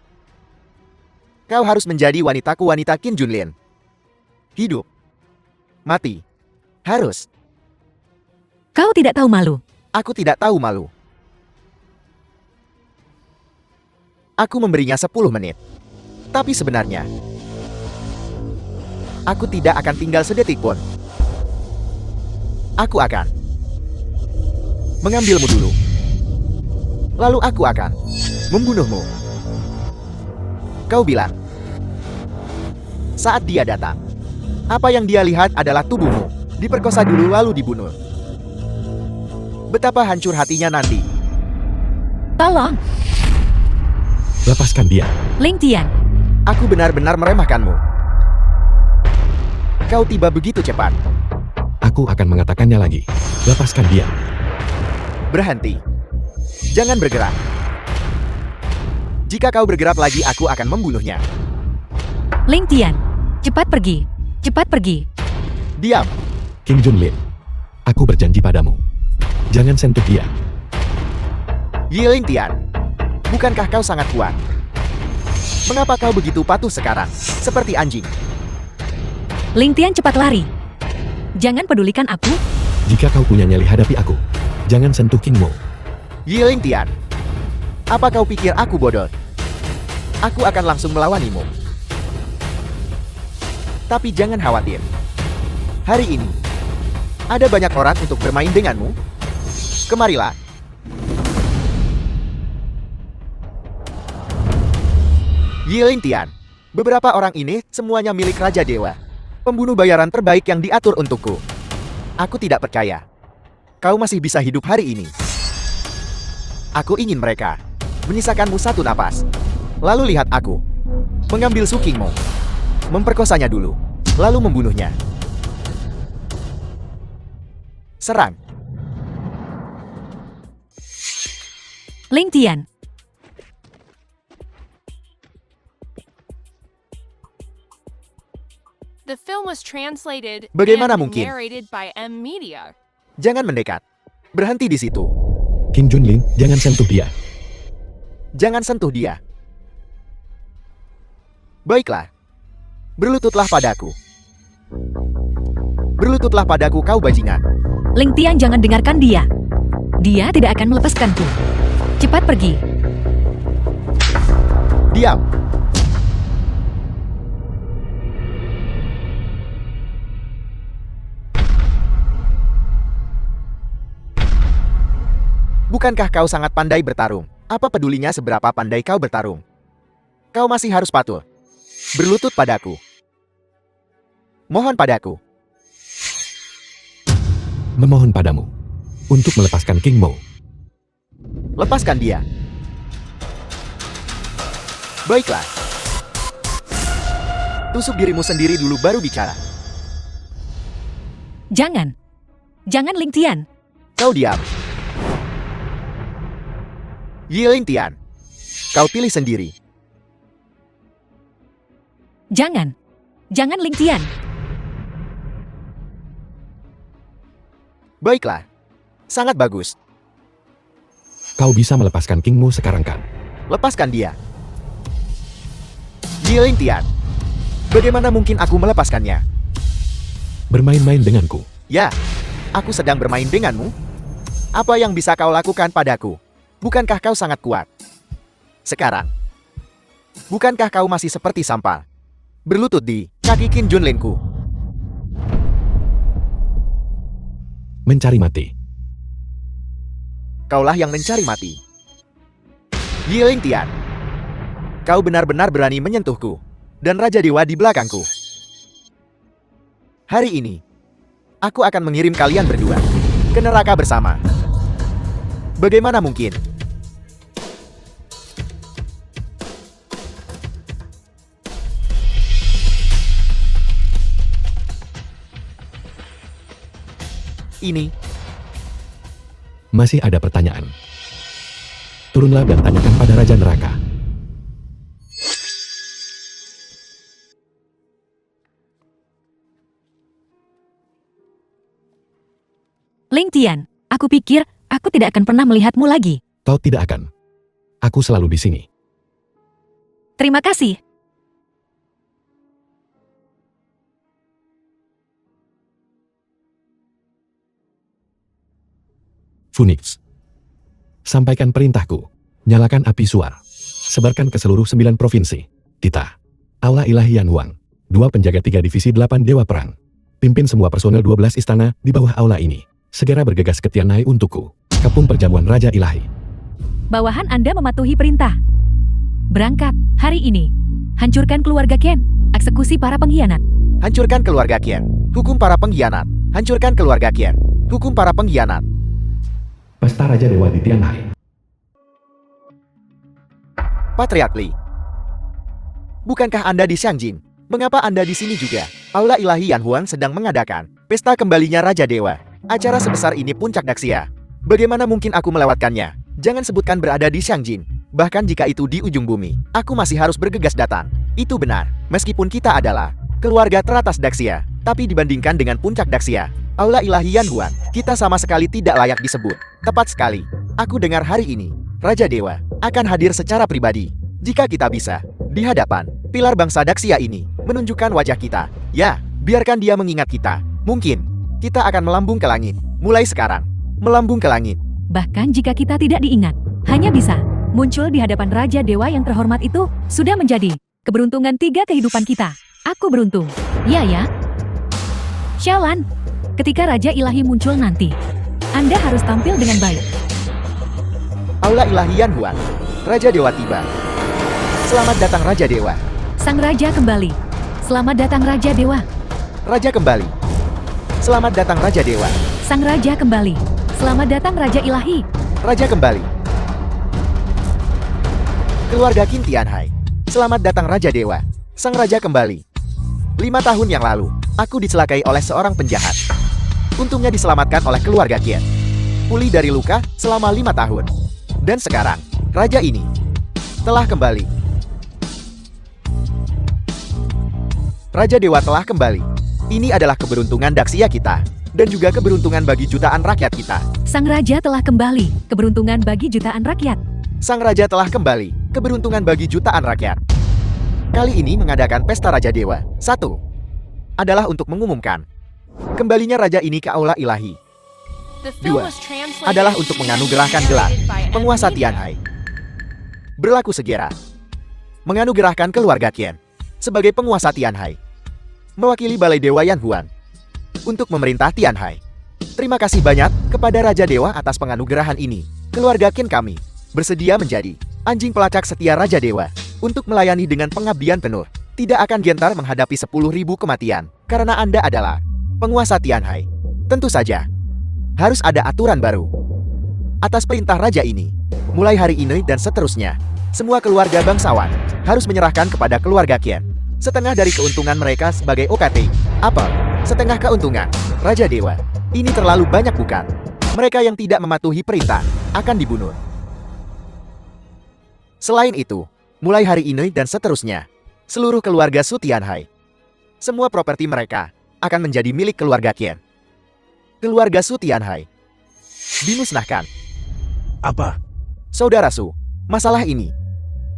Kau harus menjadi wanitaku, wanita Qin Junlin. Hidup. Mati. Harus. Kau tidak tahu malu. Aku tidak tahu malu. Aku memberinya 10 menit. Tapi sebenarnya, aku tidak akan tinggal sedetik pun. Aku akan mengambilmu dulu. Lalu aku akan membunuhmu. Kau bilang, saat dia datang, apa yang dia lihat adalah tubuhmu diperkosa dulu lalu dibunuh. Betapa hancur hatinya nanti. Tolong, Lepaskan dia. Ling Tian. Aku benar-benar meremehkanmu. Kau tiba begitu cepat. Aku akan mengatakannya lagi. Lepaskan dia. Berhenti. Jangan bergerak. Jika kau bergerak lagi, aku akan membunuhnya. Ling Tian. Cepat pergi. Cepat pergi. Diam. King Junlin. Aku berjanji padamu. Jangan sentuh dia. Yiling Tian. Bukankah kau sangat kuat? Mengapa kau begitu patuh sekarang? Seperti anjing. Ling Tian, cepat lari. Jangan pedulikan aku. Jika kau punya nyali, hadapi aku. Jangan sentuh King Mo. Yiling Tian. Apa kau pikir aku bodoh? Aku akan langsung melawanimu. Tapi jangan khawatir. Hari ini, Ada banyak orang untuk bermain denganmu. Kemarilah. Yiling Tian. Beberapa orang ini semuanya milik Raja Dewa. Pembunuh bayaran terbaik yang diatur untukku. Aku tidak percaya. Kau masih bisa hidup hari ini. Aku ingin mereka menyisakanmu satu napas. Lalu lihat aku mengambil Su Qingmou, memperkosanya dulu, lalu membunuhnya. Serang. Ling Tian. The film was translated Bagaimana and mungkin? narrated by M Media. Jangan mendekat. Berhenti di situ. King Junlin, jangan sentuh dia. Jangan sentuh dia. Baiklah. Berlututlah padaku. Berlututlah padaku kau bajingan. Ling Tian, jangan dengarkan dia. Dia tidak akan melepaskanku. Cepat pergi. Diam. Bukankah kau sangat pandai bertarung? Apa pedulinya seberapa pandai kau bertarung? Kau masih harus patuh. Berlutut padaku. Mohon padaku. Memohon padamu untuk melepaskan King Mo. Lepaskan dia. Baiklah. Tusuk dirimu sendiri dulu baru bicara. Jangan. Jangan, Ling Tian. Kau diam. Yiling Tian. Kau pilih sendiri. Jangan. Jangan, Ling Tian. Baiklah. Sangat bagus. Kau bisa melepaskan King Mo sekarang kan? Lepaskan dia. Yiling Tian. Bagaimana mungkin aku melepaskannya? Bermain-main denganku. Ya, aku sedang bermain denganmu. Apa yang bisa kau lakukan padaku? Bukankah kau sangat kuat? Sekarang, bukankah kau masih seperti sampah? Berlutut di kaki Qin Junlinku. Mencari mati. Kaulah yang mencari mati. Yiling Tian. Kau benar-benar berani menyentuhku. Dan Raja Dewa di belakangku. Hari ini, aku akan mengirim kalian berdua ke neraka bersama. Bagaimana mungkin? Ini Masih ada pertanyaan. Turunlah dan tanyakan pada Raja Neraka. Ling Tian, aku pikir aku tidak akan pernah melihatmu lagi. Kau tidak akan. Aku selalu di sini. Terima kasih. Phoenix. Sampaikan perintahku. Nyalakan api suar. Sebarkan ke seluruh 9 provinsi. Tita. Aula Ilahi Yan Huang. 2 penjaga 3 divisi 8 Dewa Perang. Pimpin semua personel 12 istana di bawah aula ini. Segera bergegas ke Tianhai untukku. Kepung perjamuan Raja Ilahi. Bawahan Anda mematuhi perintah. Berangkat, hari ini. Hancurkan keluarga Ken. Eksekusi para pengkhianat. hancurkan keluarga Qian. Hukum para pengkhianat. Hancurkan keluarga Qian. Hukum para pengkhianat. Pesta Raja Dewa di Tianhai. Patriark Li. Bukankah Anda di Xiangjin? Mengapa Anda di sini juga? Aula Ilahi Yan Huan sedang mengadakan pesta kembalinya Raja Dewa. Acara sebesar ini puncak Daxia. Bagaimana mungkin aku melewatkannya? Jangan sebutkan berada di Xiangjin. Bahkan jika itu di ujung bumi, aku masih harus bergegas datang. Itu benar. Meskipun kita adalah keluarga teratas Daxia, tapi dibandingkan dengan puncak Daxia, Aula Ilahi Yan Huan, kita sama sekali tidak layak disebut. Tepat sekali. Aku dengar hari ini, Raja Dewa akan hadir secara pribadi. Jika kita bisa, di hadapan pilar bangsa Daxia ini, menunjukkan wajah kita. Ya, biarkan dia mengingat kita. Mungkin kita akan melambung ke langit. Mulai sekarang, melambung ke langit. Bahkan jika kita tidak diingat, hanya bisa muncul di hadapan Raja Dewa yang terhormat itu, sudah menjadi keberuntungan 3 kehidupan kita. Aku beruntung. Ya ya. Xiaolan, Ketika Raja Ilahi muncul nanti, Anda harus tampil dengan baik. Aula Ilahi Yan Huan. Raja Dewa tiba. Selamat datang Raja Dewa. Sang Raja kembali. Selamat datang Raja Dewa. Raja kembali. Selamat datang Raja Dewa. Sang Raja kembali. Selamat datang Raja Ilahi. Raja kembali. Keluarga Qin Tianhai. Selamat datang Raja Dewa. Sang Raja kembali. 5 tahun yang lalu, aku dicelakai oleh seorang penjahat. Untungnya diselamatkan oleh keluarga Qin. Pulih dari luka selama 5 tahun. Dan sekarang, Raja ini telah kembali. Raja Dewa telah kembali. Ini adalah keberuntungan Daxia kita. Dan juga keberuntungan bagi jutaan rakyat kita. Sang Raja telah kembali. Keberuntungan bagi jutaan rakyat. Sang Raja telah kembali. Keberuntungan bagi jutaan rakyat. Kali ini mengadakan pesta Raja Dewa. 1. Adalah untuk mengumumkan kembalinya Raja ini ke Aula Ilahi. The film 2. was translated Adalah untuk and menganugerahkan gelar narrated by M penguasa Media. Tianhai. Berlaku segera. Menganugerahkan keluarga Qin sebagai penguasa Tianhai. Mewakili Balai Dewa Yan Huan untuk memerintah Tianhai. Terima kasih banyak kepada Raja Dewa atas penganugerahan ini. Keluarga Qin kami bersedia menjadi anjing pelacak setia Raja Dewa untuk melayani dengan pengabdian penuh. Tidak akan gentar menghadapi 10.000 kematian karena Anda adalah penguasa Tianhai. Tentu saja harus ada aturan baru. Atas perintah Raja ini, mulai hari ini dan seterusnya, semua keluarga bangsawan harus menyerahkan kepada keluarga Qin setengah dari keuntungan mereka sebagai OKT. Apa? Setengah keuntungan. Raja Dewa. Ini terlalu banyak bukan? Mereka yang tidak mematuhi perintah akan dibunuh. Selain itu, mulai hari ini dan seterusnya, seluruh keluarga Su Tianhai, semua properti mereka akan menjadi milik keluarga Qin. Keluarga Su Tianhai dimusnahkan. Apa? Saudara Su, masalah ini,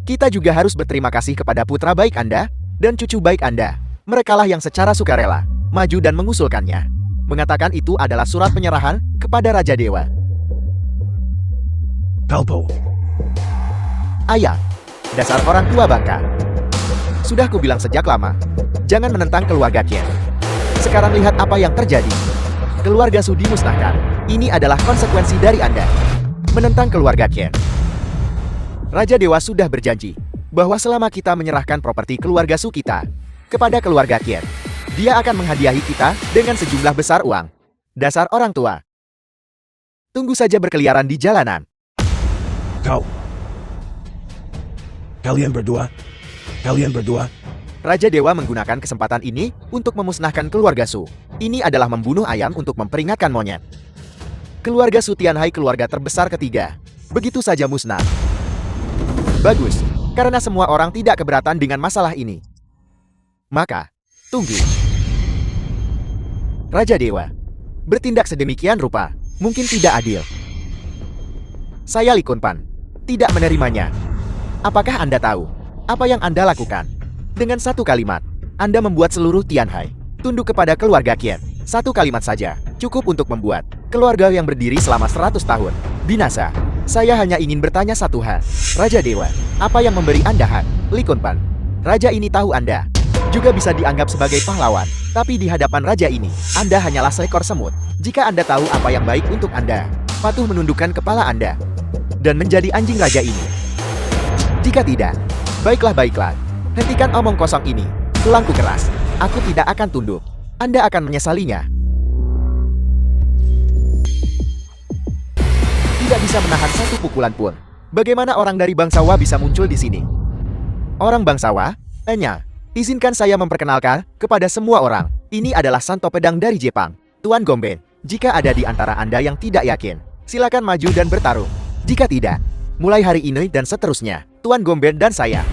kita juga harus berterima kasih kepada putra baik Anda dan cucu baik Anda. Merekalah yang secara sukarela maju dan mengusulkannya. Mengatakan itu adalah surat penyerahan kepada Raja Dewa. Kalpo. Ayah, dasar orang tua bangka. Sudah kubilang sejak lama, jangan menentang keluarga Qin. Sekarang lihat apa yang terjadi. Keluarga Su dimusnahkan. Ini adalah konsekuensi dari Anda menentang keluarga Qin. Raja Dewa sudah berjanji bahwa selama kita menyerahkan properti keluarga Su kita kepada keluarga Qin, dia akan menghadiahi kita dengan sejumlah besar uang. Dasar orang tua. Tunggu saja berkeliaran di jalanan. Kau. Kalian berdua. Raja Dewa menggunakan kesempatan ini untuk memusnahkan keluarga Su. Ini adalah membunuh ayam untuk memperingatkan monyet. Keluarga Su Tianhai keluarga terbesar ketiga. Begitu saja musnah. Bagus, karena semua orang tidak keberatan dengan masalah ini. Maka, tunggu. Raja Dewa bertindak sedemikian rupa, mungkin tidak adil. Saya Li Kunpan tidak menerimanya. Apakah Anda tahu apa yang Anda lakukan? Dengan satu kalimat, Anda membuat seluruh Tianhai tunduk kepada keluarga Qin. Satu kalimat saja cukup untuk membuat keluarga yang berdiri selama 100 tahun binasa. Saya hanya ingin bertanya satu hal. Raja Dewa, apa yang memberi Anda hak? Li Kunpan, Raja ini tahu Anda juga bisa dianggap sebagai pahlawan. Tapi di hadapan Raja ini, Anda hanyalah seekor semut. Jika Anda tahu apa yang baik untuk Anda, patuh menundukkan kepala Anda dan menjadi anjing Raja ini. Jika tidak, baiklah. Hentikan omong kosong ini. Tulangku keras. Aku tidak akan tunduk. Anda akan menyesalinya. Tidak bisa menahan satu pukulan pun. Bagaimana orang dari bangsawa bisa muncul di sini? Orang bangsawa? Izinkan saya memperkenalkan kepada semua orang. Ini adalah Santo Pedang dari Jepang, Tuan Gomben. Jika ada di antara Anda yang tidak yakin, silakan maju dan bertarung. Jika tidak, mulai hari ini dan seterusnya, Tuan Gomben dan saya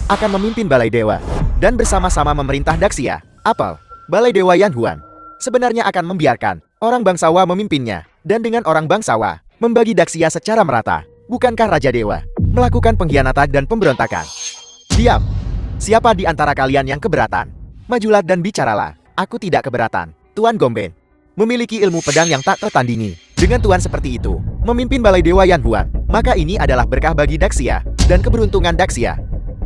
akan memimpin Balai Dewa dan bersama-sama memerintah Daxia. Apel, Balai Dewa Yan Huan sebenarnya akan membiarkan orang bangsawa memimpinnya dan dengan orang bangsawa membagi Daxia secara merata. Bukankah Raja Dewa melakukan pengkhianatan dan pemberontakan? Diam. Siapa di antara kalian yang keberatan? Majulah dan bicaralah. Aku tidak keberatan. Tuan Gomben memiliki ilmu pedang yang tak tertandingi. Dengan Tuan seperti itu, memimpin Balai Dewa Yan Huan, maka ini adalah berkah bagi Daxia dan keberuntungan Daxia.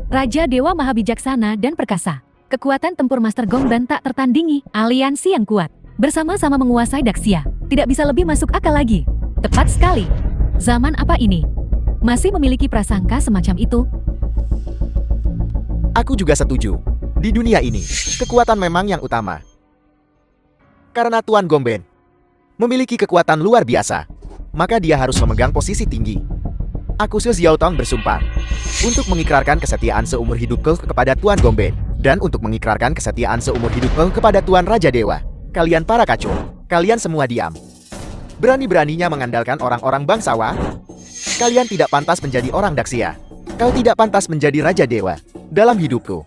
Raja Dewa Maha Bijaksana dan Perkasa. Kekuatan tempur Master Gongban tak tertandingi. Aliansi yang kuat. Bersama-sama menguasai Daxia, tidak bisa lebih masuk akal lagi. Tepat sekali. Zaman apa ini? Masih memiliki prasangka semacam itu? Aku juga setuju. Di dunia ini, kekuatan memang yang utama. Karena Tuan Gomben memiliki kekuatan luar biasa, maka dia harus memegang posisi tinggi. Aku Su Xiaotong bersumpah untuk mengikrarkan kesetiaan seumur hidupku kepada Tuan Gomben, dan untuk mengikrarkan kesetiaan seumur hidupku kepada Tuan Raja Dewa. Kalian para kacung, kalian semua diam. Berani-beraninya mengandalkan orang-orang bangsawa. Kalian tidak pantas menjadi orang Daxia. Kau tidak pantas menjadi Raja Dewa. Dalam hidupku,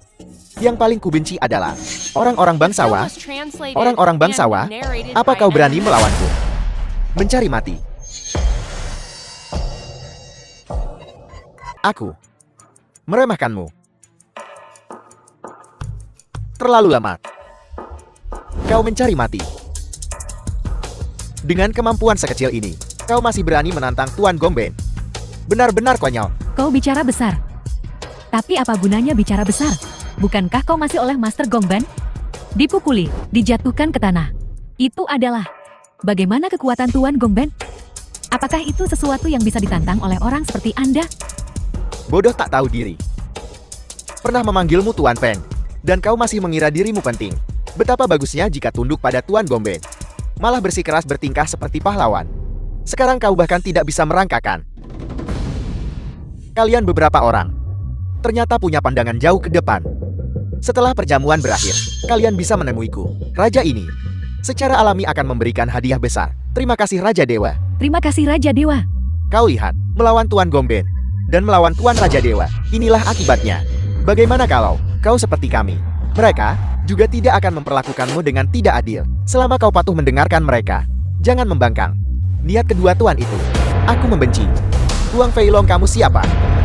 yang paling kubenci adalah orang-orang The film bangsawa. was translated Orang-orang and bangsawa, narrated apa by kau berani M. melawanku? Mencari mati. Aku meremehkanmu. Terlalu lama. Kau mencari mati. Dengan kemampuan sekecil ini, kau masih berani menantang Tuan Gomben. Benar-benar konyol. Kau bicara besar. Tapi apa gunanya bicara besar? Bukankah kau masih oleh Master Gongban? Dipukuli, dijatuhkan ke tanah. Itu adalah bagaimana kekuatan Tuan Gongban? Apakah itu sesuatu yang bisa ditantang oleh orang seperti Anda? Bodoh tak tahu diri. Pernah memanggilmu Tuan Peng, dan kau masih mengira dirimu penting. Betapa bagusnya jika tunduk pada Tuan Gomben. Malah bersikeras bertingkah seperti pahlawan. Sekarang kau bahkan tidak bisa merangkakan. Kalian beberapa orang ternyata punya pandangan jauh ke depan. Setelah perjamuan berakhir, kalian bisa menemuiku. Raja ini secara alami akan memberikan hadiah besar. Terima kasih Raja Dewa. Terima kasih Raja Dewa. Kau lihat, melawan Tuan Gomben dan melawan Tuan Raja Dewa. Inilah akibatnya. Bagaimana kalau kau seperti kami? Mereka juga tidak akan memperlakukanmu dengan tidak adil selama kau patuh mendengarkan mereka. Jangan membangkang. Niat kedua Tuan itu, aku membenci. Huang Feilong, kamu siapa?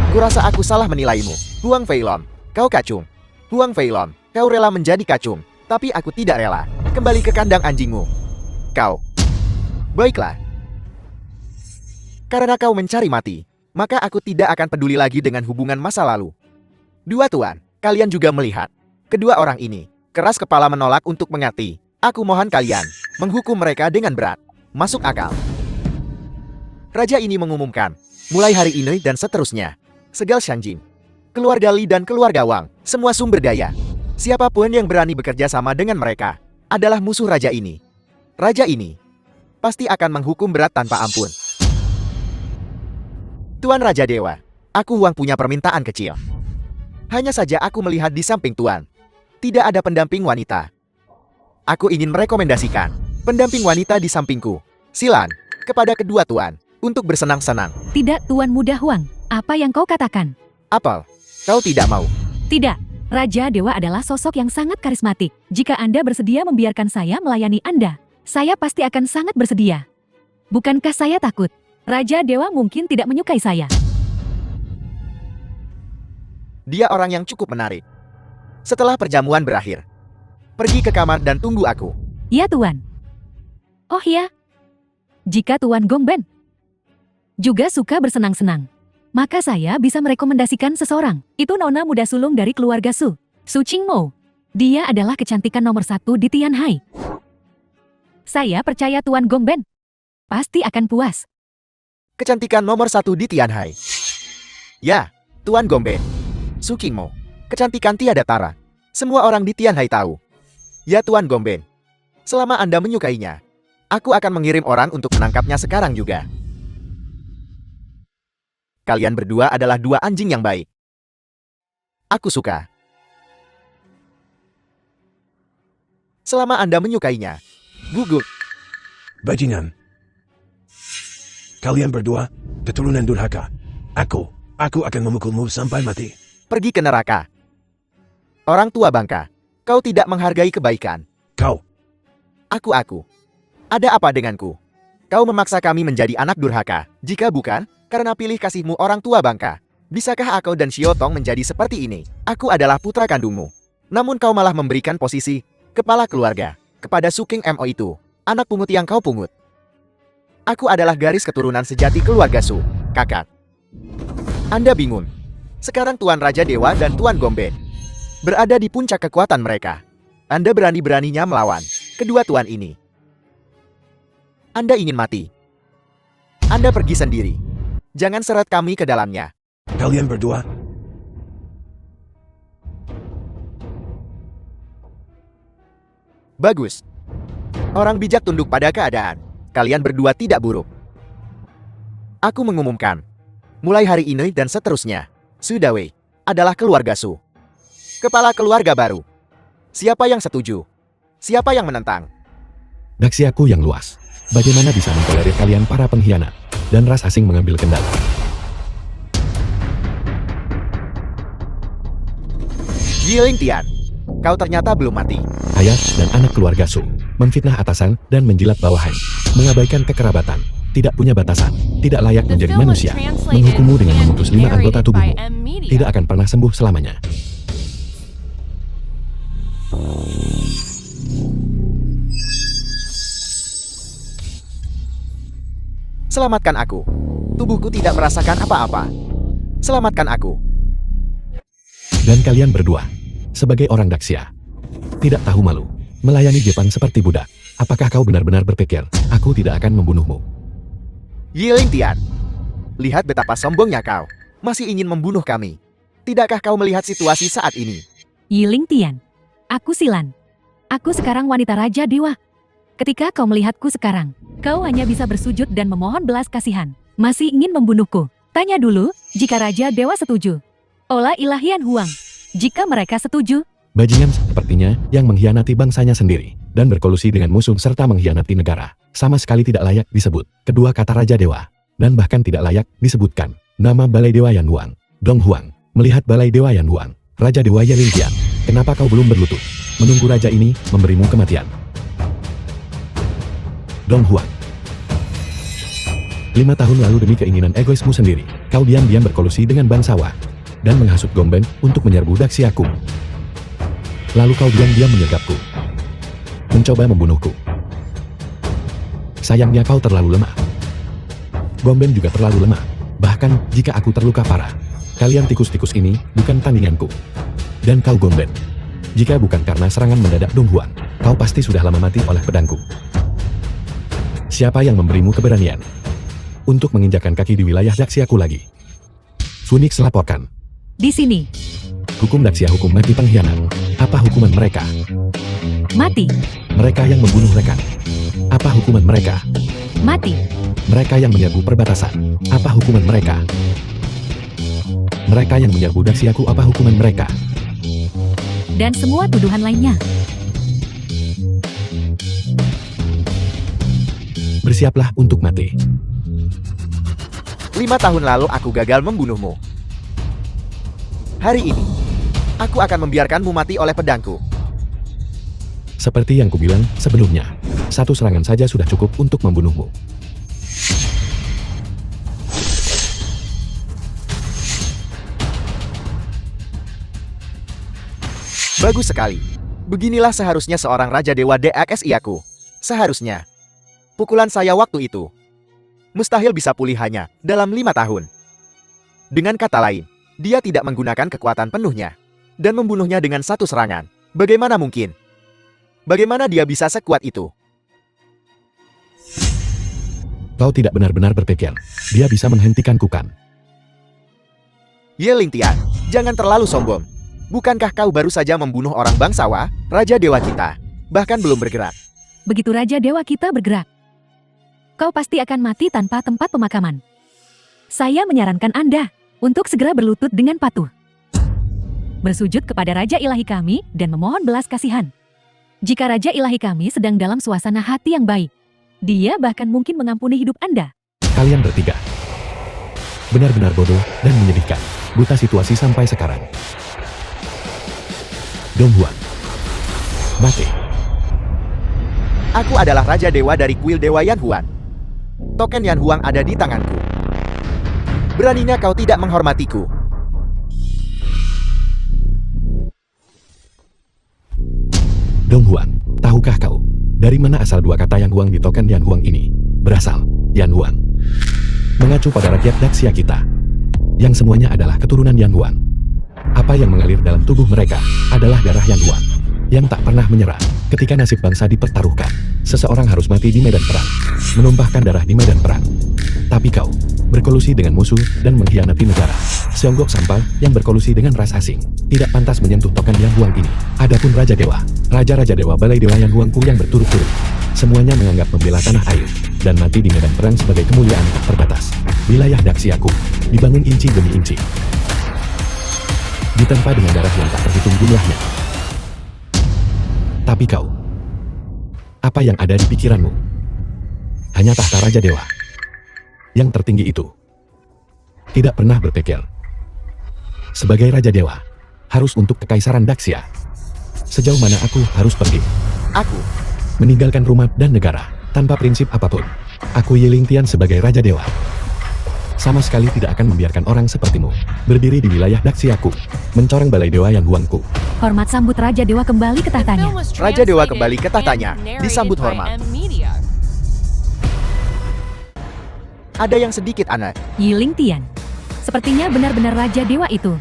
Kurasa aku salah menilaimu. Huang Feilong, kau kacung. Huang Feilong, kau rela menjadi kacung, tapi aku tidak rela. Kembali ke kandang anjingmu. Kau. Baiklah. Karena kau mencari mati, maka aku tidak akan peduli lagi dengan hubungan masa lalu. Dua Tuan, kalian juga melihat. Kedua orang ini keras kepala menolak untuk mengerti. Aku mohon kalian menghukum mereka dengan berat. Masuk akal. Raja ini mengumumkan, mulai hari ini dan seterusnya, Segal Shanjin, keluarga Li dan keluarga Wang, semua sumber daya, siapapun yang berani bekerja sama dengan mereka, adalah musuh raja ini. Raja ini pasti akan menghukum berat tanpa ampun. Tuan Raja Dewa, aku Wang punya permintaan kecil. Hanya saja aku melihat di samping Tuan, tidak ada pendamping wanita. Aku ingin merekomendasikan pendamping wanita di sampingku, Silan, kepada kedua Tuan, untuk bersenang-senang. Tidak Tuan Muda Huang, apa yang kau katakan? Apel, kau tidak mau? Tidak, Raja Dewa adalah sosok yang sangat karismatik. Jika Anda bersedia membiarkan saya melayani Anda, saya pasti akan sangat bersedia. Bukankah saya takut? Raja Dewa mungkin tidak menyukai saya. Dia orang yang cukup menarik. Setelah perjamuan berakhir, pergi ke kamar dan tunggu aku. Ya Tuan. Oh ya, jika Tuan Gongben juga suka bersenang-senang, maka saya bisa merekomendasikan seseorang. Itu nona muda sulung dari keluarga Su, Su Qingmo. Dia adalah kecantikan nomor 1 di Tianhai. Saya percaya Tuan Gongben pasti akan puas. Kecantikan nomor 1 di Tianhai. Ya, Tuan Gomben, Su Qingmo, kecantikan tiada tara. Semua orang di Tianhai tahu. Ya Tuan Gomben, selama Anda menyukainya, aku akan mengirim orang untuk menangkapnya sekarang juga. Kalian berdua adalah dua anjing yang baik. Aku suka. Selama Anda menyukainya. Gugup. Bajingan. Kalian berdua, keturunan durhaka. Aku akan memukulmu sampai mati. Pergi ke neraka. Orang tua bangka. Kau tidak menghargai kebaikan. Kau. Aku. Ada apa denganku? Kau memaksa kami menjadi anak durhaka. Jika bukan, karena pilih kasihmu orang tua bangka. Bisakah aku dan Xiaotong menjadi seperti ini? Aku adalah putra kandungmu. Namun kau malah memberikan posisi kepala keluarga kepada Su Qingmo itu, anak pungut yang kau pungut. Aku adalah garis keturunan sejati keluarga Su, kakak. Anda bingung. Sekarang Tuan Raja Dewa dan Tuan Gomben berada di puncak kekuatan mereka. Anda berani-beraninya melawan kedua tuan ini. Anda ingin mati? Anda pergi sendiri. Jangan seret kami ke dalamnya. Kalian berdua, Bagus. Orang bijak tunduk pada keadaan. Kalian berdua tidak buruk. Aku mengumumkan. Mulai hari ini dan seterusnya, Sudawe adalah keluarga Su. Kepala keluarga baru. Siapa yang setuju? Siapa yang menentang? Daksiaku yang luas. Bagaimana bisa mentolerir kalian para pengkhianat dan ras asing mengambil kendali? Yiling Tian, kau ternyata belum mati. Ayah dan anak keluarga Su memfitnah atasan dan menjilat bawahan, mengabaikan kekerabatan, tidak punya batasan, tidak layak The menjadi film was manusia, translated menghukummu dengan and memutus 5 anggota narrated by tubuhmu, M Media. tidak akan pernah sembuh selamanya. Selamatkan aku. Tubuhku tidak merasakan apa-apa. Selamatkan aku. Dan kalian berdua, sebagai orang Daxia, tidak tahu malu, melayani Jepang seperti budak. Apakah kau benar-benar berpikir, aku tidak akan membunuhmu? Yiling Tian, lihat betapa sombongnya kau. Masih ingin membunuh kami. Tidakkah kau melihat situasi saat ini? Yiling Tian. Aku Silan. Aku sekarang wanita Raja Dewa. Ketika kau melihatku sekarang, kau hanya bisa bersujud dan memohon belas kasihan. Masih ingin membunuhku? Tanya dulu, jika Raja Dewa setuju. Olah Ilahian Huang. Jika mereka setuju, Bajingan sepertinya yang mengkhianati bangsanya sendiri dan berkolusi dengan musuh serta mengkhianati negara. Sama sekali tidak layak disebut kedua kata Raja Dewa. Dan bahkan tidak layak disebutkan nama Balai Dewa Yan Huang. Dong Huang, melihat Balai Dewa Yan Huang, Raja Dewa Yiling Tian, kenapa kau belum berlutut? Menunggu raja ini memberimu kematian. Dong Huang. 5 tahun lalu demi keinginan egoismu sendiri, kau diam-diam berkolusi dengan bangsawan dan menghasut Gongben untuk menyerbu Daxiaku. Lalu kau diam-diam menyergapku, mencoba membunuhku. Sayangnya kau terlalu lemah. Gongben juga terlalu lemah. Bahkan jika aku terluka parah, kalian tikus-tikus ini bukan tandinganku. Dan kau Gongben, jika bukan karena serangan mendadak Dong Huang, kau pasti sudah lama mati oleh pedangku. Siapa yang memberimu keberanian untuk menginjakkan kaki di wilayah Daxiaku lagi? Phoenix laporkan. di sini, Hukum Daxia hukum mati pengkhianat. Apa hukuman mereka? mati, Mereka yang membunuh rekan. Apa hukuman mereka? mati, Mereka yang menyerbu perbatasan. Apa hukuman mereka? Mereka yang menyerbu Daxiaku, apa hukuman mereka? dan semua tuduhan lainnya. Bersiaplah untuk mati. 5 tahun lalu aku gagal membunuhmu. Hari ini, aku akan membiarkanmu mati oleh pedangku. Seperti yang kubilang sebelumnya, satu serangan saja sudah cukup untuk membunuhmu. Bagus sekali. Beginilah seharusnya seorang Raja Dewa DXI aku. Seharusnya. Pukulan saya waktu itu mustahil bisa pulih hanya dalam 5 tahun. Dengan kata lain, dia tidak menggunakan kekuatan penuhnya dan membunuhnya dengan satu serangan. Bagaimana mungkin? Bagaimana dia bisa sekuat itu? Kau tidak benar-benar berpikir, dia bisa menghentikanku kan? Yiling Tian, jangan terlalu sombong. Bukankah kau baru saja membunuh orang bangsawa, Raja Dewa kita, bahkan belum bergerak? Begitu Raja Dewa kita bergerak, kau pasti akan mati tanpa tempat pemakaman. Saya menyarankan Anda untuk segera berlutut dengan patuh. Bersujud kepada Raja Ilahi kami dan memohon belas kasihan. Jika Raja Ilahi kami sedang dalam suasana hati yang baik, dia bahkan mungkin mengampuni hidup Anda. Kalian bertiga benar-benar bodoh dan menyedihkan. Buta situasi sampai sekarang. Dong Huang, mati. Aku adalah Raja Dewa dari kuil Dewa Yan Huang. Token Yan Huang ada di tanganku. Beraninya kau tidak menghormatiku. Dong Huang, tahukah kau dari mana asal dua kata Yan Huang di token Yan Huang ini? Berasal Yan Huang, mengacu pada rakyat Daxia kita, yang semuanya adalah keturunan Yan Huang. Apa yang mengalir dalam tubuh mereka adalah darah Yan Huang yang tak pernah menyerah. Ketika nasib bangsa dipertaruhkan, seseorang harus mati di medan perang, menumpahkan darah di medan perang. Tapi kau berkolusi dengan musuh dan mengkhianati negara. Seonggok sampah yang berkolusi dengan ras asing tidak pantas menyentuh token Yang Huang ini. Adapun Raja Dewa, Raja-Raja Dewa Balai Dewa Yang Huangku yang berturut-turut, semuanya menganggap membela tanah air dan mati di medan perang sebagai kemuliaan tak terbatas. Wilayah Daxiaku dibangun inci demi inci, ditempa dengan darah yang tak terhitung jumlahnya. Tapi kau, apa yang ada di pikiranmu? Hanya tahta Raja Dewa yang tertinggi itu. Tidak pernah berpikir sebagai Raja Dewa harus untuk kekaisaran Daxia. Sejauh mana aku harus pergi? Aku Meninggalkan rumah dan negara tanpa prinsip apapun. Aku Yiling Tian sebagai Raja Dewa sama sekali tidak akan membiarkan orang sepertimu berdiri di wilayah Daxiaku, mencoreng Balai Dewa Yang Huangku. Hormat sambut Raja Dewa kembali ke The tahtanya. film was Raja Dewa translated kembali ke tahtanya, and narrated disambut by hormat. M Media. ada yang sedikit aneh. Yiling Tian. Sepertinya benar-benar Raja Dewa itu.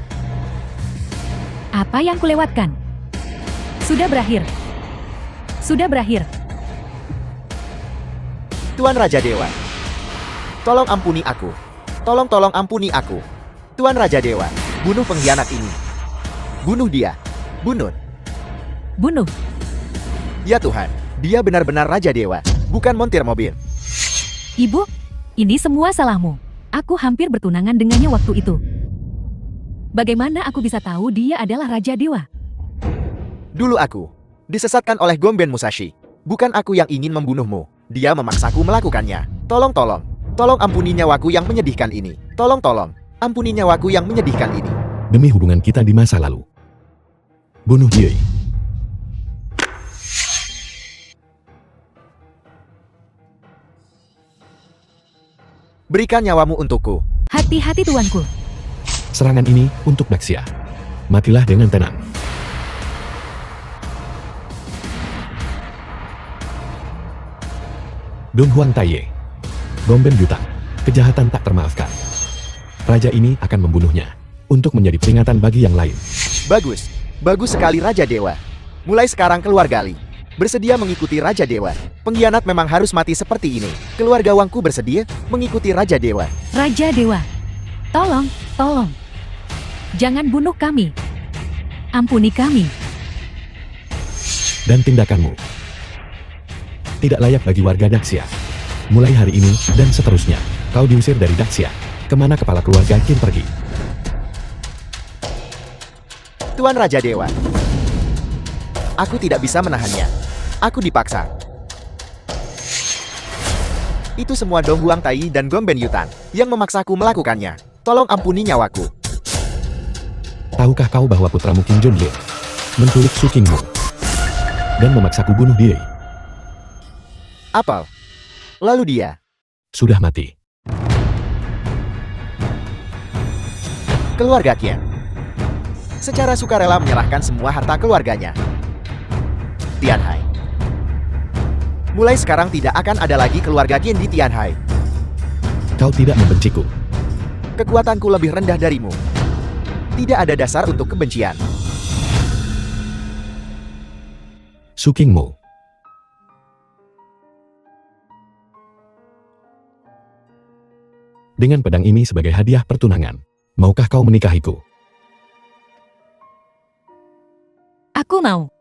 Apa yang kulewatkan? Sudah berakhir. Sudah berakhir. Tuan Raja Dewa, tolong ampuni aku. Tolong ampuni aku. Tuan Raja Dewa, bunuh pengkhianat ini. Bunuh dia. Bunuh. Bunuh. Ya Tuhan, dia benar-benar Raja Dewa, bukan montir mobil. Ibu, ini semua salahmu. Aku hampir bertunangan dengannya waktu itu. Bagaimana aku bisa tahu dia adalah Raja Dewa? Dulu aku disesatkan oleh Gomben Musashi. Bukan aku yang ingin membunuhmu. Dia memaksaku melakukannya. Tolong ampuni nyawaku yang menyedihkan ini. Tolong, ampuni nyawaku yang menyedihkan ini. Demi hubungan kita di masa lalu. Bunuh dia. Berikan nyawamu untukku. Hati-hati tuanku. Serangan ini untuk Daxia. Matilah dengan tenang. Dong Huang Taiye. Gomben Yutang. Kejahatan tak termaafkan. Raja ini akan membunuhnya untuk menjadi peringatan bagi yang lain. Bagus. Bagus sekali Raja Dewa. Mulai sekarang keluarga Li bersedia mengikuti Raja Dewa. Pengkhianat memang harus mati seperti ini. Keluarga Wangku bersedia mengikuti Raja Dewa. Raja Dewa. Tolong. Jangan bunuh kami. Ampuni kami. Dan tindakanmu tidak layak bagi warga Daxia. Mulai hari ini dan seterusnya, kau diusir dari Daxia. Kemana kepala keluarga Qin pergi? Tuan Raja Dewa, aku tidak bisa menahannya. Aku dipaksa. Itu semua Dong Huang Tai dan Gomben Yutan yang memaksaku melakukannya. Tolong ampuni nyawaku. Tahukah kau bahwa putramu Qin Junlin menculik Su Qingmu dan memaksaku bunuh dia? Apel. Lalu dia Sudah mati. keluarga Qian secara sukarela menyerahkan semua harta keluarganya. Tianhai. Mulai sekarang tidak akan ada lagi keluarga Qian di Tianhai. Kau tidak membenciku. Kekuatanku lebih rendah darimu. Tidak ada dasar untuk kebencian. Su Qingmu. Dengan pedang ini sebagai hadiah pertunangan, maukah kau menikahiku? Aku mau.